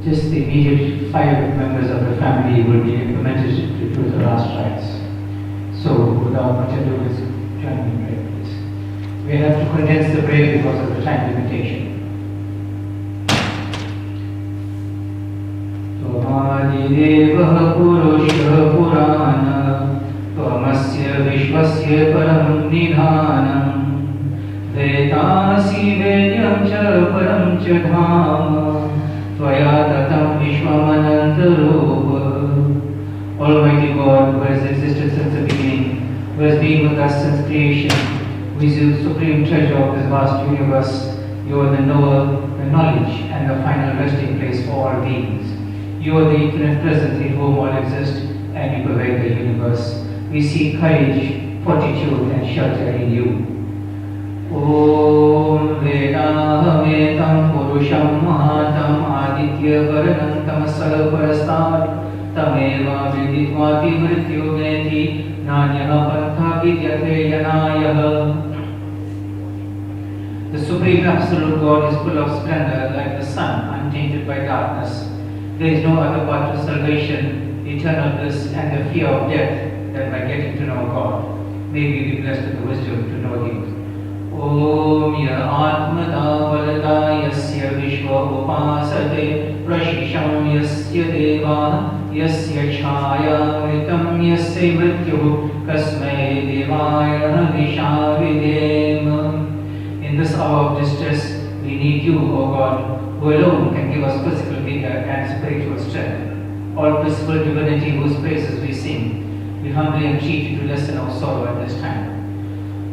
just the immediate 5 members of the family will be implemented to do the last rites. So, without much ado, let's join me in prayer, please. We have to condense the prayer because of the time limitation. त्वमादिदेवः पुरुषः पुराण त्वमस्य विश्वस्य परं निधानम् वेदासि वेद्यं च परं च धाम त्वया ततं विश्वमनन्तरूप. Almighty God, who has existed since the beginning, who has been with us since creation, who is the supreme treasure of this vast universe, you are the knower, the knowledge, and the final resting place for all beings. You are the infinite presence in whom all exist, and you pervade the universe. We seek courage, fortitude, and shelter in you. Om Vedahametam Purusham Mahatam Aditya Varanantam Salaparastat Tameva Viditvati Mrityu Meti Nanyaha Pantha Vidyate Yanayah. The Supreme Absolute God is full of splendor like the sun, untainted by darkness. There is no other path to salvation, eternal bliss, and the fear of death than by getting to know God. May we be blessed with the wisdom to know Him. Om Ya Atmada Valada Yasya Vishwa Upasate Prashisham Yasya Deva Yasya Chaya Vritam Yasya Mrityu Kasmai Devaya Vishavidem. In this hour of distress, we need you, O God, who alone can give us physical vigor and spiritual strength. All blissful divinity whose praises we sing, we humbly entreat you to lessen our sorrow at this time.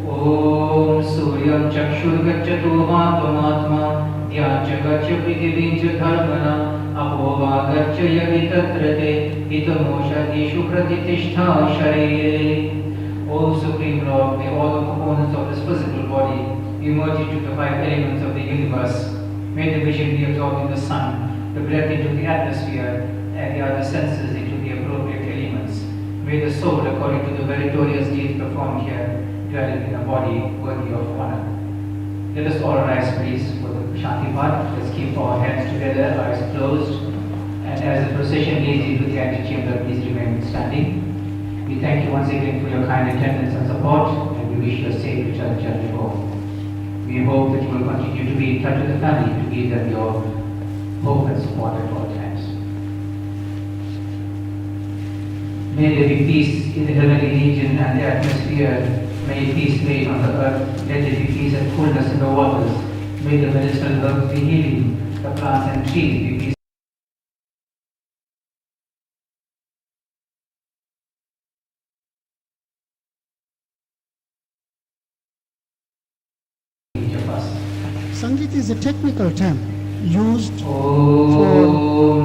Om Suryam Chakshur Gacchatu Matma Dhyan Chakachya Prithivincha Dharmana Apova Gacchaya Vitatrate Hitamosha Dishu Pratitishta Sharire. O Supreme Lord, may all the components of this physical body emerge into the 5 elements of the universe. May the vision be absorbed in the sun, the breath into the atmosphere, and the other senses into the appropriate elements. May the soul, according to the meritorious deeds performed here, dwell in a body worthy of honor. Let us all rise, please, for the Shanti Path. Let's keep our hands together, eyes closed, and as the procession leads into the antechamber, please remain standing. We thank you once again for your kind attendance and support, and we wish you a safe return journey home. We hope that you will continue to be in touch with the family to give them your hope and support at all times. May there be peace in the heavenly region and the atmosphere. May peace reign on the earth. Let there be peace and coolness in the waters. May the medicinal herbs be healing, the plants and trees be peaceful. Sangeet is a technical term used for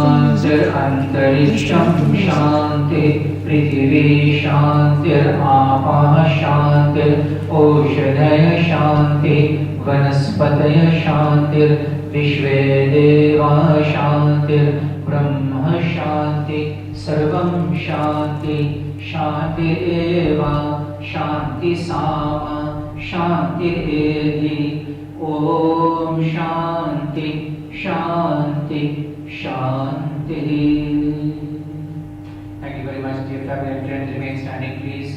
music. शान्तिरन्तरिक्षं शान्ति पृथिवी शान्तिरापः शान्तिर् ओषधय शान्ति वनस्पतय शान्तिर्विश्वे देवा शान्तिर्ब्रह्म शान्ति सर्वं शान्ति शान्तिरेव शान्ति सामा शान्तिरेधि ॐ शान्ति शान्ति शान्तिः. Thank you very much, dear family and friends. Remain standing, please.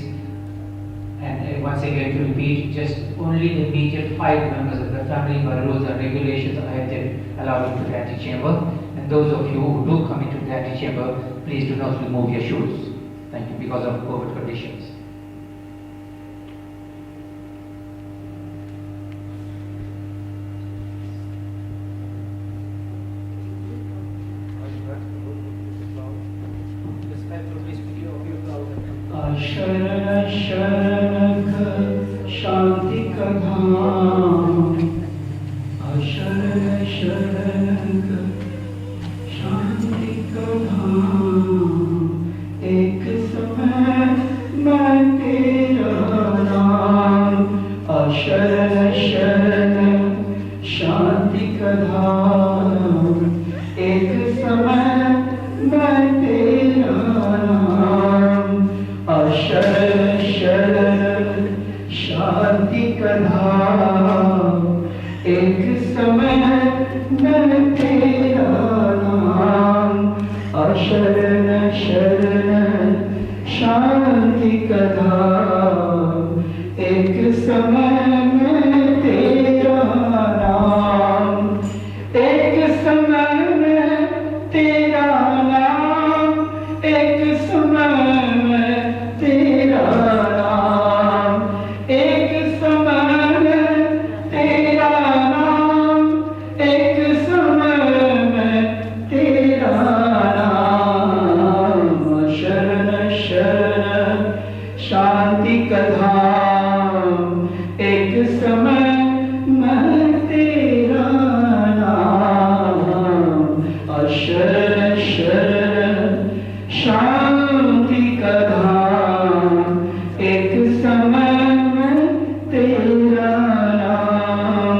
And once again, to repeat, just only the immediate 5 members of the family, by rules and regulations, I have been allowed into the antechamber. And those of you who do come into the antechamber, please do not remove your shoes. Thank you, because of COVID conditions. शरण शरण शांति का धाम, शरण शरण शांति का धाम, एक समय मैं तेरा नाम, शरण शरण शांति का धाम, एक समय मैं तेरा नाम, शरण शरण शांति का धाम, एक समय मैं तेरा नाम, शरण शरण शांति का धाम, एक समय मैं तेरा नाम, एक समय मैं तेरा नाम, एक समय तेरा नाम, एक समय में तेरा नाम, एक समय में तेरा नाम, शरण शरण शांति का धाम, एक समय में तेरा नाम, शरण शरण शांति का धाम, एक समय में तेरा नाम,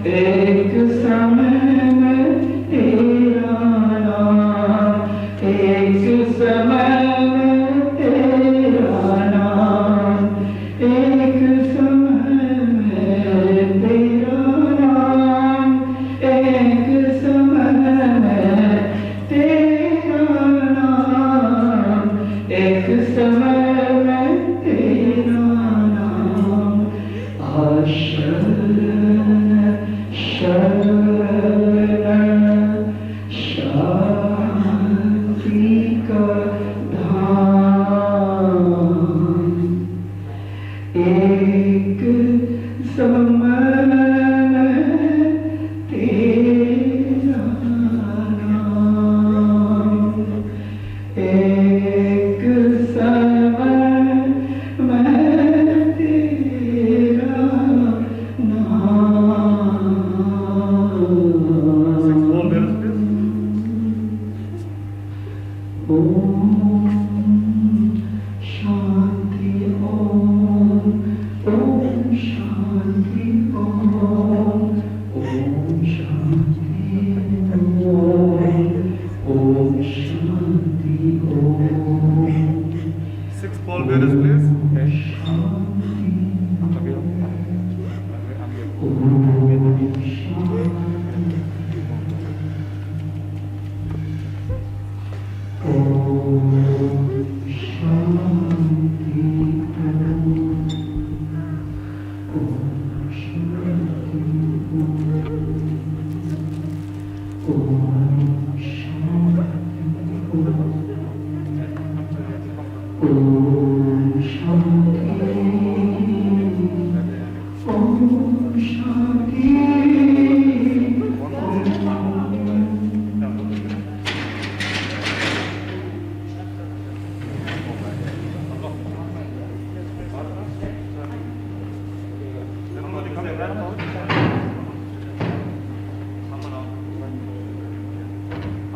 एक समय में तेरा नाम, एक समय में तेरा नाम, एक समय में तेरा नाम, एक समय में तेरा नाम, एक समय में तेरा नाम, शरण शरण शांति का धाम, एक समय में तेरा नाम, एक समय में तेरा Shanti Om Shanti Om Shanti Om Shanti Om. 6 pallbearers, please. Om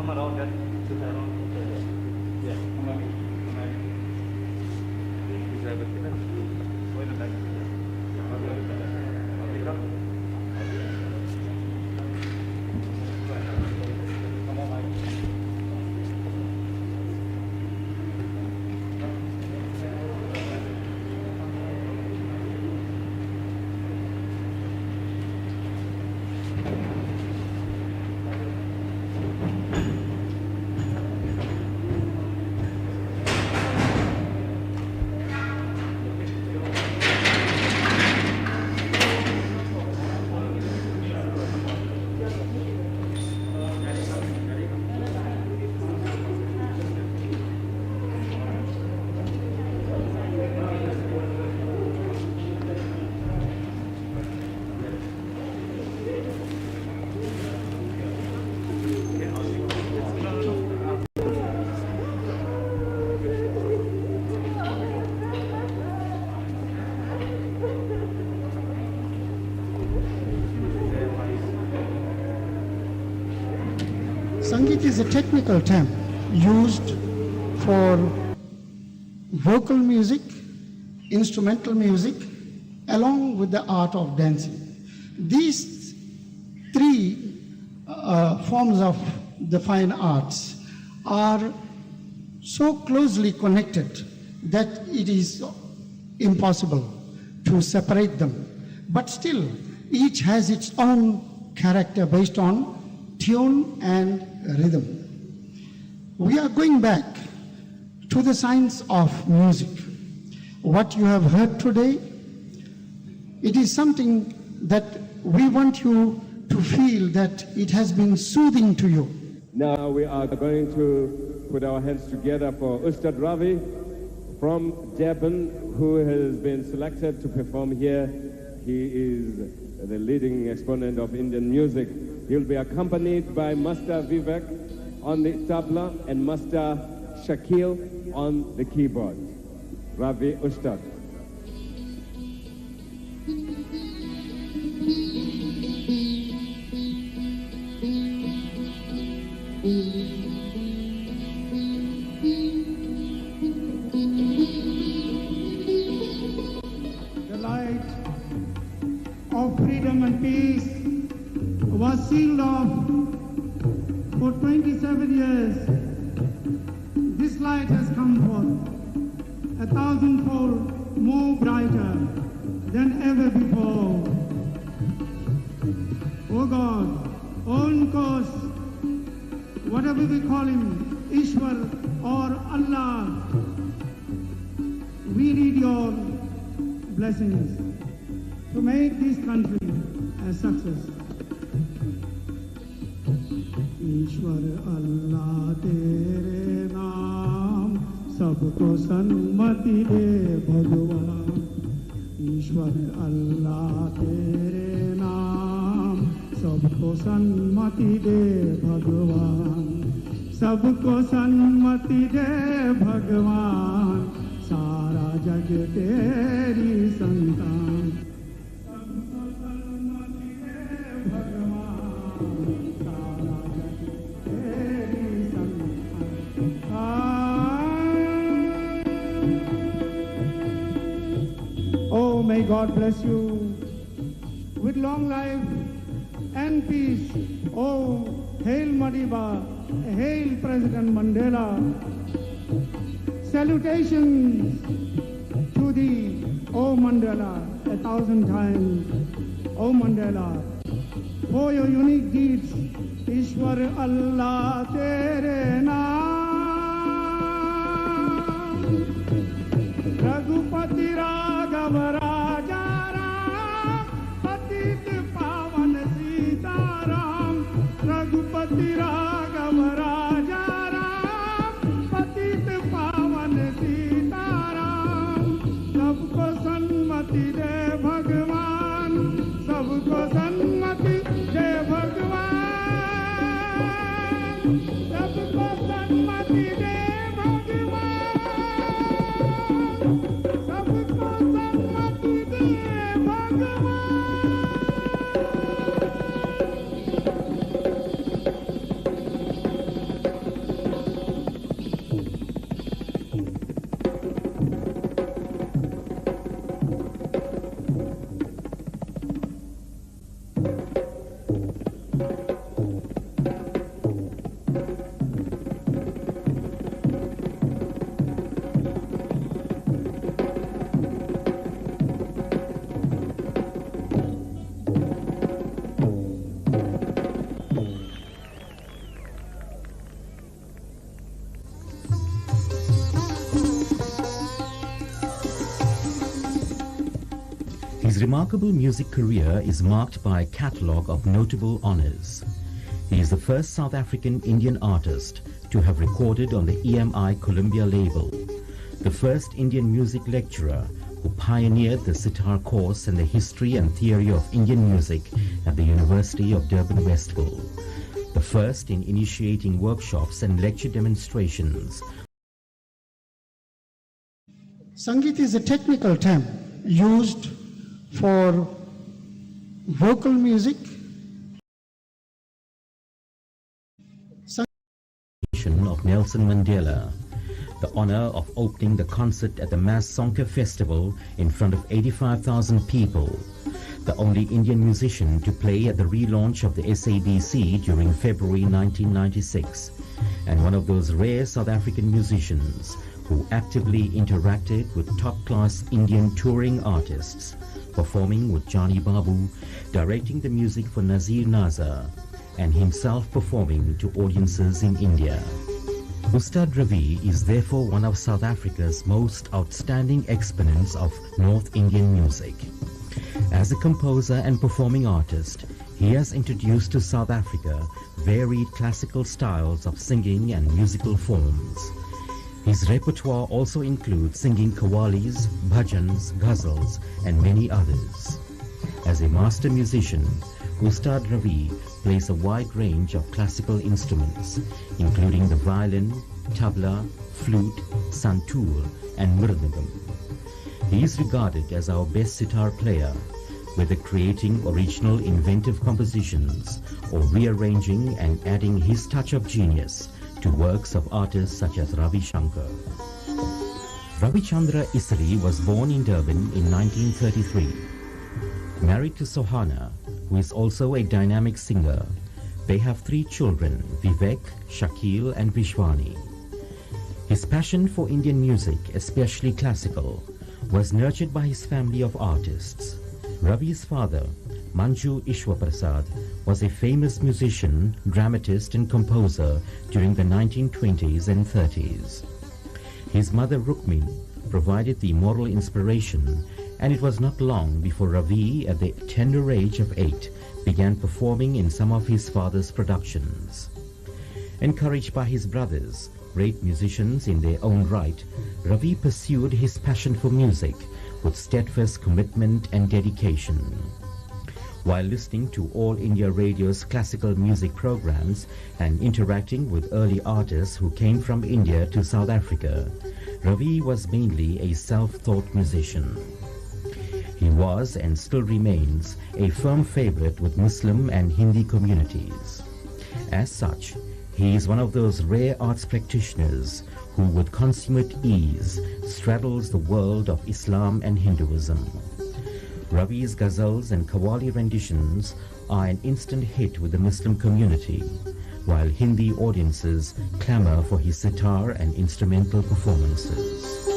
come around and sit around. Yeah, come on. Please have a seat. Go in the back. Come on, Mike. Sangeet is a technical term used for vocal music, instrumental music, along with the art of dancing. These three forms of the fine arts are so closely connected that it is impossible to separate them. But still, each has its own character based on tune and rhythm. We are going back to the science of music. What you have heard today, it is something that we want you to feel that it has been soothing to you. Now we are going to put our hands together for Ustad Ravi from Durban, who has been selected to perform here. He is the leading exponent of Indian music. He'll be accompanied by Master Vivek on the tabla and Master Shakil on the keyboard. Ravi Ustad. The light of freedom and peace was sealed off for 27 years. This light has come forth 1,000-fold more brighter than ever before. Oh God, on course, whatever we call him, Ishwar or Allah, we need your blessings to make this country a success. ईश्वर अल्लाह तेरे नाम सबको सन्मति दे भगवान ईश्वर अल्लाह तेरे नाम सबको सन्मति दे भगवान सबको सन्मति दे भगवान सारा जग तेरी संतान सबको सन्मति दे भगवान सारा Oh, may God bless you with long life and peace. Oh, hail Madiba, hail President Mandela. Salutations to thee, oh Mandela, 1,000 times, oh Mandela, for your unique deeds. Ishwar Allah tere naam Raghupati Raghav Raja Ram Patit Pavan Sita Ram Raghupati Raghav Raja Ram Patit Pavan Sita Ram Sabko Sanmati de Bhagwan Sabko Sanmati de Bhagwan सबको सन्मति दे भगवान सबको सन्मति दे भगवान remarkable music career is marked by a catalogue of notable honours. He is the first South African Indian artist to have recorded on the EMI Columbia label, the first Indian music lecturer who pioneered the sitar course and the history and theory of Indian music at the University of Durban Westville, the first in initiating workshops and lecture demonstrations. Sangeet is a technical term used for vocal music. Of Nelson Mandela, the honor of opening the concert at the Mass Sonke Festival in front of 85,000 people, the only Indian musician to play at the relaunch of the SABC during February 1996, and one of those rare South African musicians who actively interacted with top-class Indian touring artists, performing with Johnny Babu, directing the music for Nazir Nazar, and himself performing to audiences in India. Ustad Ravi is therefore one of South Africa's most outstanding exponents of North Indian music. As a composer and performing artist, he has introduced to South Africa varied classical styles of singing and musical forms. His repertoire also includes singing qawwalis, bhajans, ghazals, and many others. As a master musician, Ustad Ravi plays a wide range of classical instruments, including the violin, tabla, flute, santoor, and mridangam. He is regarded as our best sitar player, whether creating original inventive compositions or rearranging and adding his touch of genius to works of artists such as Ravi Shankar. Ravi Chandra Isseri was born in Durban in 1933. Married to Sohana, who is also a dynamic singer, they have 3 children, Vivek, Shakil and Vishwani. His passion for Indian music, especially classical, was nurtured by his family of artists. Ravi's father, Manju Ishwaprasad, was a famous musician, dramatist and composer during the 1920s and 30s. His mother Rukmin provided the moral inspiration, and it was not long before Ravi, at the tender age of 8, began performing in some of his father's productions. Encouraged by his brothers, great musicians in their own right, Ravi pursued his passion for music with steadfast commitment and dedication. While listening to All India Radio's classical music programs and interacting with early artists who came from India to South Africa, Ravi was mainly a self-taught musician. He was and still remains a firm favorite with Muslim and Hindi communities. As such, he is one of those rare arts practitioners who with consummate ease straddles the world of Islam and Hinduism. Ravi's ghazals and qawwali renditions are an instant hit with the Muslim community, while Hindi audiences clamor for his sitar and instrumental performances.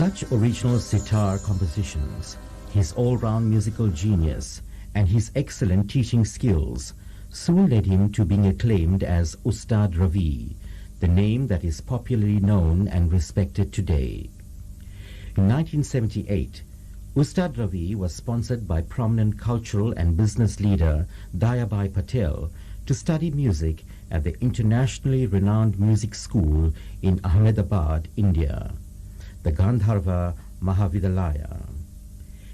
such original sitar compositions, his all-round musical genius, and his excellent teaching skills soon led him to being acclaimed as Ustad Ravi, the name that is popularly known and respected today. In 1978, Ustad Ravi was sponsored by prominent cultural and business leader Dayabai Patel to study music at the internationally renowned music school in Ahmedabad, India, the Gandharva Mahavidyalaya.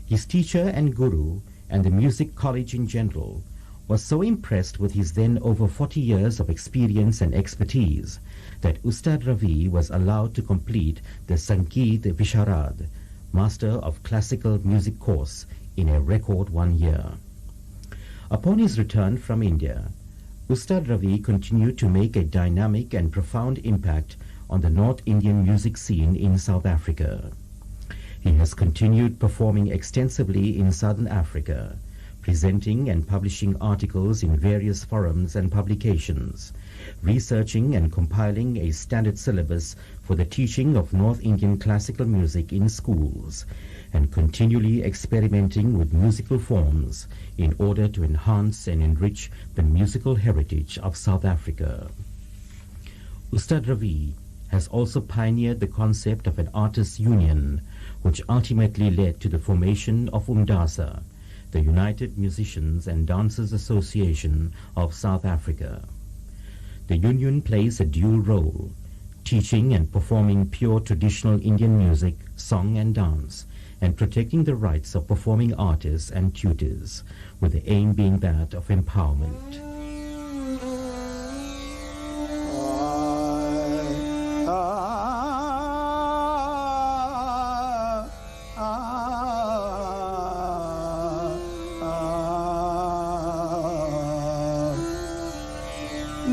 His teacher and guru, and the music college in general, was so impressed with his then over 40 years of experience and expertise that Ustad Ravi was allowed to complete the Sangeet Visharad, Master of Classical Music course, in a record 1 year. Upon his return from India, Ustad Ravi continued to make a dynamic and profound impact on the North Indian music scene in South Africa. He has continued performing extensively in Southern Africa, presenting and publishing articles in various forums and publications, researching and compiling a standard syllabus for the teaching of North Indian classical music in schools, and continually experimenting with musical forms in order to enhance and enrich the musical heritage of South Africa. Ustad Ravi has also pioneered the concept of an artists' union, which ultimately led to the formation of UMDASA, the United Musicians and Dancers Association of South Africa. The union plays a dual role, teaching and performing pure traditional Indian music, song and dance, and protecting the rights of performing artists and tutors, with the aim being that of empowerment.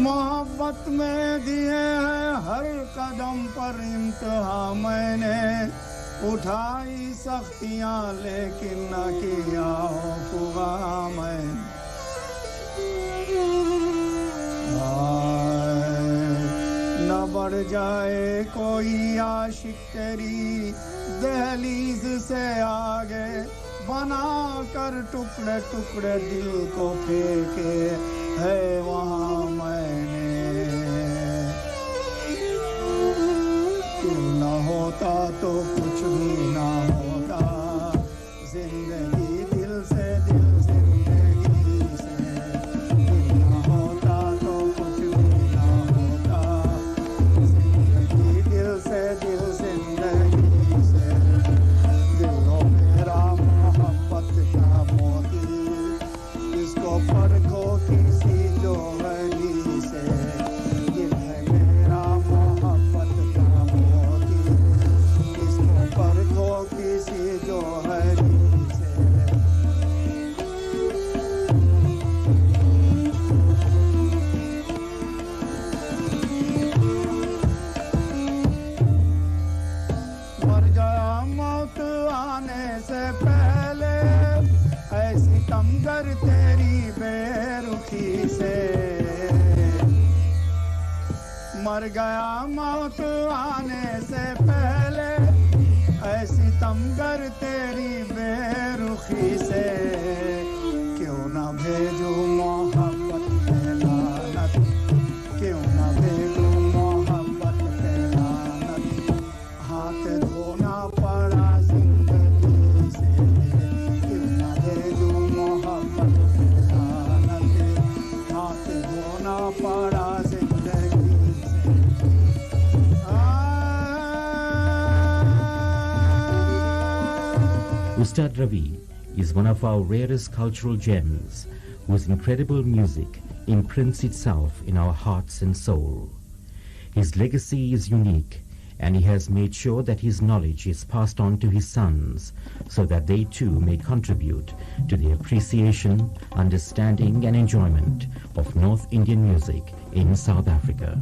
मोहब्बत में दिए हैं हर कदम पर इम्तिहा मैंने उठाई सख्तियां लेकिन न किया हुआ मैं न बढ़ जाए कोई आशिक तेरी दहलीज से आगे बना कर टुकड़े टुकड़े दिल को फेंके है वहाँ मैंने क्यों न होता तो कुछ भी ना होता जिंदगी दिल से जिंदगी से दिल न होता तो कुछ भी ना होता जिंदगी दिल से जिंदगी से दिलो मेरा मोहब्बत का मोती इसको परखो किसी जोहरी से दिल है मेरा मोहब्बत का मोती इसको परखो किसी जोहरी से मर गया मौत आने से पहले ऐसी तमगर तेरी बेरुखी से मर गया मौत आने से पहले ऐसी तमगर तेरी बेरुखी से क्यों न भेजूं मोहब्बत पे लानत क्यों न भेजूं मोहब्बत पे लानत हाथ धोना पड़ा जिंदगी से क्यों न भेजूं मोहब्बत पे लानत हाथ धोना पड़ा जिंदगी Ustad Ravi is one of our rarest cultural gems, whose incredible music imprints itself in our hearts and soul. His legacy is unique, and he has made sure that his knowledge is passed on to his sons, so that they too may contribute to the appreciation, understanding and enjoyment of North Indian music in South Africa.